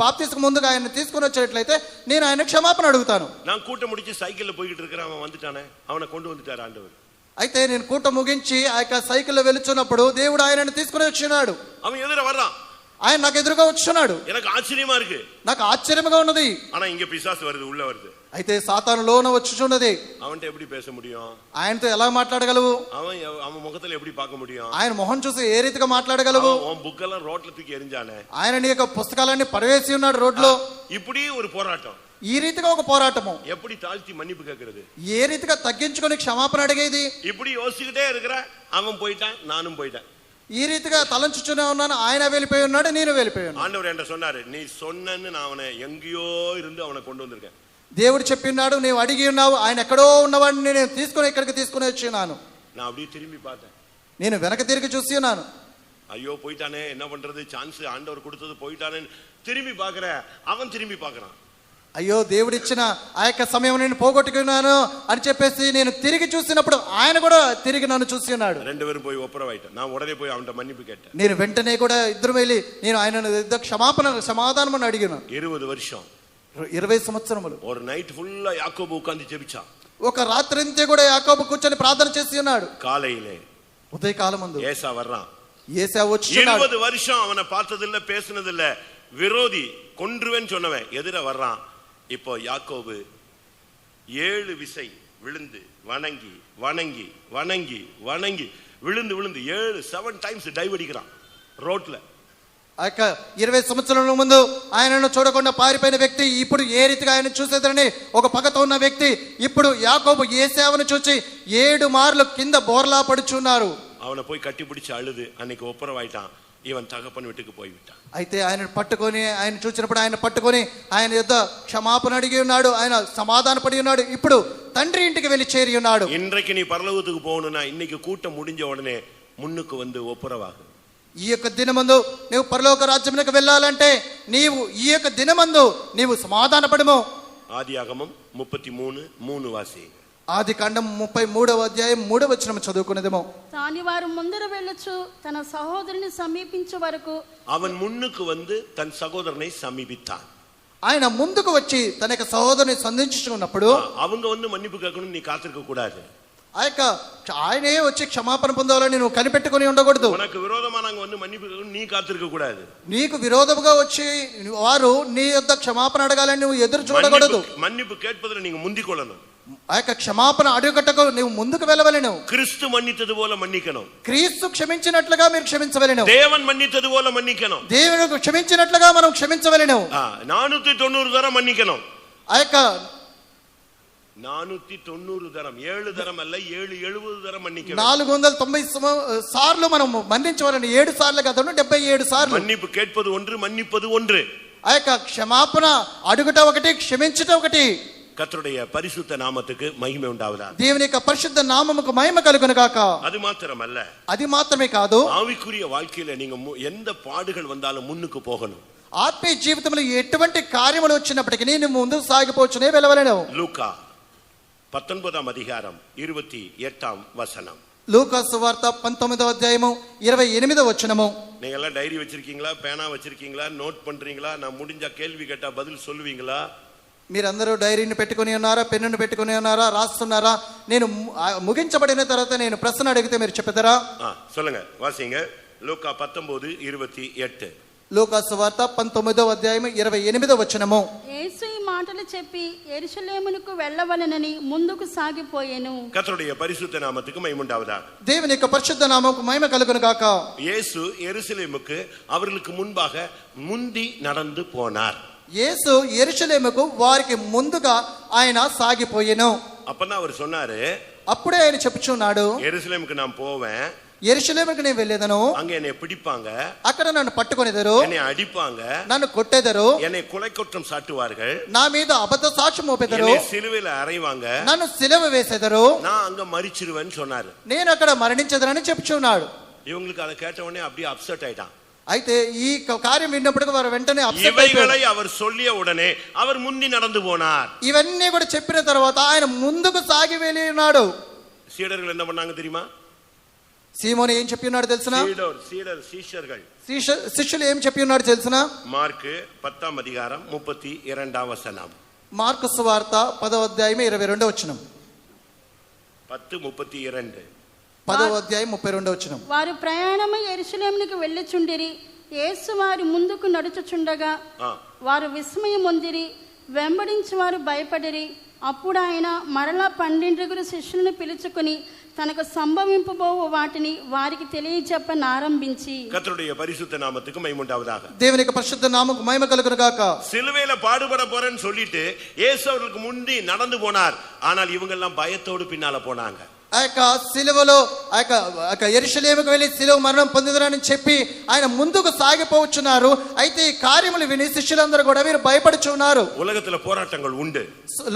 ముందుగా ఆయన తీసుకుని వచ్చేట్లయితే నేను ఆయన క్షమాపణ అడుగుతాను. நான் கூட்டம் முடிச்சு சைக்கிள்ல போய்கிட்டு இருக்கிறேன், அவன் வந்துட்டானே, அவனை கொண்டு வந்துட்டாரு ஆண்டவர். అయితే నేను కూట ముగించి ఆ యొక్క సైకిల్లో వెళుచున్నప్పుడు దేవుడు ఆయనను తీసుకుని వచ్చినాడు. அவன் எதிர வர்றான், ఆయన నాకు ఎదురుగా వచ్చున్నాడు. எனக்கு ఆశ్చర్యமா இருக்கு. నాకు ఆశ్చర్యముగా ఉన్నది. ஆனா இங்க பிசாசு வருது, உள்ள வருது. అయితే సాతాను లోన వచ్చుచున్నది. அவன்கிட்ட எப்படி பேச முடியும்? ఆయనతో ఎలా మాట్లాడగలవు? அவன் முகத்துல எப்படி பார்க்க முடியும்? ఆయన మొహం చూసి ఏ రీతిగా మాట్లాడగలవు? உன் புக்கெல்லாம் ரோட்ல தூக்கி எறிஞ்சானே, ఆయన నీ యొక్క పుస్తకాలన్నీ పరవేసి ఉన్నాడు రోడ్లో. இப்படி ஒரு போராட்டம். ఈ రీతిగా ఒక పోరాటము. எப்படி தாழ்த்தி மன்னிப்பு கேட்கிறது? ఏ రీతిగా తగ్గించుకొని క్షమాపణ అడిగేది? இப்படி யோசிச்சுக்கிட்டே இருக்கிற, அவன் போயிட்டான், நானும் போயிட்டேன். ఈ రీతిగా తలంచుచునే ఉన్నాను, ఆయన వెళ్ళిపోయి ఉన్నాడు, నేను వెళ్ళిపోయి ఉన్నాను. ஆண்டவர் என்கிட்ட சொன்னாரு, நீ சொன்னன்னு நான் அவனை எங்கேயோ இருந்து அவனை கொண்டு வந்திருக்கேன். దేవుడు చెప్పి ఉన్నాడు, నీవు అడిగి ఉన్నావు, ఆయన ఎక్కడో ఉన్నవాడిని నేను తీసుకొని ఇక్కడికి తీసుకుని వచ్చి ఉన్నాను. நான் அப்படியே திரும்பி பார்த்தேன், నేను వెనక తిరిగి చూసి ఉన్నాను. ஐயோ போயிட்டானே, என்ன பண்றது, சான்ஸ் ஆண்டவர் கொடுத்தது போயிட்டானே திரும்பி பாக்குற, அவன் திரும்பி பாக்குறான். అయ్యో దేవుడిచ్చిన ఆ యొక్క సమయం నేను పోగొట్టుకున్నాను అని చెప్పేసి నేను తిరిగి చూసినప్పుడు ఆయన కూడా తిరిగి నన్ను చూసి ఉన్నాడు. ரெண்டு பேரும் போய் ஒப்புரவாயிட்டேன். நான் உடனே போய் அவன்கிட்ட மன்னிப்பு கேட்டேன். నేను వెంటనే కూడా ఇద్దరు వెళ్ళి నేను ఆయన క్షమాపణ సమాధానం అని అడిగాను. 20 வருஷம் 20 సంవత్సరములు ஒரு நைட் ஃபுல்லா யாக்கோபு உட்கார்ந்து ஜெபிச்சான். ఒక రాత్రంతా కూడా యాకోబు కూర్చొని ప్రార్థన చేసి ఉన్నాడు. காலையிலே ఉదయకాలం ముందు ஏசா வர்றான். ఏసా వచ్చి 20 வருஷம் அவனை பார்த்ததில்ல, பேசினதில்ல, விரோதி, கொன்றுவேன்னு சொன்னவன் எதிர வர்றான். இப்போ யாக்கோபு 7 விசை விழுந்து வணங்கி வணங்கி வணங்கி வணங்கி விழுந்து விழுந்து 7 டைம்ஸ் டைவ் అడిகிறான் రోడ్ల. ఆ యొక్క 20 సంవత్సరాల ముందు ఆయనను చూడకుండా పారిపోయిన వ్యక్తి ఇప్పుడు ఏ రీతిగా ఆయన చూసేదని ఒక పగతో ఉన్న వ్యక్తి ఇప్పుడు యాకోబు ఏశావును చూసి 7 మార్లు కింద బోర్లా పడుచున్నారు. அவனை போய் கட்டி பிடிச்சு அழுது அன்னைக்கு ஒப்புரவாயிட்டான். இவன் தகப்பன் வீட்டுக்கு போய்விட்டான். అయితే ఆయన పట్టుకొని ఆయన చూసినప్పుడు ఆయన పట్టుకొని ఆయన యొద్ద క్షమాపణ అడిగి ఉన్నాడు. ఆయన సమాధానపడి ఉన్నాడు. ఇప్పుడు తండ్రి ఇంటికి వెళ్ళి చేరి ఉన్నాడు. இன்றைக்கு நீ பரலோகத்துக்கு போகணும்னா இன்னைக்கு கூட்டம் முடிஞ்ச உடனே முன்னுக்கு வந்து ஒப்புரவாகு. ఈ యొక్క దినమందు నీవు పరలోక రాజ్యమునకు వెళ్ళాలంటే నీవు ఈ యొక్క దినమందు నీవు సమాధానపడము. ஆதியாகமம் 33:3 వాసి. ఆది కాండం 33వ అధ్యాయం 3వ వచనం చదువుకునేదేమో. తాని వారు ముందర వెళ్ళొచ్చు తన సహోదరుని సమీపించే వరకు அவன் முன்னுக்கு வந்து தன் சகோதரனை சமீபித்தான். ఆయన ముందుకు వచ్చి తన యొక్క సహోదరుని సంధించుకున్నప్పుడు அவங்க வந்து మన్నిப்பு கேட்கணும், நீ కాத்திருக்க கூடாது. ఆ యొక్క ఆయనే వచ్చి క్షమాపణ పొందాలని నువ్వు కనిపెట్టుకుని ఉండకూడదు. உனக்கு விரோதமானவங்க வந்து மன்னிப்பு கேட்கணும், நீ காத்திருக்க கூடாது. నీకు విరోధముగా వచ్చి వారు నీ యొద్ద క్షమాపణ అడగాలని నువ్వు ఎదురు చూడకూడదు. మన్నిப்பு கேட்பதில் நீங்க முந்திக் கொள்ளணும். ఆ యొక్క క్షమాపణ అడుగటకు నువ్వు ముందుకు వెళ్ళవలెను. கிறிஸ்து மன்னித்தது போல மன்னிக்கணும். క్రీస్తు క్షమించినట్లుగా మీరు క్షమించవలెను. தேவன் மன்னித்தது போல மன்னிக்கணும். దేవుడు క్షమించినట్లుగా మనం క్షమించవలెను. 490 தரம் மன்னிக்கணும். ఆ యొక్క 490 தரம், 7 தரம் அல்ல, 770 தரம் மன்னிக்கணும். 490 సార్లు మనం మన్నించవలని 7 సార్లు కాదు 77 సార్లు. மன்னிப்பு கேட்பது ஒன்று, மன்னிப்பது ஒன்று. ఆ యొక్క క్షమాపణ అడుగుట ఒకటి, క్షమించుట ఒకటి. கர்த்தருடைய பரிசுத்த நாமத்துக்கு மகிமை உண்டாவதாக. దేవుని యొక్క పరిశుద్ధ నామముకు మహిమ కలుగును గాక. அது மாத்திரமல்ல, అది మాత్రమే కాదు ஆவிக்குரிய வாழ்க்கையில நீங்க எந்த பாடுகள் வந்தாலும் முன்னுக்கு போகணும். ఆత్మీయ జీవితంలో ఎటువంటి కార్యములు వచ్చినప్పటికీ నేను ముందుకు సాగిపోవచ్చునే వెళ్ళవలెను. లూకా 19వ అధ్యాయం 28వ వచనం. లూకా సువార్త 19వ అధ్యాయము 28వ వచనము. நீங்க எல்லாம் டைரி வச்சிருக்கீங்களா, பேனா வச்சிருக்கீங்களா, நோட் பண்றீங்களா? நான் முடிஞ்ச கேள்வி கேட்டா பதில் சொல்லுவீங்களா? మీరందరూ డైరీని పెట్టుకుని ఉన్నారా, పెన్నును పెట్టుకుని ఉన్నారా, రాస్తున్నారా? నేను ముగించబడిన తర్వాత నేను ప్రశ్న అడిగితే మీరు చెప్పతారా? சொல்லுங்க, வாசிங்க. లూకా 19:28. లూకా సువార్త 19వ అధ్యాయం 28వ వచనము. యేసు ఈ మాటలు చెప్పి యెరూషలేమునకు వెళ్ళవలెనని ముందుకు సాగిపోయెను. கர்த்தருடைய பரிசுத்த நாமத்துக்கு மகிமை உண்டாவதாக. దేవుని యొక్క పరిశుద్ధ నామముకు మహిమ కలుగును గాక. యేసు యెరూషలేముకు அவர்களுக்கு முன்பாக முந்தி நடந்து போனார். యేసు యెరూషలేముకు వారికి ముందుగా ఆయన సాగిపోయెను. அப்பதான் அவர் சொன்னாரு, అప్పుడే ఆయన చెప్పుచున్నాడు, యెరూషలేముకు நான் పోவேன், యెరూషలేముకు నేను వెళ్ళేదను, அங்க என்னை பிடிப்பாங்க, అక్కడ నన్ను పట్టుకొనేదరు, என்னை అడిப்பாங்க, నన్ను కొట్టేదరు, என்னை கொலை குற்றம் சாட்டுவார்கள், నా మీద అబద్ధ సాక్ష్యం మోపెదరు, என்னை సిలువలో అறைవాங்க, నన్ను సిలువ వేసేదరు, நான் అங்க మరిచిరువేன்னு சொன்னாரு. నేను అక్కడ మరణించదనని చెప్పుచున్నాడు. இவங்களுக்கு அதை கேட்ட உடனே அப்படியே அப்செட் ஆயிட்டான். అయితే ఈ కార్యం విన్నప్పుడు వారు వెంటనే అప్సెట్ ఇవైகளை அவர் சொல்லிய உடனே அவர் முந்தி நடந்து போனார். ఇవన్నీ కూడా చెప్పిన తర్వాత ఆయన ముందుకు సాగి వెళ్ళి ఉన్నాడు. சீடர்கள் என்ன பண்ணாங்க தெரியுமா? సీమోను ఏం చెప్పి ఉన్నాడు తెలుసునా? சீஷர்கள் శిష్యులు ఏం చెప్పి ఉన్నాడు తెలుసునా? మార్కు 10వ అధ్యాయం 32వ వచనం. మార్కు సువార్త 10వ అధ్యాయం 22వ వచనం. 10:32. 10వ అధ్యాయం 32వ వచనం. వారు ప్రయాణమై యెరూషలేమునకు వెళ్ళుచుండిరి. యేసు వారి ముందుకు నడుచుచుండగా వారు విస్మయం పొందిరి, వెంబడించి వారు భయపడిరి. అప్పుడు ఆయన మరలా 12 శిష్యులను పిలుచుకొని తనకు సంభవింపబోవు వాటిని వారికి తెలియజెప్పనారంభించి, கர்த்தருடைய பரிசுத்த நாமத்துக்கு மகிமை உண்டாவதாக. దేవుని యొక్క పరిశుద్ధ నామముకు మహిమ కలుగును గాక. சிலுவையில பாடுபட போறேன்னு சொல்லிட்டு இயேசு அவர்களுக்கு முந்தி நடந்து போனார். ஆனால் இவங்க எல்லாம் பயத்தோடு பின்னால போனாங்க. ఆ యొక్క సిలువలో ఆ యొక్క యెరూషలేముకు వెళ్ళి సిలువ మరణం పొందుదరని చెప్పి ఆయన ముందుకు సాగిపోవచ్చున్నారు. అయితే ఈ కార్యములు విని శిష్యులందరూ కూడా వీరు భయపడుచున్నారు. உலகத்துல போராட்டங்கள் உண்டு,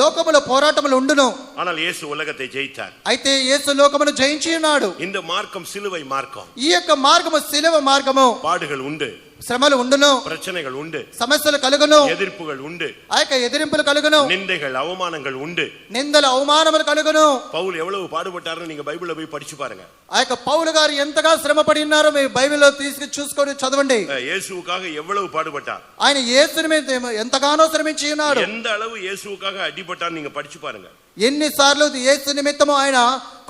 లోకములో పోరాటములు ఉండును. ஆனால் இயேசு உலகத்தை ஜெயித்தார். అయితే యేసు లోకమును జయించి ఉన్నాడు. இந்த மார்க்கம் சிலுவை மார்க்கம். ఈ యొక్క మార్గము సిలువ మార్గము. பாடுகள் உண்டு, శ్రమలు ఉండును, பிரச்சனைகள் உண்டு, సమస్యలు కలుగును, எதிர்ப்புகள் உண்டு, ఆ యొక్క ఎదిరింపులు కలుగును, நிந்தைகள் అవమాனங்கள் உண்டு. నిందలు అవమానములు కలుగును. பவுல் எவ்வளவு பாடுபட்டாருன்னு நீங்க பைபிள்ல போய் படிச்சு பாருங்க. ఆ యొక్క పౌలు గారు ఎంతగా శ్రమ పడి ఉన్నారో మీ బైబిల్లో తీసుకు చూసుకొని చదవండి. இயேசுவுக்காக எவ்வளவு பாடுபட்டார், ఆయన యేసుని మీద ఎంతగానో శ్రమించి ఉన్నాడు. எந்த அளவு இயேசுவுக்காக அடிபட்டார் நீங்க படிச்சு பாருங்க. ఎన్నిసార్లు యేసు నిమిత్తము ఆయన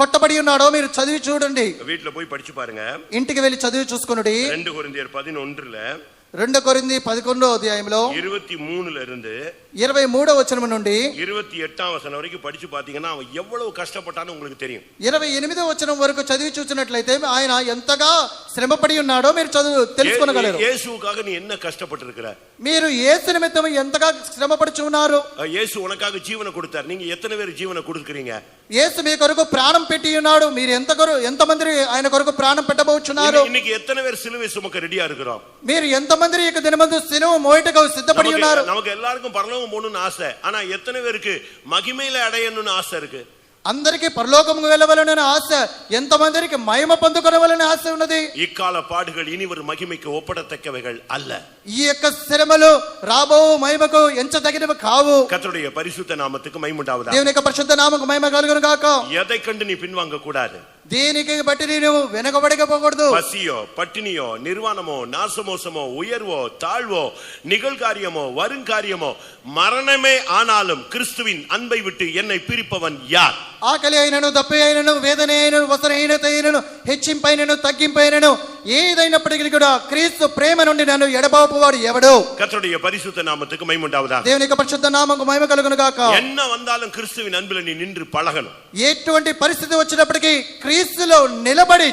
కొట్టబడి ఉన్నాడో మీరు చదివి చూడండి. வீட்டுல போய் படிச்சு பாருங்க. ఇంటికి వెళ్ళి చదివి చూసుకొనుడి. 2 கொரிந்தியர் 11 2 కొరింథీ 11వ అధ్యాయంలో 23 இருந்து 23వ వచనం నుండి 28వ వచనం వరకు படிச்சு பாத்தீங்கன்னா அவன் எவ்வளவு கஷ்டப்பட்டான்னு உங்களுக்கு தெரியும். 28వ వచనం వరకు చదివి చూసినట్లయితే ఆయన ఎంతగా శ్రమపడి ఉన్నాడో మీరు తెలుసుకోగలరు. இயேசுவுக்காக நீ என்ன கஷ்டப்பட்டிருக்கிற, మీరు యేసు నిమిత్తం ఎంతగా శ్రమపడుచు ఉన్నారు. இயேசு உனக்காக ஜீவனை கொடுத்தார். நீங்க எத்தனை பேர் ஜீவனை கொடுக்கிறீங்க? యేసు మీ కొరకు ప్రాణం పెట్టి ఉన్నాడు. మీరు ఎంతమంది ఆయన కొరకు ప్రాణం పెట్టబోచున్నారు? இன்னைக்கு எத்தனை பேர் சிலுவை சுமக்க ரெடியா இருக்கிறோம்? మీరు ఎంతమంది ఇక దినమందు సిలువ మోయటకు సిద్ధపడి ఉన్నారు? நமக்கு எல்லாருக்கும் பரலோகம் போகணும்னு ஆசை. ஆனா எத்தனை பேருக்கு மகிமையில அடையணும்னு ஆசை இருக்கு? అందరికి పరలోకముకు వెళ్ళవలెనని ఆశ, ఎంతమందికి మహిమ పొందుకొనవలెనని ఆశ ఉన్నది. இக்கால பாடுகள் இனி ஒரு மகிமைக்கு ஒப்பிடத்தக்கவைகள் அல்ல. ఈ యొక్క శ్రమలు రాబో మహిమకు ఎంచదగినవి కావు. கர்த்தருடைய பரிசுத்த நாமத்துக்கு மகிமை உண்டாவதாக. దేవుని యొక్క పరిశుద్ధ నామముకు మహిమ కలుగును గాక. எதை கண்டு நீ பின்வாங்க கூடாது. దేనికి బట్టి నేను వెనకబడకపోకూడదు. பசியோ, பட்டினியோ, நிர்வாணமோ, நாசமோசமோ, உயர்வோ, தாழ்வோ, நிகழ்காரியமோ, வருங்காரியமோ, மரணமே ஆனாலும் கிறிஸ்துவின் அன்பை விட்டு என்னை பிரிப்பவன் யார்? ఆకలి అయినను, దప్పి అయినను, వేదన అయినను, వసనహీనత అయినను, హెచ్చింపైనను, తగ్గింపైనను, ఏదైనప్పటికీ కూడా క్రీస్తు ప్రేమ నుండి నన్ను ఎడబాపువాడు ఎవడు? கர்த்தருடைய பரிசுத்த நாமத்துக்கு மகிமை உண்டாவதாக. దేవుని యొక్క పరిశుద్ధ నామముకు మహిమ కలుగును గాక. என்ன வந்தாலும் கிறிஸ்துவின் அன்பில் நீ நின்று பழகணும். ఎటువంటి పరిస్థితి వచ్చినప్పటికీ క్రీస్తులో నిలబడి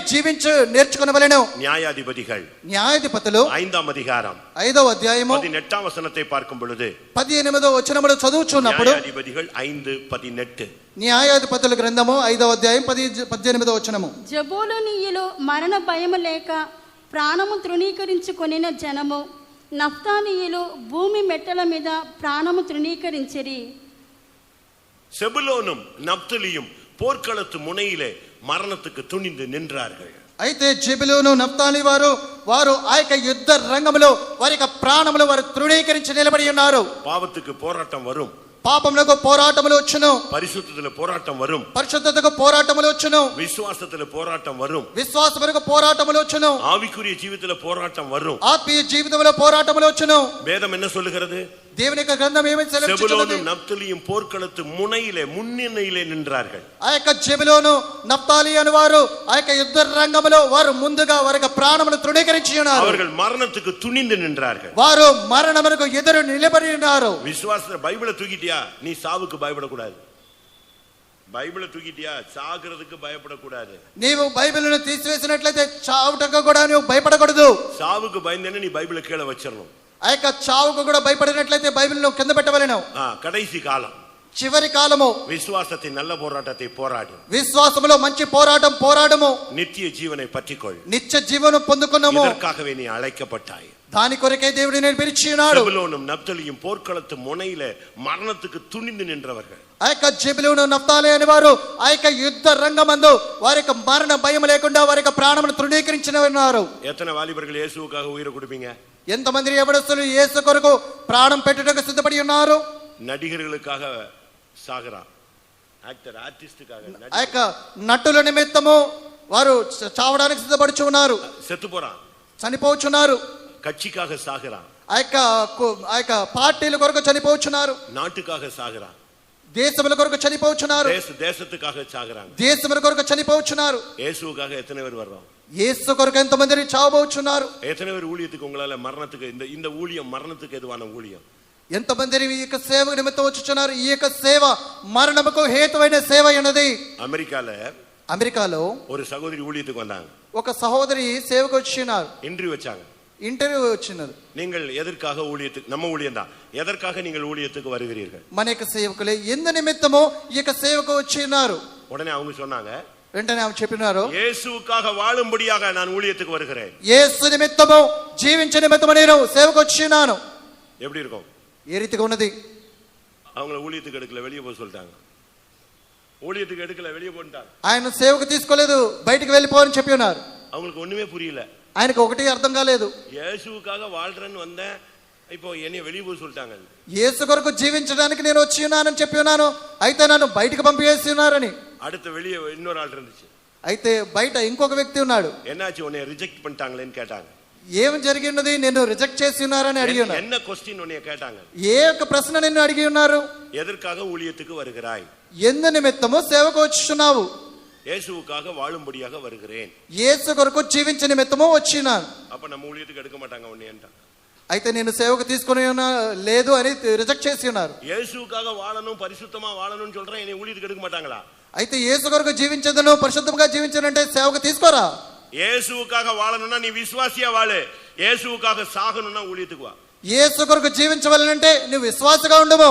నేర్చుకొనవలెను. நியாயாதிபதிகள் న్యాయాధిపతులు 5వ அதிகாரம் 5వ అధ్యాయము 18వ వచనத்தை பார்க்கும் பொழுது 18వ వచనములో చదువుచున్నప్పుడు நியாயாதிபதிகள் 5:18 న్యాయాధిపతుల గ్రంథము 5వ అధ్యాయం 18వ వచనము. జబూలూనీయులు మరణ భయము లేక ప్రాణము తృణీకరించుకొనిన జనము, నఫ్తాలీయులు భూమి మెట్టల మీద ప్రాణము తృణీకరించిరి. செபுலோனும் நப்தலியும் போர்க்களத்து முனையிலே மரணத்துக்கு துணிந்து நின்றார்கள். అయితే జెబులూను నఫ్తాలి వారు ఆ యొక్క యుద్ధ రంగంలో వారి యొక్క ప్రాణములు వారు తృణీకరించి నిలబడి ఉన్నారు. பாவத்துக்கு போராட்டம் வரும், పాపములకు పోరాటములు వచ్చును, பரிசுத்தத்துல போராட்டம் வரும், పరిశుద్ధతకు పోరాటములు వచ్చును, விசுவாசத்துல போராட்டம் வரும், విశ్వాసములకు పోరాటములు వచ్చును, ஆவிக்குரிய ஜீவிதத்துல போராட்டம் வரும், ఆత్మీయ జీవితంలో పోరాటములు వచ్చును. வேதம் என்ன சொல்லுகிறது? దేవుని యొక్క గ్రంథం ఏమని సెలవిస్తున్నది? செபுலோனும் நப்தலியும் போர்க்களத்து முனையிலே முன்னணியிலே நின்றார்கள். ఆ యొక్క జెబులూను నఫ్తాలి అని వారు ఆ యొక్క యుద్ధ రంగంలో వారు ముందుగా వారి యొక్క ప్రాణములు తృణీకరించి ఉన్నారు. அவர்கள் மரணத்துக்கு துணிந்து நின்றார்கள். వారు మరణమునకు ఎదురు నిలబడి ఉన్నారు. விசுவாச பைபிளை தூக்கிட்டியா, நீ சாவுக்கு பயப்படக்கூடாது. బైబిల్ తూకిటియా, సాగుறதுக்கு பயப்படக்கூடாது. నీవు బైబిల్ను తీసివేసినట్లయితే చావుటకు కూడా నువ్వు భయపడకూడదు. సావుకు భయந்தேன்னா நீ బైబిల్ கீழே வச்சிரணும். ఆ యొక్క చావుకు కూడా భయపడినట్లయితే బైబిల్ను కింద పెట్టవలెను. కடைசி కాలం, చివరి కాలము, విశ్వాసத்தின் நல்ல போராட்டத்தை போராடு. విశ్వాసములో మంచి పోరాడము. నిత్య జీవனை పట్టికొள். నిత్య జీవనం పొందుకున్నాము. இதற்காகவே நீ அழைக்கப்பட்டாய். దాని కొరకే దేవుడు నేను పిలిచి ఉన్నాడు. செபுலோனும் நப்தலியும் போர்க்களத்து முனையிலே மரணத்துக்கு துணிந்து நின்றவர்கள். ఆ యొక్క జెబులూను నఫ్తాలి అని వారు ఆ యొక్క యుద్ధ రంగమందు వారి యొక్క మరణ భయం లేకుండా వారి యొక్క ప్రాణమును తృణీకరించిన ఉన్నారు. எத்தனை வாலிபர்கள் இயேசுவுக்காக உயிரை கொடுப்பீங்க? ఎంతమంది యవనస్తులు యేసు కొరకు ప్రాణం పెట్టుటకు సిద్ధపడి ఉన్నారు? నడిగர்களுக்காக సాగరా, యాక్టర్ ఆర్టిస్టుకాக, ఆ యొక్క నటుల నిమిత్తము వారు చావడానికి సిద్ధపడుచు ఉన్నారు. செத்துపోறான், చనిపోవచ్చున్నారు. కచ్చికాக సాగరా, ఆ యొక్క పార్టీల కొరకు చనిపోవచ్చున్నారు. నాటుకాக సాగరా, దేశముల కొరకు చనిపోవచ్చున్నారు, தேசத்துக்காக சாகுறாங்க. దేశముల కొరకు చనిపోవచ్చున్నారు. இயேசுவுக்காக எத்தனை பேர் வர்றோம்? యేసు కొరకు ఎంతమంది చావబోచున్నారు? எத்தனை பேர் ஊழியத்துக்கு உங்களால மரணத்துக்கு இந்த ஊழியம் மரணத்துக்கு எதுவான ஊழியம்? ఎంతమంది ఈ యొక్క సేవ నిమిత్తం వచ్చుచున్నారు? ఈ యొక్క సేవ మరణముకు హేతువైన సేవ అన్నది. అమెరికాలో ஒரு சகோதரி ஊழியத்துக்கு வந்தாங்க. ఒక సహోదరి సేవకు వచ్చినారు. இன்டர்வியூ வச்சாங்க. ఇంటర్వ్యూ వచ్చినది. நீங்கள் எதற்காக ஊழியத்துக்கு, நம்ம ஊழியம் தான், எதற்காக நீங்கள் ஊழியத்துக்கு வருகிறீர்கள்? మన యొక్క సేవకులే ఎందు నిమిత్తమో ఈ యొక్క సేవకు వచ్చినారు. உடனே அவங்க சொன்னாங்க, వెంటనే ఆమె చెప్పినారు, இயேசுவுக்காக வாழும்படியாக நான் ஊழியத்துக்கு வருகிறேன். యేసు నిమిత్తము జీవించే నిమిత్తము నేను సేవకు వచ్చినాను. எப்படி இருக்கும்? ఏ రీతిగా ఉన్నది? அவங்கள ஊழியத்துக்கு எடுக்கல, வெளியே போக சொல்லிட்டாங்க. ஊழியத்துக்கு எடுக்கல, வெளியே போட்டாங்க. ఆయన సేవకు తీసుకోలేదు, బయటికి వెళ్ళిపోవని చెప్పి ఉన్నారు. அவங்களுக்கு ஒண்ணுமே புரியல. ఆయనకు ఒకటి అర్థం కాలేదు. இயேசுவுக்காக வாழ்றேன்னு வந்தேன், இப்போ என்னைய வெளியே போக சொல்லிட்டாங்க. యేసు కొరకు జీవించడానికి నేను వచ్చి ఉన్నానని చెప్పి ఉన్నాను, అయితే నన్ను బయటికి పంపివేసి ఉన్నారని. அடுத்த வெளியே இன்னொரு ஆள் இருந்துச்சு. అయితే బయట ఇంకొక వ్యక్తి ఉన్నాడు. என்னாச்சு, உன்னை ரிஜெக்ட் பண்ணிட்டாங்களேன்னு கேட்டாங்க. ఏం జరిగినది? నేను రిజెక్ట్ చేసి ఉన్నారని అడిగి ఉన్నారు. என்ன क्वेश्चन உன்னை கேட்டாங்க? ఏ యొక్క ప్రశ్న నిన్ను అడిగి ఉన్నారు? எதற்காக ஊழியத்துக்கு வருகிறாய்? ఎందు నిమిత్తము సేవకు వచ్చుచున్నావు? இயேசுவுக்காக வாழும்படியாக வருகிறேன். యేసు కొరకు జీవించే నిమిత్తము వచ్చినాను. அப்ப நம்ம ஊழியத்துக்கு எடுக்க மாட்டாங்க உன்னைன்றாங்க. అయితే నేను సేవకు తీసుకుని లేదు అని రిజెక్ట్ చేసి ఉన్నారు. இயேசுவுக்காக வாழணும், பரிசுத்தமா வாழணும்னு சொல்றேன், என்னை ஊழியத்துக்கு எடுக்க மாட்டாங்களா? అయితే యేసు కొరకు జీవించదను, పరిశుద్ధంగా జీవించనంటే సేవకు తీసుకోరా? இயேசுவுக்காக வாழணும்னா நீ விசுவாசியா வாழு, இயேசுவுக்காக சாகணும்னா ஊழியத்துக்கு வா. యేసు కొరకు జీవించవలనంటే నువ్వు విశ్వాసగా ఉండము,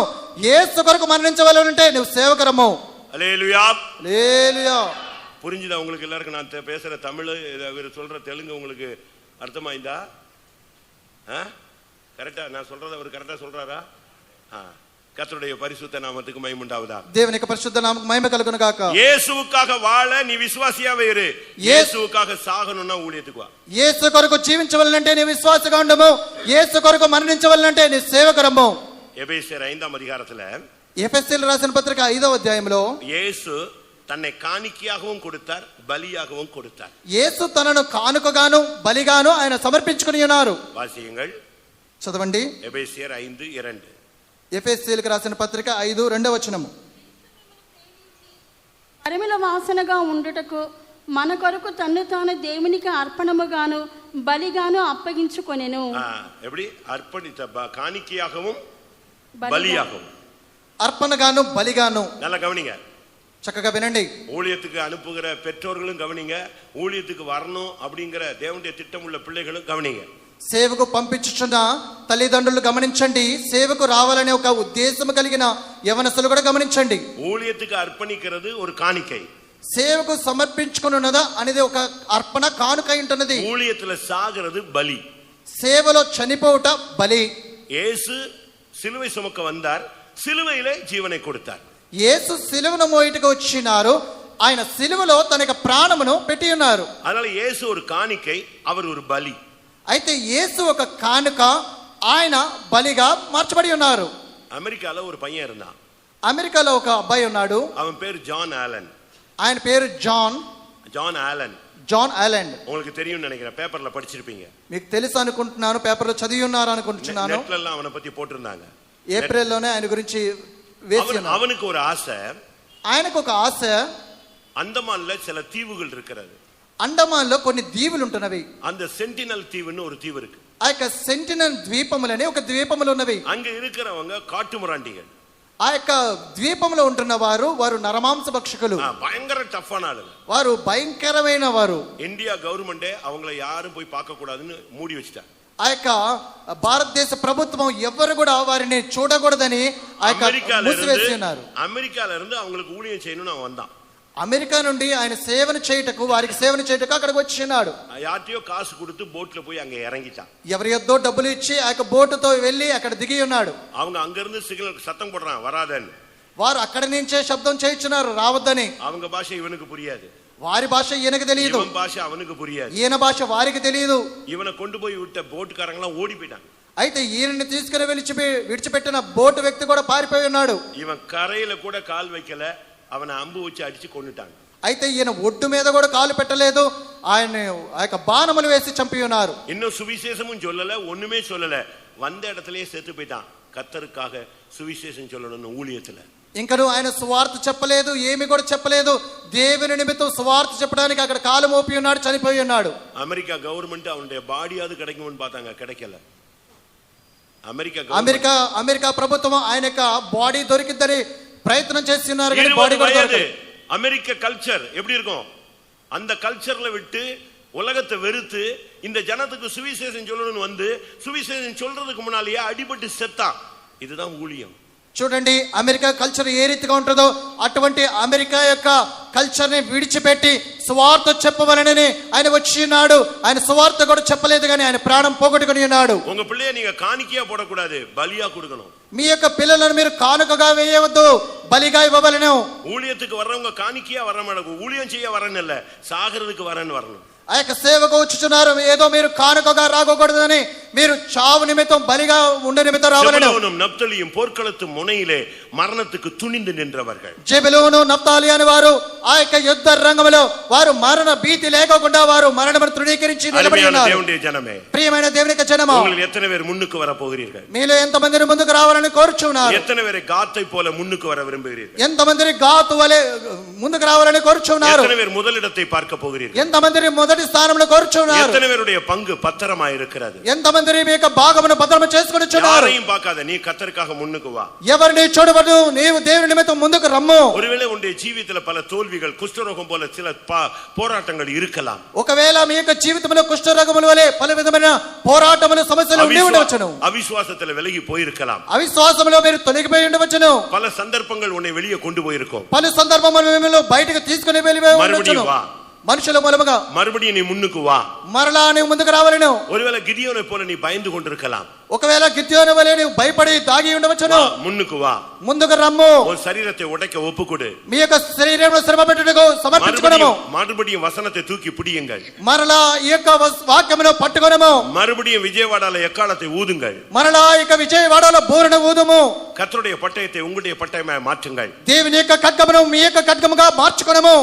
యేసు కొరకు మరణించవలనంటే నువ్వు సేవకరము. அல்லேலூயா. హల్లెలూయా. புரிஞ்சுதா உங்களுக்கு எல்லாருக்கும்? நான் பேசுற தமிழ், இவர் சொல்ற தெலுங்கு உங்களுக்கு அர்த்தமாயிந்தா? கரெக்டா நான் சொல்றத அவர் கரெக்டா சொல்றாரா? கர்த்தருடைய பரிசுத்த நாமத்துக்கு மகிமை உண்டாவதாக. దేవుని యొక్క పరిశుద్ధ నామముకు మహిమ కలుగును గాక. இயேசுவுக்காக வாழ நீ விசுவாசியாவே இரு, இயேசுவுக்காக சாகணும்னா ஊழியத்துக்கு வா. యేసు కొరకు జీవించవలనంటే నీ విశ్వాసగా ఉండము, యేసు కొరకు మరణించవలనంటే నీ సేవకరము. எபேசியர் 5ஆம் அதிகாரத்துல ఎఫెసీయులకు రాసిన పత్రిక 5వ అధ్యాయంలో இயேசு தன்னை காணிக்கையாகவும் கொடுத்தார், பலியாகவும் கொடுத்தார். యేసు తనను కానుకగాను బలిగాను ఆయన సమర్పించుకుని ఉన్నారు. வாசியுங்கள். చదవండి. எபேசியர் 5:2. ఎఫెసీయులకు రాసిన పత్రిక 5:2. పరిమళ వాసనగా ఉండుటకు మన కొరకు తన్ను తాను దేవునికి అర్పణముగాను బలిగాను అప్పగించుకొనెను. எப்படி? அர்ப்பணித்த காணிக்கையாகவும் பலியாகவும். అర్పణగాను బలిగాను. நல்லா கவனிங்க, చక్కగా వినండి. ஊழியத்துக்கு அனுப்புகிற பெற்றோர்களும் கவனிங்க, ஊழியத்துக்கு வரணும் அப்படிங்கிற தேவனுடைய திட்டம் உள்ள பிள்ளைகளும் கவனிங்க. సేవకు పంపించుచున్న తల్లిదండ్రులు గమనించండి, సేవకు రావాలనే ఒక ఉద్దేశం కలిగిన యవనస్తులు కూడా గమనించండి. ஊழியத்துக்கு அர்ப்பணிக்கிறது ஒரு காணிக்கை, సేవకు సమర్పించుకున్నదా అనేది ఒక అర్పణ కానుక ఉంటున్నది. ஊழியத்துல சாகிறது பலி, సేవలో చనిపోవుట బలి. இயேசு சிலுவை சுமக்க வந்தார், சிலுவையிலே ஜீவனை கொடுத்தார். యేసు సిలువను మోయుటకు వచ్చినారు, ఆయన సిలువలో తన యొక్క ప్రాణమును పెట్టి ఉన్నారు. அதனால இயேசு ஒரு காணிக்கை, அவர் ஒரு பலி. అయితే యేసు ఒక కానుక, ఆయన బలిగా మార్చబడి ఉన్నారు. அமெரிக்கால ஒரு பையன் இருந்தான். అమెరికాలో ఒక అబ్బాయి ఉన్నాడు. அவன் பேர் ஜான் ஆலன். ఆయన పేరు జాన్ ఆలన్. John Alan. உங்களுக்கு தெரியும் நினைக்கிறேன், పేపర్ல படிச்சிருப்பீங்க. మీకు తెలుసు అనుకుంటున్నాను, పేపర్లో చదివి ఉన్నారు అనుకుంటున్నాను. నెట్లో எல்லாம் அவனை பத்தி போட்டிருந்தாங்க. ఏప్రిల్లోనే ఆయన గురించి వేసి ఉన్నారు. அவனுக்கு ஒரு ஆசை, ఆయనకు ఒక ఆశ. అండమాన్ல சில தீவுகள் இருக்கிறது. అండమాన్లో కొన్ని దీవులు ఉంటున్నవి. அந்த சென்டினல் தீவுன்னு ஒரு தீவு இருக்கு. ఆ యొక్క సెంటినల్ ద్వీపములని ఒక ద్వీపములు ఉన్నవి. அங்க இருக்கிறவங்க காட்டுமிராண்டிகள். ఆ యొక్క ద్వీపంలో ఉంటున్న వారు నరమాంస భక్షకులు. பயங்கர டஃப்பான ஆளுங்க. వారు భయంకరమైన వారు. இந்தியா கவர்மெண்டே அவங்கள யாரும் போய் பார்க்க கூடாதுன்னு மூடி வச்சிட்டாங்க. ఆ యొక్క భారతదేశ ప్రభుత్వం ఎవరు కూడా వారిని చూడకూడదని ఆ యొక్క మూసివేసి ఉన్నారు. అమెరికాల இருந்து அவங்களுக்கு ஊழியம் செய்யணும்னு அவன் வந்தான். అమెరికా నుండి ఆయన సేవను చేయుటకు, వారికి సేవను చేయుటకు అక్కడికి వచ్చినాడు. யார்ட்டையோ காசு கொடுத்து போட்ல போய் அங்க இறங்கிட்டான். ఎవరి యొద్దో డబ్బులు ఇచ్చి ఆ యొక్క బోటుతో వెళ్ళి అక్కడ దిగి ఉన్నాడు. அவங்க அங்க இருந்து சிக்னல் சத்தம் போடுறான், வராதன்னு. వారు అక్కడి నుంచే శబ్దం చేయించున్నారు, రావద్దని. அவங்க பாஷை இவனுக்கு புரியாது, వారి భాష ఈయనకు తెలియదు, இவன் பாஷை அவனுக்கு புரியாது, ఈయన భాష వారికి తెలియదు. இவனை கொண்டு போய் விட்ட போட்டுக்காரங்க எல்லாம் ஓடி போயிட்டாங்க. అయితే ఈయనని తీసుకుని విడిచిపెట్టిన బోటు వ్యక్తి కూడా పారిపోయి ఉన్నాడు. இவன் கரையில கூட கால் வைக்கல, அவனை அம்பு வச்சு அடிச்சு கொன்னுட்டாங்க. అయితే ఈయన ఒడ్డు మీద కూడా కాలు పెట్టలేదు, ఆయన ఆ యొక్క బాణములు వేసి చంపి ఉన్నారు. இன்னும் சுவிசேஷமும் சொல்லல, ஒண்ணுமே சொல்லல, வந்த இடத்துலயே செத்து போயிட்டான். கர்த்தருக்காக சுவிசேஷம் சொல்லணும்னு ஊழியத்துல. ఇంకను ఆయన సువార్త చెప్పలేదు, ఏమి కూడా చెప్పలేదు. దేవుని నిమిత్తం సువార్త చెప్పడానికి అక్కడ కాలు మోపి ఉన్నాడు, చనిపోయి ఉన్నాడు. அமெரிக்கா கவர்மெண்ட் அவனுடைய பாடியாவது கிடைக்கும்னு பார்த்தாங்க, கிடைக்கல. అమెరికా ప్రభుత్వం ఆయన యొక్క బాడీ దొరికిందని ప్రయత్నం చేస్తున్నారు, కానీ బాడీ కూడా దొరకలేదు. அமெரிக்க கல்ச்சர் எப்படி இருக்கும்? அந்த கல்ச்சர்ல விட்டு உலகத்தை வெறுத்து இந்த ஜனத்துக்கு சுவிசேஷம் சொல்லணும்னு வந்து சுவிசேஷம் சொல்றதுக்கு முன்னாலேயே அடிபட்டு செத்தான். இதுதான் ஊழியம். చూడండి, అమెరికా కల్చర్ ఏ రీతిగా ఉంటుందో అటువంటి అమెరికా యొక్క కల్చర్ ని విడిచిపెట్టి సువార్త చెప్పవలనని ఆయన వచ్చి ఉన్నాడు. ఆయన సువార్త కూడా చెప్పలేదు, కానీ ఆయన ప్రాణం పోగొట్టుకుని ఉన్నాడు. உங்க பிள்ளைய நீங்க காணிக்கையா போடக்கூடாது, பலியா கொடுக்கணும். మీ యొక్క పిల్లలను మీరు కానుకగా వేయవద్దు, బలిగా ఇవ్వవలెను. ஊழியத்துக்கு வர்றவங்க காணிக்கையா வர மாட்டாங்க, ஊழியம் செய்ய வரன்னு இல்ல, சாகிறதுக்கு வரன்னு வரணும். ఆ యొక్క సేవకు వచ్చుచున్నారు, ఏదో మీరు కానుకగా రాకూడదని, మీరు చావు నిమిత్తం బలిగా ఉండే నిమిత్తం రావాలని. జెబూలూను నఫ్తాలిயும் పోర్కళத்து మునైలే మరణத்துக்கு துணிந்து నిன்றவர்கள். జెబూలూను నఫ్తాలి అనే వారు ఆ యొక్క యుద్ధ రంగంలో వారు మరణ భీతి లేకుండా వారు మరణమును తృణీకరించి నిలబడి ఉన్నారు. దేవుని జనమే, ప్రియమైన దేవుని యొక్క జనమా, உங்களில் எத்தனை பேர் முன்னுக்கு வர போகிறீர்கள்? మీలో ఎంతమంది ముందుకు రావాలని కోరుచున్నారు? எத்தனை பேர் காத்தை போல முன்னுக்கு வர விரும்புகிறீர்கள்? ఎంతమంది గాతు వలె ముందుకు రావాలని కోరుచున్నారు? எத்தனை பேர் முதலிடத்தை பார்க்க போகிறீர்கள்? ఎంతమంది మొదటి స్థానంలో కోరుచున్నారు? எத்தனை பேருடைய பங்கு பத்திரமாய் இருக்கிறது? ఎంతమంది మీ యొక్క భాగమును భద్రము చేసుకొనుచున్నారు? யாரையும் பார்க்காத, நீ கர்த்தருக்காக முன்னுக்கு வா. ఎవరిని చూడవద్దు, నీవు దేవుని నిమిత్తం ముందుకు రమ్ము. ஒருவேளை உன்னுடைய జీవితంలో பல தோல்விகள், குஷ்டரோகம் போல சில போராட்டங்கள் இருக்கலாம். ఒకవేళ మీ యొక్క జీవితంలో కుష్ఠరోగముల వలె పలు విధమైన పోరాటములు, సమస్యలు ఉండి ఉండవచ్చును. అవిశ్వాసத்துல విலகி పోயிருக்கலாம். అవిశ్వాసములో మీరు తొలగిపోయి ఉండవచ్చును. பல சந்தர்ப்பங்கள் உன்னை வெளியே கொண்டு போயிருக்கும். పలు సందర్భములు మిమ్మల్ని బయటకు తీసుకొని వెళ్ళిపోయి ఉండవచ్చును. మనుషుల మూలముగా மறுபடியும் நீ முன்னுக்கு வா. మరలా నీవు ముందుకు రావాలను. ஒருவேளை கிதியோனை போல நீ பயந்து கொண்டிருக்கலாம். ఒకవేళ గిద్యోను వలె నీవు భయపడి దాగి ఉండవచ్చును. முன்னுக்கு வா, ముందుకు రమ్ము. உன் சரீரத்தை உடைக்க ஒப்புக்கொடு. మీ యొక్క శరీరంలో శ్రమ పెట్టుటకు సమర్పించుకొనము. மறுபடியும் வசனத்தை தூக்கி பிடியுங்கள். మరలా ఈ యొక్క వాక్యమును పట్టుకొనము. மறுபடியும் விஜயவாடால எக்காலத்தை ஊதுங்கள். మరలా ఈ యొక్క విజయవాడలో బూరను ఊదుము. கர்த்தருடைய பட்டயத்தை உங்களுடைய பட்டயமாய் மாற்றுங்கள். దేవుని యొక్క ఖడ్గమును మీ యొక్క ఖడ్గముగా మార్చుకొనము.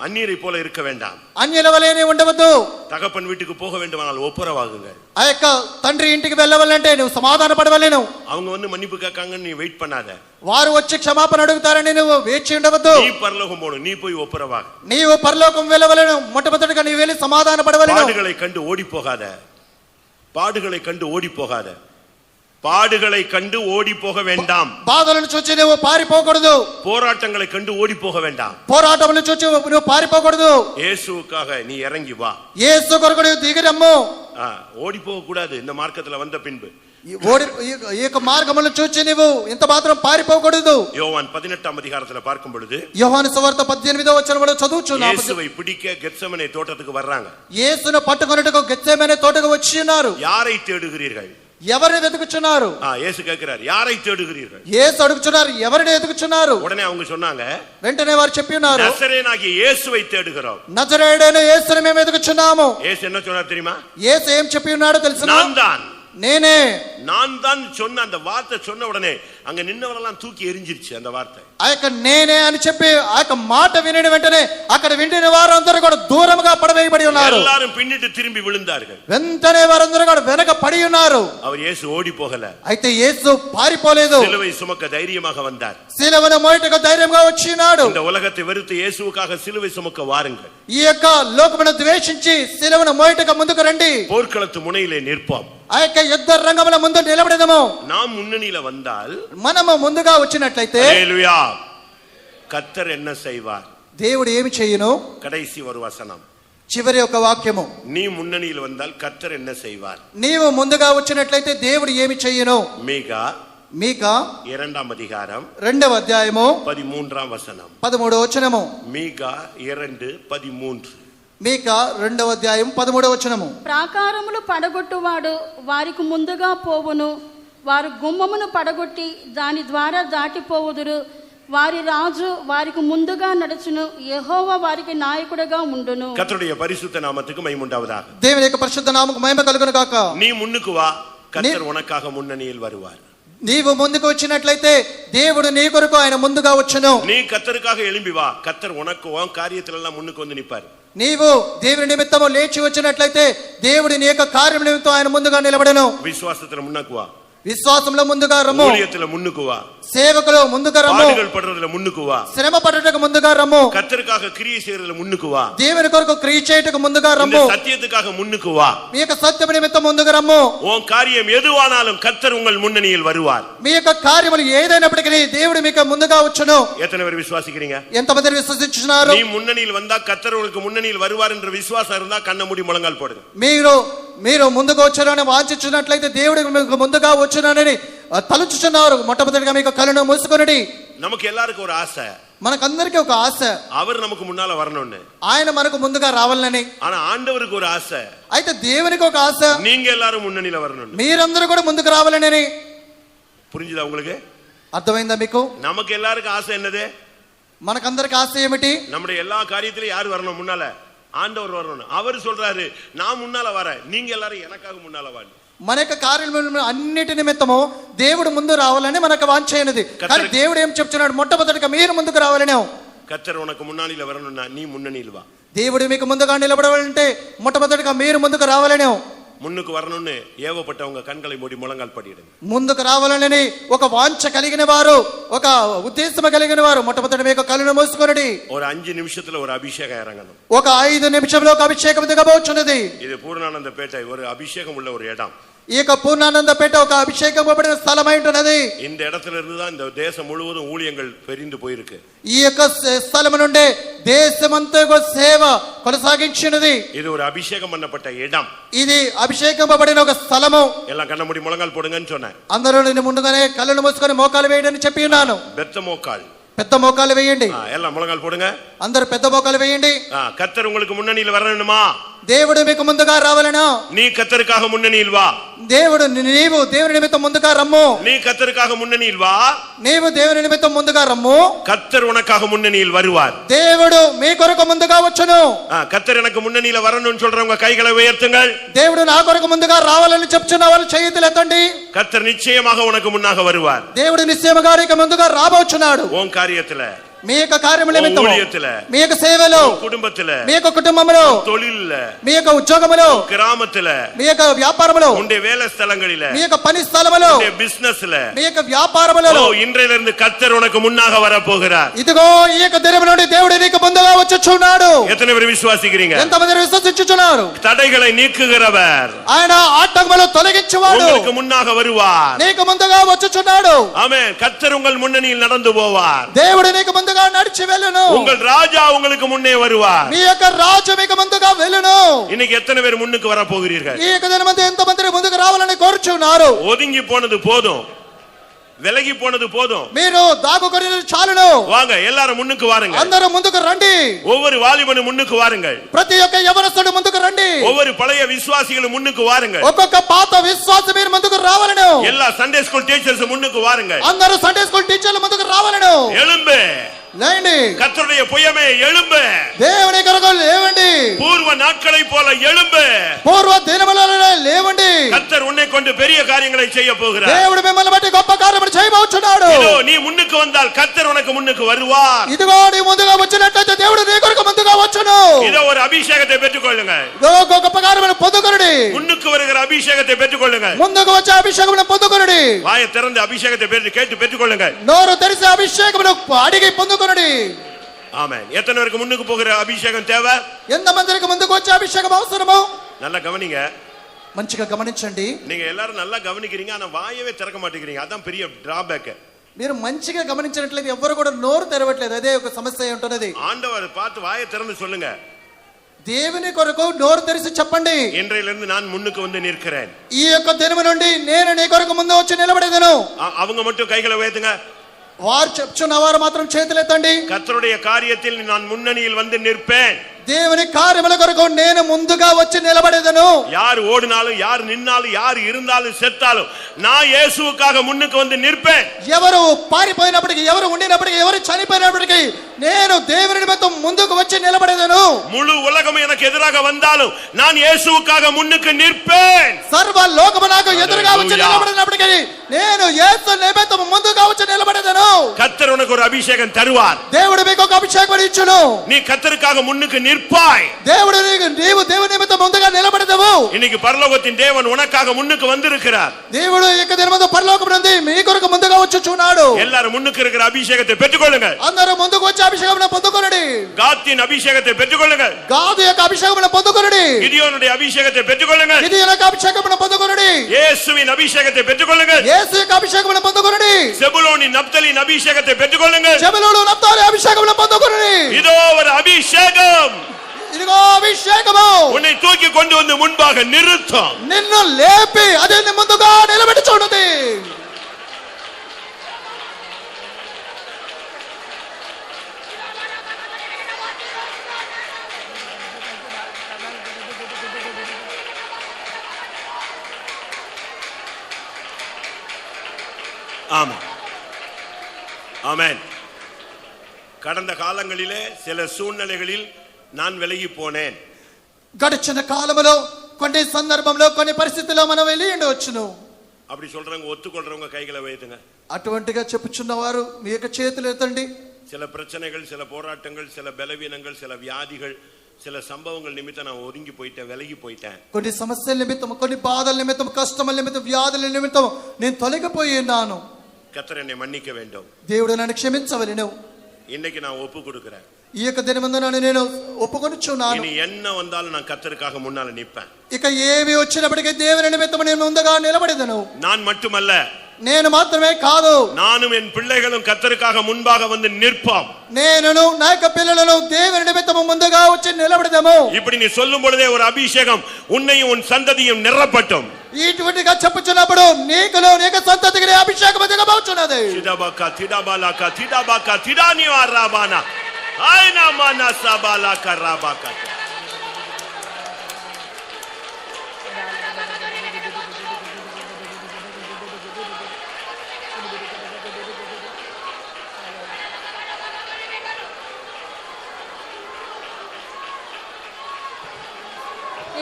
அந்நியரை போல இருக்க வேண்டாம். అన్యుల వలెనే ఉండవద్దు. தகப்பன் வீட்டுக்கு போக வேண்டுமானால் ஒப்புரவாகுங்கள். ఆ యొక్క తండ్రి ఇంటికి వెళ్ళవాలంటే నువ్వు సమాధాన పడవలేను. அவங்க வந்து மன்னிப்பு கேட்காங்கன்னு நீ வெயிட் பண்ணாத. వారు వచ్చి క్షమాపణ అడుగుతారని నువ్వు వేచి ఉండవద్దు. நீ பரலோகம் போணும், நீ போய் ஒப்புரவாகு. నీవు పరలోకం వెళ్ళవలేను, మొట్టమొదటిగా నీవు వెళ్ళి సమాధాన పడవలేను. பாடுகளை கண்டு ஓடி போகாத, பாடுகளை கண்டு ஓடி போகாத, பாடுகளை கண்டு ஓடி போக வேண்டாம். బాధలను చూచి నువ్వు పారిపోకూడదు. போராட்டங்களை கண்டு ஓடி போக வேண்டாம். పోరాటములను చూచి నువ్వు పారిపోకూడదు. இயேசுவுக்காக நீ இறங்கி வா. యేసు కొరకు నువ్వు దిగిరమ్ము. ஓடி போக கூடாது. இந்த மார்க்கத்துல வந்த பின்பு ఈ యొక్క మార్గములను చూచి నువ్వు ఇంత మాత్రం పారిపోకూడదు. யோவான் 18ஆம் அதிகாரத்துல பார்க்கும் பொழுது యోహాను సువార్త 18వ వచనంలో చదువుచున్నాము. இயேசுவை பிடிக்க கெத்செமனே தோட்டத்துக்கு வர்றாங்க. యేసును పట్టుకొనుటకు గెత్సేమనే తోటకు వచ్చి ఉన్నారు. யாரை தேடுகிறீர்கள்? ఎవరిని వెతుకుచున్నారు? இயேசு கேட்கிறார், யாரை தேடுகிறீர்கள்? యేసు అడుగుచున్నారు, ఎవరిని వెతుకుచున్నారు? உடனே அவங்க சொன்னாங்க, వెంటనే వారు చెప్పి ఉన్నారు, நசரேயனாகிய இயேசுவை தேடுகிறோம். నజరేయుడైన యేసుని మేము వెతుకుచున్నాము. இயேசு என்ன சொன்னார் தெரியுமா? యేసు ఏం చెప్పి ఉన్నాడో తెలుసునా? நான் தான், నేనే. நான் தான் சொன்ன அந்த வார்த்தை சொன்ன உடனே அங்க நின்னவரெல்லாம் தூக்கி எரிஞ்சிருச்சு அந்த வார்த்தை. ఆ యొక్క నేనే అని చెప్పి ఆ యొక్క మాట వినిన వెంటనే అక్కడ వింటిన వారందరూ కూడా దూరముగా పడవేయబడి ఉన్నారు. எல்லாரும் பின்னிட்டு திரும்பி விழுந்தார்கள். వెంటనే వారందరూ కూడా వెనక పడి ఉన్నారు. அவர் இயேசு ஓடி போகல. అయితే యేసు పారిపోలేదు. சிலுவை சுமக்க தைரியமாக வந்தார். సిలువను మోయటకు ధైర్యంగా వచ్చినాడు. இந்த உலகத்தை வெறுத்து இயேசுவுக்காக சிலுவை சுமக்க வாருங்கள். ఈ యొక్క లోకమును ద్వేషించి సిలువను మోయటకు ముందుకు రండి. போர்க்களத்து முனையிலே நிற்போம். ఆ యొక్క యుద్ధ రంగముల ముందు నిలబడదాము. நாம் முன்னணியில வந்தால், మనము ముందుగా వచ్చినట్లయితే హల్లెలూయా, కర్తర్ என்ன செய்வார்? దేవుడు ఏమి చేయును? கடைசி ஒரு வசனம், చివరి ఒక వాక్యము. நீ முன்னணியில் வந்தால் கர்த்தர் என்ன செய்வார்? నీవు ముందుగా వచ్చినట్లయితే దేవుడు ఏమి చేయును? மீகா మీకా 2ஆம் அதிகாரம் 2వ అధ్యాయము 13ஆம் வசனம். 13వ వచనము. மீகா 2:13. మీకా 2వ అధ్యాయం 13వ వచనము. ప్రాకారములు పడగొట్టువాడు వారికి ముందుగా పోవును, వారు గుమ్మమును పడగొట్టి దాని ద్వారా దాటిపోవుదురు, వారి రాజు వారికి ముందుగా నడుచును, యెహోవా వారికి నాయకుడిగా ఉండును. கர்த்தருடைய பரிசுத்த நாமத்துக்கு மகிமை உண்டாவதாக. దేవుని యొక్క పరిశుద్ధ నామముకు మహిమ కలుగును గాక. நீ முன்னுக்கு வா, கர்த்தர் உனக்காக முன்னணியில் வருவார். నీవు ముందుకు వచ్చినట్లయితే దేవుడు నీ కొరకు ఆయన ముందుగా వచ్చును. நீ கர்த்தருக்காக எழும்பி வா, கர்த்தர் உனக்கு உன் காரியத்துல எல்லாம் முன்னுக்கு வந்து நிப்பார். నీవు దేవుని నిమిత్తము లేచి వచ్చినట్లయితే దేవుడి నీ యొక్క కార్యం నిమిత్తం ఆయన ముందుగా నిలబడను. விசுவாசத்துல முன்னுக்கு வா, విశ్వాసంలో ముందుగా రమ్ము. ஊழியத்துல முன்னுக்கு வா, సేవకులు ముందుగా రమ్ము, பாடுகள் படுறதுல முன்னுக்கு வா, శ్రమ పడుటకు ముందుగా రమ్ము, கர்த்தருக்காக கிரியை செய்யறதுல முன்னுக்கு வா, దేవుని కొరకు క్రియ చేయుటకు ముందుగా இந்த రమ్ము, சத்தியத்துக்காக முன்னுக்கு வா. మీ యొక్క సత్యము నిమిత్తం ముందుగా రమ్ము. உன் காரியம் எதுவானாலும் கர்த்தர் உங்கள் முன்னணியில் வருவார். మీ యొక్క కార్యములు ఏదైనప్పటికీ దేవుడు మీకు ముందుగా వచ్చును. எத்தனை பேர் விசுவாசிக்கிறீங்க? ఎంతమంది విశ్వసించున్నారు? நீ முன்னணியில் வந்தா கர்த்தர் உங்களுக்கு முன்னணியில் வருவார் என்ற விசுவாசம் இருந்தா கண்ண மூடி முழங்கால் போடுங்க. మీరు ముందుకు వచ్చారని వాంఛించినట్లయితే దేవుడు మీకు ముందుగా వచ్చునని తలుచుచున్నారు. మొట్టమొదటిగా మీకు కళ్ళను మూసుకొనుడి. நமக்கு எல்லாருக்கும் ஒரு ஆசை, మనకందరికీ ఒక ఆశ, அவர் நமக்கு முன்னால வரணும்னு. ఆయన మనకు ముందుగా రావాలని. ஆனா ஆண்டவருக்கு ஒரு ஆசை, అయితే దేవునికి ఒక ఆశ, நீங்க எல்லாரும் முன்னணியில வரணும்னு. మీరందరూ కూడా ముందుకు రావాలని. புரிஞ்சுதா உங்களுக்கு? అర్థమైందా మీకు? நமக்கு எல்லாருக்கும் ஆசை என்னது? మనకందరికి ఆశ ఏమిటి? நம்முடைய எல்லா காரியத்திலும் யார் வரணும் முன்னால? ஆண்டவர் வரணும். அவர் சொல்றாரு, நான் முன்னால வரேன், நீங்க எல்லாரும் எனக்காக முன்னால வாங்க. మన యొక్క కార్యములు అన్నిటి నిమిత్తము దేవుడు ముందు రావాలని మనకు వాంఛైనది. కానీ దేవుడు ఏం చెప్తున్నాడు? మొట్టమొదటిగా మీరు ముందుకు రావాలని. கர்த்தர் உனக்கு முன்னாடில வரணும்னா நீ முன்னணியில் வா. దేవుడు మీకు ముందుగా నిలబడాలంటే మొట్టమొదటిగా మీరు ముందుకు రావాలని. முன்னுக்கு வரணும்னு ஏவப்பட்டவங்க கண்களை மூடி முழங்கால் படிடுங்க. ముందుకు రావాలని ఒక వాంఛ కలిగిన వారు, ఒక ఉద్దేశం కలిగిన వారు మొట్టమొదటి మీకు కళ్ళను మూసుకొనుడి. ஒரு 5 నిమిషத்துல ஒரு అభిషేகம் ఇறங்கணும். ఒక 5 నిమిషంలో ఒక అభిషేకం దిగబోచున్నది. ఇది పూర్ణానందపేట ஒரு అభిషేகம் உள்ள ஒரு இடம். ఈ యొక్క పూర్ణానందపేట ఒక అభిషేకం పడిన స్థలమై ఉంటున్నది. இந்த இடத்துல இருந்து தான் இந்த தேசம் முழுவதும் ஊழியங்கள் பெரிந்து போயிருக்கு. ఈ యొక్క స్థలము నుండి దేశమంతా సేవ కొనసాగించినది. இது ஒரு అభిషేகம் பண்ணப்பட்ட இடம். ఇది అభిషేకం పడిన ఒక స్థలము. எல்லாம் கண்ண மூடி முழங்கால் போடுங்கன்னு சொன்னேன். అందరూ నేను ముందుగానే కళ్ళను మూసుకొని మోకాలు వేయడని చెప్పి ఉన్నాను. பெத்த மோக்கால், పెద్ద మోకాలు వేయండి. எல்லாம் முழங்கால் போடுங்க. అందరూ పెద్ద మోకాలు వేయండి. கர்த்தர் உங்களுக்கு முன்னணியில் வரணுமா? దేవుడు మీకు ముందుగా రావాలనా? நீ கர்த்தருக்காக முன்னணியில் வா. నీవు దేవుని నిమిత్తం ముందుగా రమ్ము. நீ கர்த்தருக்காக முன்னணியில் வா. నీవు దేవుని నిమిత్తం ముందుగా రమ్ము. கர்த்தர் உனக்காக முன்னணியில் வருவார். దేవుడు మీ కొరకు ముందుగా వచ్చును. கர்த்தர் எனக்கு முன்னணியில வரணும்னு சொல்றவங்க கைகளை உயர்த்துங்கள். దేవుడు నా కొరకు ముందుగా రావాలని చెప్తున్న వాళ్ళు చేతులు ఎత్తండి. கர்த்தர் நிச்சயமாக உனக்கு முன்னாக வருவார். దేవుడు నిశ్చయముగా నీకు ముందుగా రాబోచున్నాడు. உன் காரியத்துல, మీ యొక్క కార్యముల నిమిత్తం, ஊழியத்துல, మీ యొక్క సేవలో, కుటుంబத்துல, మీ యొక్క కుటుంబంలో, தொழில்ல, మీ యొక్క ఉద్యోగములో, கிராமத்துல, మీ యొక్క వ్యాపారములో, உன்னுடைய வேலை ஸ்தலங்களில, మీ యొక్క పని స్థలములో, உன்னுடைய பிசினஸ்ல, మీ యొక్క వ్యాపారములలో இன்றையிலிருந்து கர்த்தர் உனக்கு முன்னாக வர போகிறார். ఇదిగో ఈ యొక్క దినము నుండి దేవుడు నీకు ముందుగా వచ్చుచున్నాడు. எத்தனை பேர் விசுவாசிக்கிறீங்க? ఎంతమంది విశ్వసించుచున్నారు? தடைகளை நீக்குகிறவர், ఆయన ఆటంకములు తొలగించువాడు, உங்களுக்கு முன்னாக வருவார். నీకు ముందుగా వచ్చుచున్నాడు. ஆமென். கர்த்தர் உங்கள் முன்னணியில் நடந்து போவார். దేవుడు నీకు ముందుగా నడిచి వెళ్ళును. உங்கள் ராஜா உங்களுக்கு முன்னே வருவார். మీ యొక్క రాజు మీకు ముందుగా వెళ్ళును. இன்னைக்கு எத்தனை பேர் முன்னுக்கு வர போகிறீர்கள்? ఈ యొక్క దినమందు ఎంతమంది ముందుకు రావాలని కోరుచున్నారు? ஒதுங்கி போனது போதும், விலகி போனது போதும். మీరు దాగుకొనినది చాలును. வாங்க எல்லாரும் முன்னுக்கு வாருங்க. అందరూ ముందుకు రండి. ஒவ்வொரு வாலிபனும் முன்னுக்கு வாருங்கள். ప్రతి ఒక్క యవనస్తుడు ముందుకు రండి. ஒவ்வொரு பழைய விசுவாசிகளும் முன்னுக்கு வாருங்கள். ఒక్కొక్క పాత విశ్వాసి మీరు ముందుకు రావాలను. எல்லா சண்டே ஸ்கூல் டீச்சர்ஸ் முன்னுக்கு வாருங்கள். అందరూ సండే స్కూల్ టీచర్లు ముందుకు రావాలను. எழும்பு, లేండి. கர்த்தருடைய புயமே எழும்பு. దేవుని కొరకు లేవండి. பூர்வ நாட்களை போல எழும்பு. పూర్వ దినములలో లేవండి. கர்த்தர் உன்னை கொண்டு பெரிய காரியங்களை செய்ய போகிறார். దేవుడు మిమ్మల్ని బట్టి గొప్ప కార్యములు చేయబోచున్నాడు. இதோ நீ முன்னுக்கு வந்தால் கர்த்தர் உனக்கு முன்னுக்கு வருவார். ఇదిగో నీ ముందుగా వచ్చినట్లయితే దేవుడు నీ కొరకు ముందుగా వచ్చును. இதோ ஒரு అభిషేகத்தை పెట్టుకొள்ளுங்கள். ఇదిగో గొప్ప కార్యములు పొందుకొనుడి. முன்னுக்கு வருகிற అభిషేகத்தை పెట్టుకొள்ளுங்கள். ముందుకు వచ్చే అభిషేకమును పొందుకొనుడి. வாயை திறந்து அபிஷேகத்தை கேட்டு பெற்றுக்கொள்ளுங்கள். నోరు తెరిచి అభిషేకమును అడిగి పొందుకొనుడి. ஆமென். எத்தனை பேருக்கு முன்னுக்கு போகிற அபிஷேகம் தேவை? ఎంతమందికి ముందుకు వచ్చే అభిషేకం అవసరమో? நல்லா கவனிங்க. మంచిగా గమనించండి. நீங்க எல்லாரும் நல்லா கவனிக்கிறீங்க, ஆனா வாயவே திறக்க மாட்டேங்கிறீங்க. அதான் பெரிய டிராபேக். మీరు మంచిగా గమనించినట్లయితే ఎవ్వరు కూడా నోరు తెరవట్లేదు. అదే ఒక సమస్య ఉంటున్నది. ஆண்டவர் பார்த்து வாயை திறந்து சொல்லுங்க. దేవుని కొరకు నోరు తెరిచి చెప్పండి. இன்றையிலிருந்து நான் முன்னுக்கு வந்து நிற்கிறேன். ఈ యొక్క దినము నుండి నేను నీ కొరకు ముందు వచ్చి నిలబడేదను. அவங்க மட்டும் கைகளை உயர்த்துங்க. వారు చెప్తున్న వారు మాత్రం చేతులెత్తండి. கர்த்தருடைய காரியத்தில் நான் முன்னணியில் வந்து நிற்பேன். దేవుని కార్యముల కొరకు నేను ముందుగా వచ్చి నిలబడేదను. யார் ஓடினாலும், யார் நின்னாலும், யார் இருந்தாலும், செத்தாலும் நான் இயேசுவுக்காக முன்னுக்கு வந்து நிற்பேன். ఎవరు పారిపోయినప్పటికీ, ఎవరు ఉండినప్పటికీ, ఎవరు చనిపోయినప్పటికీ నేను దేవుని నిమిత్తం ముందుకు వచ్చి నిలబడేదను. முழு உலகம் எனக்கு எதிராக வந்தாலும் நான் இயேசுவுக்காக முன்னுக்கு நிற்பேன். సర్వ లోకము నాకు ఎదురుగా వచ్చి నిలబడినప్పటికీ నేను యేసు నిమిత్తం ముందుగా వచ్చి నిలబడేదను. கர்த்தர் உனக்கு ஒரு அபிஷேகம் தருவார். దేవుడు మీకు ఒక అభిషేకం ఇచ్చును. நீ கர்த்தருக்காக முன்னுக்கு நிற்பாய். దేవుడు నీవు దేవుని నిమిత్తం ముందుగా నిలబడతావు. இன்னைக்கு பரலோகத்தின் தேவன் உனக்காக முன்னுக்கு வந்திருக்கிறார். దేవుడు యొక్క దినమందు పరలోకం నుండి మీ కొరకు ముందుగా వచ్చుచున్నాడు. எல்லாரும் முன்னுக்கு இருக்கிற அபிஷேகத்தை பெற்றுக்கொள்ளுங்க. అందరూ ముందుకు వచ్చి అభిషేకమును పొందుకొనండి. காத்தின் அபிஷேகத்தை பெற்றுக்கொள்ளுங்க. గాదు యొక్క అభిషేకమును పొందుకొనండి. கிதியோனுடைய அபிஷேகத்தை பெற்றுக்கொள்ளுங்க. గిదియోను యొక్క అభిషేకమును పొందుకొనండి. இயேசுவின் அபிஷேகத்தை பெற்றுக்கொள்ளுங்க. యేసు యొక్క అభిషేకమును పొందుకొనండి. செபுலோனின் நப்தலின் அபிஷேகத்தை பெற்றுக்கொள்ளுங்க. జెబులూను నఫ్తాలి అభిషేకమును పొందుకొనండి. இதோ ஒரு அபிஷேகம் ఇదిగో అభిషేకము உன்னை தூக்கி கொண்டு வந்து முன்பாக நிறுத்தும். నిన్ను లేపి అదే నీ ముందుగా నిలబెట్టుచున్నది. ஆமா, ஆமென். கடந்த காலங்களிலே சில சூழ்நிலைகளில் நான் விலகி போனேன். గడిచిన కాలములో కొన్ని సందర్భంలో కొన్ని పరిస్థితుల్లో మనం వెళ్ళి ఉండవచ్చును. அப்படி சொல்றவங்க ஒத்துக்கொள்றவங்க கைகளை வைத்துங்க. అటువంటిగా చెప్పుచున్నవారు మీ యొక్క చేతులు ఎత్తండి. சில பிரச்சனைகள், சில போராட்டங்கள், சில பலவீனங்கள், சில வியாதிகள், சில சம்பவங்கள் நிமித்தம் நான் ஒதுங்கி போயிட்டேன், விலகி போயிட்டேன். కొన్ని సమస్యల నిమిత్తం, కొన్ని బాధల నిమిత్తం, కష్టముల నిమిత్తం, వ్యాధుల నిమిత్తం నేను తొలగిపోయి ఉన్నాను. கர்த்தர் என்னை மன்னிக்க வேண்டும். దేవుడు నన్ను క్షమించవలెను. இன்னைக்கு நான் ஒப்பு கொடுக்கிறேன். ఈ యొక్క దినమందున నేను ఒప్పుకొనుచున్నాను. இனி என்ன வந்தாலும் நான் கர்த்தருக்காக முன்னால நிற்பேன். ఇక ఏవి వచ్చినప్పటికీ దేవుని నిమిత్తం నేను ముందుగా నిలబడేదను. நான் மட்டுமல்ல, నేను మాత్రమే కాదు, நானும் என் பிள்ளைகளும் கர்த்தருக்காக முன்பாக வந்து நிற்போம். నేనును నా యొక్క పిల్లలను దేవుని నిమిత్తం ముందుగా వచ్చి నిలబడదాము. இப்படி நீ சொல்லும் பொழுதே ஒரு அபிஷேகம் உன்னையும் உன் சந்ததியும் நிரப்பட்டும். ఇటువంటిగా చెప్పుచున్నప్పుడు నీకును నీకు సంతతికి అభిషేకం దిగబోచున్నది. తిడబక తిడబలక తిడబక తిడానివా రాబానా ఐనా మానా సబలక రాబక.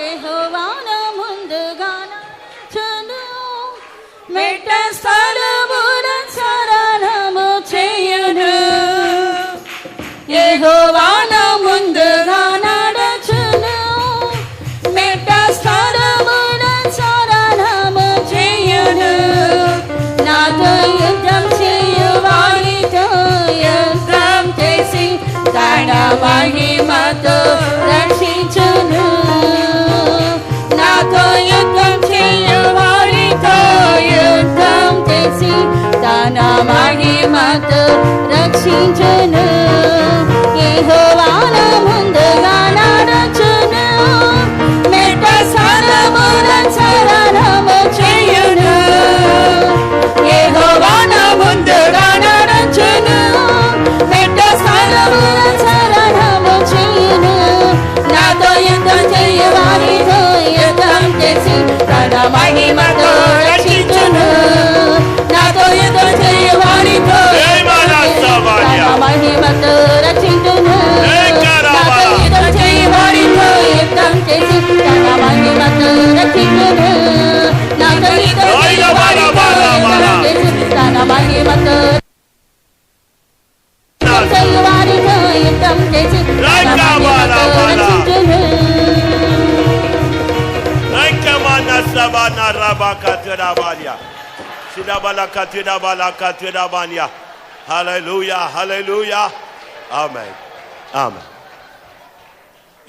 యెహోవాను ముందుగా నడుచును, మెట్ట స్థలమున శరణము చేయును. యెహోవాను ముందుగా నడుచును, మెట్ట స్థలమున శరణము చేయును. నాతో యుద్ధం చేయువానితో యుద్ధం చేసి తన మహిమతో రక్షించును. నాతో యుద్ధం చేయువానితో యుద్ధం చేసి తన మహిమతో రక్షించును. యెహోవాను ముందుగా నడుచును, మెట్ట స్థలమున శరణము చేయును. యెహోవాను ముందుగా నడుచును, మెట్ట స్థలమున శరణము చేయును. నాతో యుద్ధం చేయువానితో యుద్ధం చేసి తన మహిమతో రక్షించును. నాతో యుద్ధం చేయువానితో తన మహిమతో రక్షించును. నాతో యుద్ధం చేయువానితో యుద్ధం చేసి తన మహిమతో రక్షించును. నాతో యుద్ధం చేయువానితో యుద్ధం చేసి తన మహిమతో చేయువానితో యుద్ధం చేసి తన మహిమతో రక్షించును. ఐకమానా సబానా రాబక తిడబాలియా తిడబలక తిడబలక తిడబానియా. ஹல்லேலூயா, ஹல்லேலூயா, ஆமென், ஆமென்.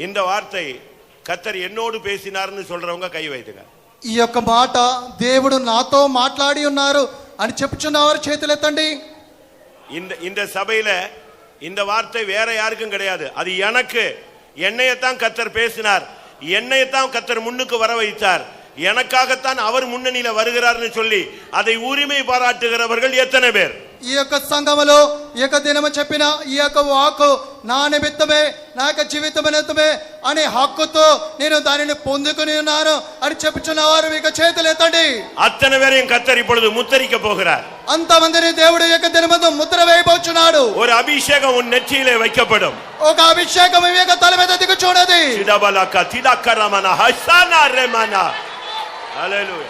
இந்த வார்த்தை கர்த்தர் என்னோடு பேசினார்னு சொல்றவங்க கை வைத்துங்க. ఈ యొక్క మాట దేవుడు నాతో మాట్లాడి ఉన్నారు అని చెప్పుచున్నవారు చేతులెత్తండి. இந்த சபையில இந்த வார்த்தை வேற யாருக்கும் கிடையாது. அது எனக்கு, என்னையத்தான் கர்த்தர் பேசினார், என்னையத்தான் கர்த்தர் முன்னுக்கு வர வைத்தார், எனக்காகத்தான் அவர் முன்னணியில வருகிறார்னு சொல்லி அதை உரிமை பாராட்டுகிறவர்கள் எத்தனை பேர்? ఈ యొక్క సంఘములో ఈ యొక్క దినము చెప్పిన ఈ యొక్క వాక్కు నా నిమిత్తమే, నా యొక్క జీవితం నిమిత్తమే అనే హక్కుతో నేను దానిని పొందుకుని ఉన్నాను అని చెప్పుచున్నవారు మీకు చేతులు ఎత్తండి. అత్తனை பேரையும் கர்த்தர் இப்பொழுது முத்தரிக்க போகிறார். అంతమందిని దేవుడు యొక్క దినమందు ముద్ర వేయబోచున్నాడు. ஒரு அபிஷேகம் உன் நெற்றியிலே வைக்கப்படும். ఒక అభిషేకం మీ యొక్క తల మీద దిగుచున్నది. తిడబలక తిడకరమన హసనా రెమనా. హల్లెలూయా,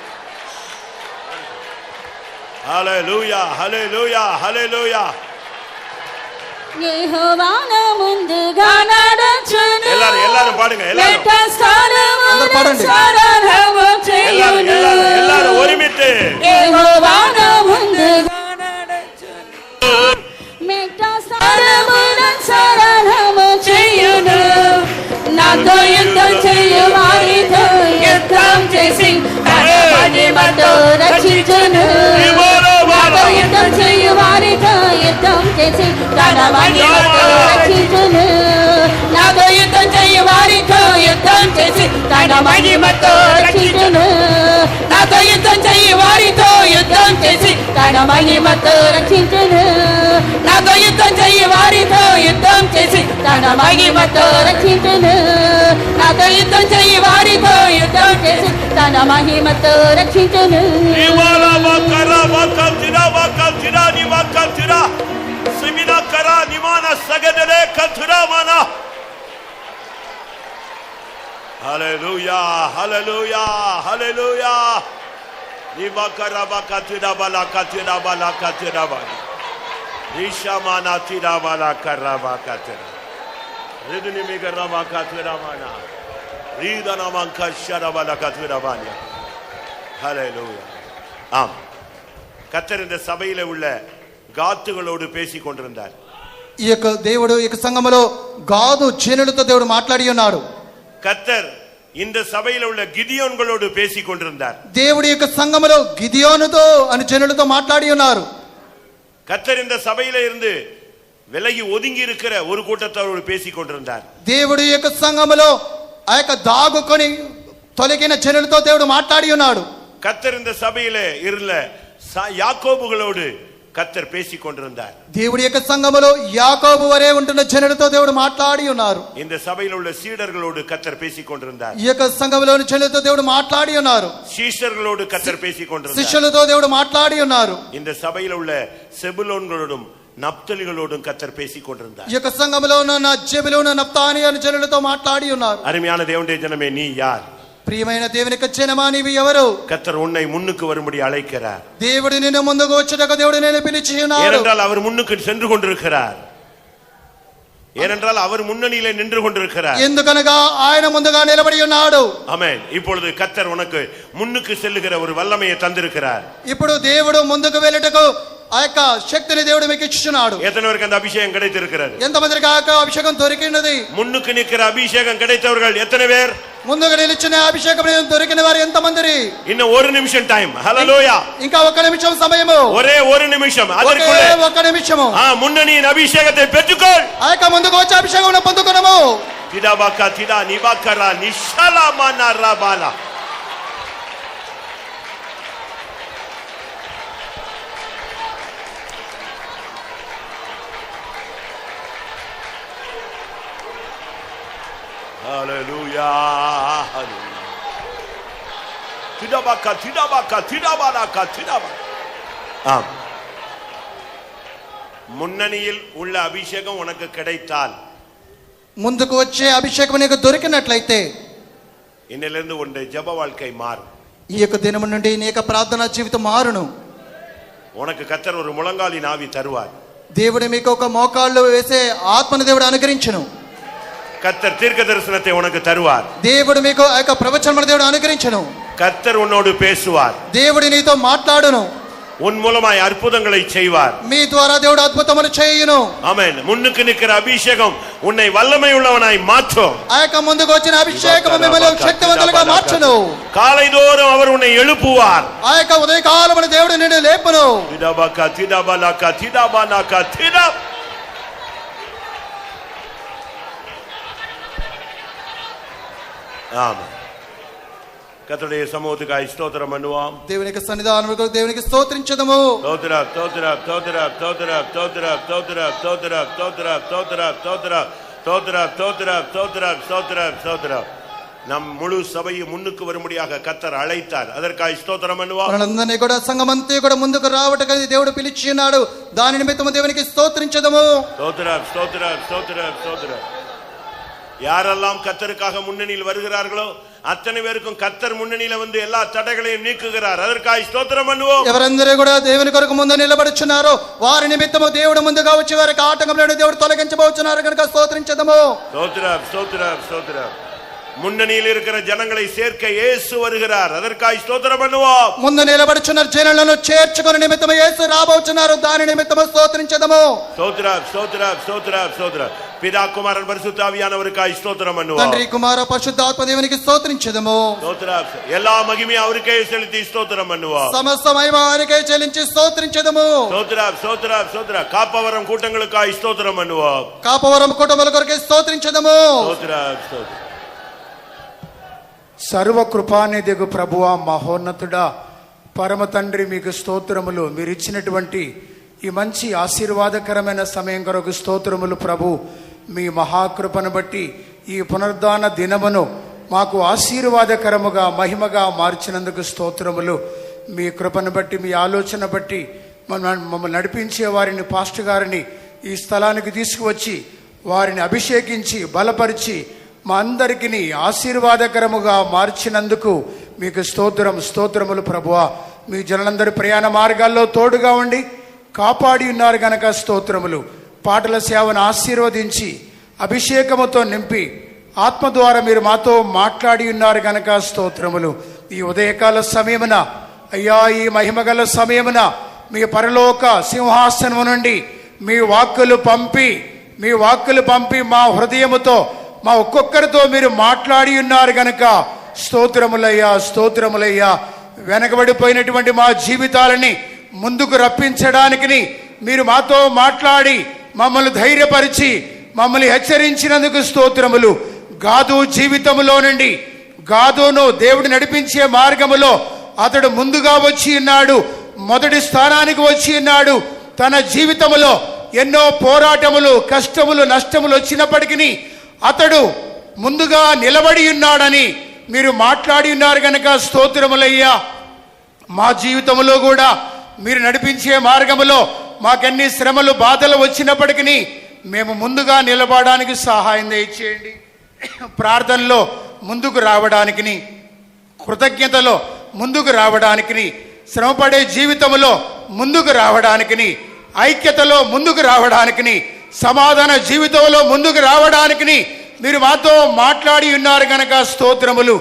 హల్లెలూయా, హల్లెలూయా, హల్లెలూయా. యెహోవాను ముందుగా నడుచును, பாடுங்க எல்லாரும் మెట్ట స్థానమున అందరూ పాడండి. సరళము எல்லாரும் చేయును எல்லாரும் எல்லாரும் ஒருமித்து యెహోవా నా ముందుగా మెట్ట స్థానమున సరళము చేయును నాతో యుద్ధం చేయు వారితో యుద్ధం చేసి తన మహిమతో రక్షించును నాతో యుద్ధం చేయు వారితో యుద్ధం చేసి తన మహిమతో రక్షించును నాతో యుద్ధం చేయు వారితో యుద్ధం చేసి తన మహిమతో రక్షించును నాతో యుద్ధం చేయు వారితో యుద్ధం చేసి తన మహిమతో రక్షించును నాతో యుద్ధం చేయు వారితో యుద్ధం చేసి తన మహిమతో రక్షించును నాతో యుద్ధం చేయు వారితో యుద్ధం చేసి తన మహిమతో రక్షించును నివాలా వకరా వకతిరా వకతిరా నివకతిరా సిమినా కరా నిమాన సగదరే కతురా మానా హల్లెలూయా హల్లెలూయా హల్లెలూయా నివకరా వకతిరా బలా కతిరా బలా కతిరా బలా నిషమానా తిరా బలా కరా వకతిరా రిదుని మిగరా వకతిరా మానా రీదన మంకషర బలా కతిరా బానియా ஹல்லேலூயா ஆம் கர்த்தர் இந்த சபையில உள்ள காத்துகளோடு பேசிக் கொண்டிருந்தார் ఈ యొక్క దేవుడు ఈ యొక్క సంఘములో గాదు జనులతో దేవుడు మాట్లాడి ఉన్నాడు. கர்த்தர் இந்த சபையில உள்ள கிதியோன்களோடு பேசிக் கொண்டிருந்தார். దేవుడి యొక్క సంఘములో గిదియోనుతో అని జనులతో మాట్లాడి ఉన్నారు. கர்த்தர் இந்த சபையில இருந்து விலகி ஒதுங்கி இருக்கிற ஒரு கூட்டத்தோடு பேசிக் கொண்டிருந்தார். దేవుడి యొక్క సంఘములో ఆ యొక్క దాగుకొని తొలగిన జనులతో దేవుడు మాట్లాడి ఉన్నాడు. கர்த்தர் இந்த சபையில இருந்த யாக்கோபுகளோடு கர்த்தர் பேசிக் கொண்டிருந்தார். దేవుడి యొక్క సంఘములో యాకోబు వరే ఉంటున్న జనులతో దేవుడు మాట్లాడి ఉన్నారు. இந்த சபையில் உள்ள சீடர்களோடு கர்த்தர் பேசிக் கொண்டிருந்தார். ఈ యొక్క సంఘములోని జనులతో దేవుడు మాట్లాడి ఉన్నారు. சீஷர்களோடு கர்த்தர் பேசிக் கொண்டிருந்தார். శిష్యులతో దేవుడు మాట్లాడి ఉన్నారు. இந்த சபையில் உள்ள செபுலோன்களோடும் நப்தலிகளோடும் கர்த்தர் பேசிக் கொண்டிருந்தார். ఈ యొక్క సంఘములో ఉన్న జెబులూను నఫ్తాని అను జనులతో మాట్లాడి ఉన్నారు. அருமையான தேவனுடைய ஜனமே, நீ யார்? ప్రియమైన దేవుని యొక్క జనమా నీవు ఎవరు? கர்த்தர் உன்னை முன்னுக்கு வரும்படி அழைக்கிறார். దేవుడు నిన్ను ముందుకు వచ్చుటకు దేవుడు నేను పిలిచి ఉన్నాడు. ஏனென்றால் அவர் முன்னுக்கு சென்று கொண்டிருக்கிறார். ஏனென்றால் அவர் முன்னணியிலே நின்று கொண்டிருக்கிறார். ఎందుకనగా ఆయన ముందుగా నిలబడి ఉన్నాడు. ஆமென். இப்பொழுது கர்த்தர் உனக்கு முன்னுக்கு செல்லுகிற ஒரு வல்லமையை தந்திருக்கிறார். ఇప్పుడు దేవుడు ముందుకు వెళ్ళుటకు ఆ యొక్క శక్తిని దేవుడు మీకు ఇచ్చుచున్నాడు. எத்தனை பேருக்கு அந்த அபிஷேகம் கிடைத்திருக்கிறது? ఎంతమందికి ఆ యొక్క అభిషేకం దొరికినది? முன்னுக்கு நிற்கிற அபிஷேகம் கிடைத்தவர்கள் எத்தனை பேர்? ముందుగా నిలిచిన అభిషేకం దొరికిన వారు ఎంతమంది? இன்னும் ஒரு நிமிஷம் டைம். ஹல்லேலூயா. ఇంకా ఒక్క నిమిషం సమయము. ஒரே ஒரு நிமிஷம். அதற்குள்ளே ఒక్క నిమిషము. முன்னணியின் அபிஷேகத்தை பெற்றுக்கொள். ఆ యొక్క ముందుకు వచ్చే అభిషేకం పొందుకొనము. திடாபாக்கா திடா நிபாக்கரா நிஷலமானா ரபாலா. ஹல்லேலூயா ஹல்லேலூயா. திடாபாக்கா திடாபாக்கா திடாபாலாக்கா திடாபா. ஆம். முன்னணியில் உள்ள அபிஷேகம் உனக்கு கிடைத்தால், ముందుకు వచ్చే అభిషేకం నీకు దొరికినట్లయితే இன்னிலிருந்து உன்னுடைய ஜெப வாழ்க்கை மாறும். ఈ యొక్క దినము నుండి నీ యొక్క ప్రార్థనా జీవితం మారును. உனக்கு கர்த்தர் ஒரு முழங்காலின் ஆவி தருவார். దేవుడు మీకు ఒక మోకాళ్ళు వేసే ఆత్మను దేవుడు అనుగ్రహించును. கர்த்தர் தீர்க்க தரிசனத்தை உனக்கு தருவார். దేవుడు మీకు ఆ యొక్క ప్రవచనమును దేవుడు అనుగ్రహించును. கர்த்தர் உன்னோடு பேசுவார். దేవుడు నీతో మాట్లాడును. உன் மூலமாய் அற்புதங்களை செய்வார். మీ ద్వారా దేవుడు అద్భుతములు చేయును. ஆமென். முன்னுக்கு நிற்கிற அபிஷேகம் உன்னை வல்லமை உள்ளவனாய் மாற்றும். ఆ యొక్క ముందుకు వచ్చిన అభిషేకం మిమ్మల్ని శక్తివంతులుగా మార్చును. காலைதோறும் அவர் உன்னை எழுப்புவார். ఆ యొక్క ఉదయకాలమున దేవుడు నిన్ను లేపును. திடாபாக்கா திடாபாலாக்கா திடாபானாக்கா திடா. ஆமென். கர்த்தருடைய சமூகத்துக்காய் ஸ்தோத்திரம் பண்ணுவோம். దేవునికి సన్నిధానముకు దేవునికి స్తోత్రించదము. ஸ்தோத்திர ஸ்தோத்திர ஸ்தோத்திர ஸ்தோத்திர ஸ்தோத்திர ஸ்தோத்திர ஸ்தோத்திர ஸ்தோத்திர ஸ்தோத்திர ஸ்தோத்திர ஸ்தோத்திர ஸ்தோத்திர ஸ்தோத்திர ஸ்தோத்திர ஸ்தோத்திர. நம் முழு சபையை முன்னுக்கு வரும்படியாக கர்த்தர் அழைத்தார். அதற்காக ஸ்தோத்திரம் பண்ணுவோம். మనందరినీ కూడా సంఘమంతా కూడా ముందుకు రావటకు దేవుడు పిలిచి ఉన్నాడు. దాని నిమిత్తము దేవునికి స్తోత్రించదము. ஸ்தோத்திர ஸ்தோத்திர ஸ்தோத்திர ஸ்தோத்திர. யாரெல்லாம் கர்த்தருக்காக முன்னணியில் வருகிறார்களோ அத்தனை பேருக்கும் கர்த்தர் முன்னணியில வந்து எல்லா தடைகளையும் நீக்குகிறார். அதற்காக ஸ்தோத்திரம் பண்ணுவோம். ఎవరందరూ కూడా దేవుని కొరకు ముందు నిలబడుచున్నారో వారి నిమిత్తము దేవుడు ముందుగా వచ్చి వారికి ఆటంకములను దేవుడు తొలగించబోచున్నారు కనుక స్తోత్రించదము. ஸ்தோத்திர ஸ்தோத்திர ஸ்தோத்திர. முன்னணியில் இருக்கிற ஜனங்களை சேர்க்க இயேசு வருகிறார். அதற்காக ஸ்தோத்திரம் பண்ணுவோம். ముందు నిలబడుచున్న జనులను చేర్చుకుని నిమిత్తము యేసు రాబోచున్నారు. దాని నిమిత్తము స్తోత్రించెదము. ஸ்தோத்திரம் ஸ்தோத்திரம் ஸ்தோத்திரம் ஸ்தோத்திரம். பிதா குமாரன் பரிசுத்த ஆவியானவருக்காக ஸ்தோத்திரம் பண்ணுவோம். తండ్రి కుమార పరిశుద్ధాత్మ దేవునికి స్తోత్రించెదము. ஸ்தோத்திரம். எல்லா மகிமையும் அவருக்கே செலுத்தி ஸ்தோத்திரம் பண்ணுவோம். సమస్త మహిమ ఆయనకే చెల్లించి స్తోత్రించెదము. ஸ்தோத்திரம் ஸ்தோத்திரம் ஸ்தோத்திரம். காப்பவரம் கூட்டங்களுக்காக ஸ்தோத்திரம் பண்ணுவோம். కాపవరం కుటుంబాల కొరకే స్తోత్రించెదము. ஸ்தோத்திரம் ஸ்தோத்திரம். సర్వకృపానిధిగు ప్రభువా, మహోన్నతుడా, పరమ తండ్రి, మీకు స్తోత్రములు. మీరు ఇచ్చినటువంటి ఈ మంచి ఆశీర్వాదకరమైన సమయం కొరకు స్తోత్రములు ప్రభు. మీ మహాకృపను బట్టి ఈ పునరుద్ధాన దినమును మాకు ఆశీర్వాదకరముగా మహిమగా మార్చినందుకు స్తోత్రములు. మీ కృపను బట్టి, మీ ఆలోచన బట్టి మమ్మల్ని నడిపించే వారిని, పాస్టర్ గారిని ఈ స్థలానికి తీసుకువచ్చి వారిని అభిషేకించి బలపరిచి మా అందరికీ ఆశీర్వాదకరముగా మార్చినందుకు మీకు స్తోత్రములు ప్రభువా. మీ జనులందరి ప్రయాణ మార్గాల్లో తోడుగా ఉండి కాపాడి ఉన్నారు గనక స్తోత్రములు. పాటల సేవను ఆశీర్వదించి అభిషేకముతో నింపి ఆత్మ ద్వారా మీరు మాతో మాట్లాడి ఉన్నారు గనక స్తోత్రములు. ఈ ఉదయకాల సమయమున అయ్యా, ఈ మహిమగల సమయమున మీ పరలోక సింహాసనము నుండి మీ వాక్కులు పంపి మా హృదయముతో, మా ఒక్కొక్కరితో మీరు మాట్లాడి ఉన్నారు గనక స్తోత్రములయ్యా. వెనకబడిపోయినటువంటి మా జీవితాలని ముందుకు రప్పించడానికి మీరు మాతో మాట్లాడి మమ్మల్ని ధైర్యపరిచి మమ్మల్ని హెచ్చరించినందుకు స్తోత్రములు. గాదు జీవితములో నుండి, గాదును దేవుడు నడిపించే మార్గములో అతడు ముందుగా వచ్చి ఉన్నాడు, మొదటి స్థానానికి వచ్చి ఉన్నాడు. తన జీవితములో ఎన్నో పోరాటములు, కష్టములు, నష్టములు వచ్చినప్పటికీ అతడు ముందుగా నిలబడి ఉన్నాడని మీరు మాట్లాడి ఉన్నారు గనక స్తోత్రములయ్యా. మా జీవితంలో కూడా మీరు నడిపించే మార్గములో మాకెన్ని శ్రమలు, బాధలు వచ్చినప్పటికీ మేము ముందుగా నిలబడడానికి సహాయం దయచేయండి. ప్రార్థనలో ముందుకు రావడానికి, కృతజ్ఞతలో ముందుకు రావడానికి, శ్రమపడే జీవితంలో ముందుకు రావడానికి, ఐక్యతలో ముందుకు రావడానికి, సమాధాన జీవితంలో ముందుకు రావడానికి మీరు మాతో మాట్లాడి ఉన్నారు గనక స్తోత్రములు.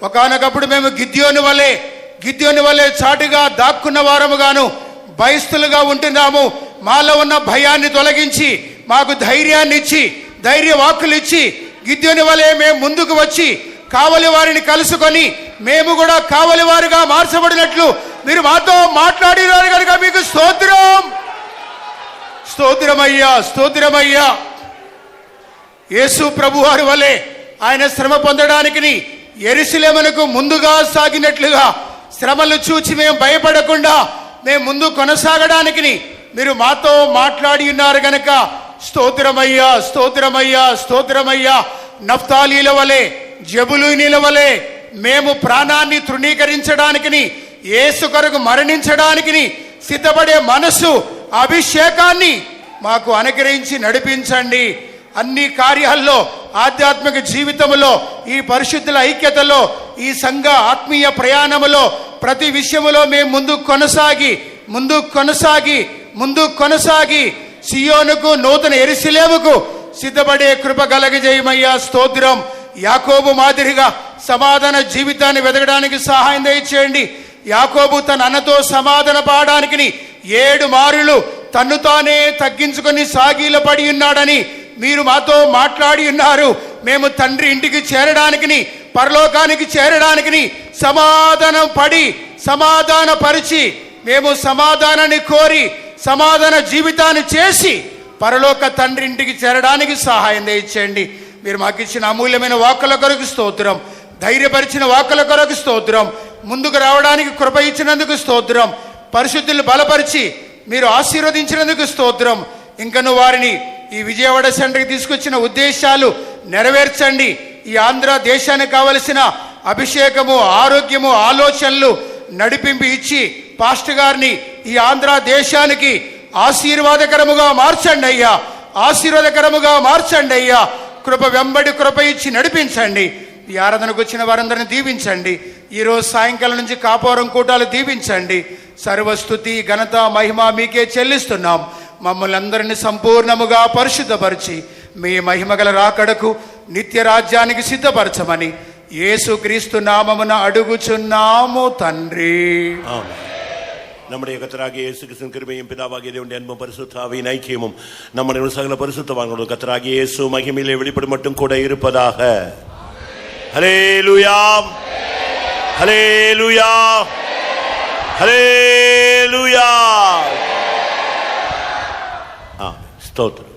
ఒకానొకప్పుడు మేము గిద్యోను వలె చాటుగా దాక్కున్న వారముగాను, భయస్థులుగా ఉంటున్నాము. మాలో ఉన్న భయాన్ని తొలగించి మాకు ధైర్యాన్ని ఇచ్చి, ధైర్య వాక్కులు ఇచ్చి, గిద్యోను వలె మేము ముందుకు వచ్చి కావలి వారిని కలుసుకొని మేము కూడా కావలి వారిగా మార్చబడినట్లు మీరు మాతో మాట్లాడినారు కనుక మీకు స్తోత్రమయ్యా. యేసు ప్రభువారి వలె ఆయన శ్రమ పొందడానికి యెరూషలేమునకు ముందుగా సాగినట్లుగా శ్రమలు చూచి మేము భయపడకుండా మేము ముందు కొనసాగడానికి మీరు మాతో మాట్లాడి ఉన్నారు గనక స్తోత్రమయ్యా. నఫ్తాలీల వలె, జబులూనీల వలె మేము ప్రాణాన్ని తృణీకరించడానికి, యేసు కొరకు మరణించడానికి సిద్ధపడే మనసు, అభిషేకాన్ని మాకు అనుగ్రహించి నడిపించండి. అన్ని కార్యాల్లో, ఆధ్యాత్మిక జీవితంలో, ఈ పరిశుద్ధుల ఐక్యతలో, ఈ సంఘ ఆత్మీయ ప్రయాణములో ప్రతి విషయములో మేము ముందుకు కొనసాగి సియోనుకు, నూతన యెరూషలేముకు సిద్ధపడే కృప కలగజేయమయ్యా. స్తోత్రం. యాకోబు మాదిరిగా సమాధాన జీవితాన్ని వెతకడానికి సహాయం దయచేయండి. యాకోబు తన అన్నతో సమాధాన పాడడానికి 7 మారులు తన్ను తానే తగ్గించుకొని సాగిలపడి ఉన్నాడని మీరు మాతో మాట్లాడి ఉన్నారు. మేము తండ్రి ఇంటికి చేరడానికి, పరలోకానికి చేరడానికి సమాధానపరిచి మేము సమాధానాన్ని కోరి సమాధాన జీవితాన్ని చేసి పరలోక తండ్రి ఇంటికి చేరడానికి సహాయం దయచేయండి. మీరు మాకు ఇచ్చిన అమూల్యమైన వాక్కుల కొరకు స్తోత్రం, ధైర్యపరిచిన వాక్కుల కొరకు స్తోత్రం, ముందుకు రావడానికి కృప ఇచ్చినందుకు స్తోత్రం, పరిశుద్ధులు బలపరిచి మీరు ఆశీర్వదించినందుకు స్తోత్రం. ఇంకను వారిని ఈ విజయవాడ సెంటర్కి తీసుకొచ్చిన ఉద్దేశాలు నెరవేర్చండి. ఈ ఆంధ్ర దేశానికి కావలసిన అభిషేకము, ఆరోగ్యము, ఆలోచనలు, నడిపింపు ఇచ్చి పాస్టర్ గారిని ఈ ఆంధ్ర దేశానికి ఆశీర్వాదకరముగా మార్చండి అయ్యా. కృప వెంబడి కృప ఇచ్చి నడిపించండి. ఈ ఆరాధనకు వచ్చిన వారందరిని దీవించండి. ఈరోజు సాయంకాలం నుంచి కాపురం కూటాలు దీవించండి. సర్వస్తుతి, ఘనత, మహిమ మీకే చెల్లిస్తున్నాం. మమ్మల్ని అందరినీ సంపూర్ణముగా పరిశుద్ధపరిచి మీ మహిమగల రాకడకు నిత్య రాజ్యానికి సిద్ధపరచమని యేసుక్రీస్తు నామమున అడుగుచున్నాము తండ్రి. ஆமென். நம்முடைய கர்த்தராகிய இயேசு கிறிஸ்துவின் கிருபையும் பிதாவாகிய தேவனுடைய அன்பும் பரிசுத்த ஆவியின் ஐக்கியமும் நம்முடைய சகல பரிசுத்தவான்களோடு கர்த்தராகிய இயேசு மகிமையிலே வெளிப்படும் மட்டும் கூட இருப்பதாக. ஹல்லேலூயா, ஹல்லேலூயா, ஹல்லேலூயா. ஸ்தோத்திரம்.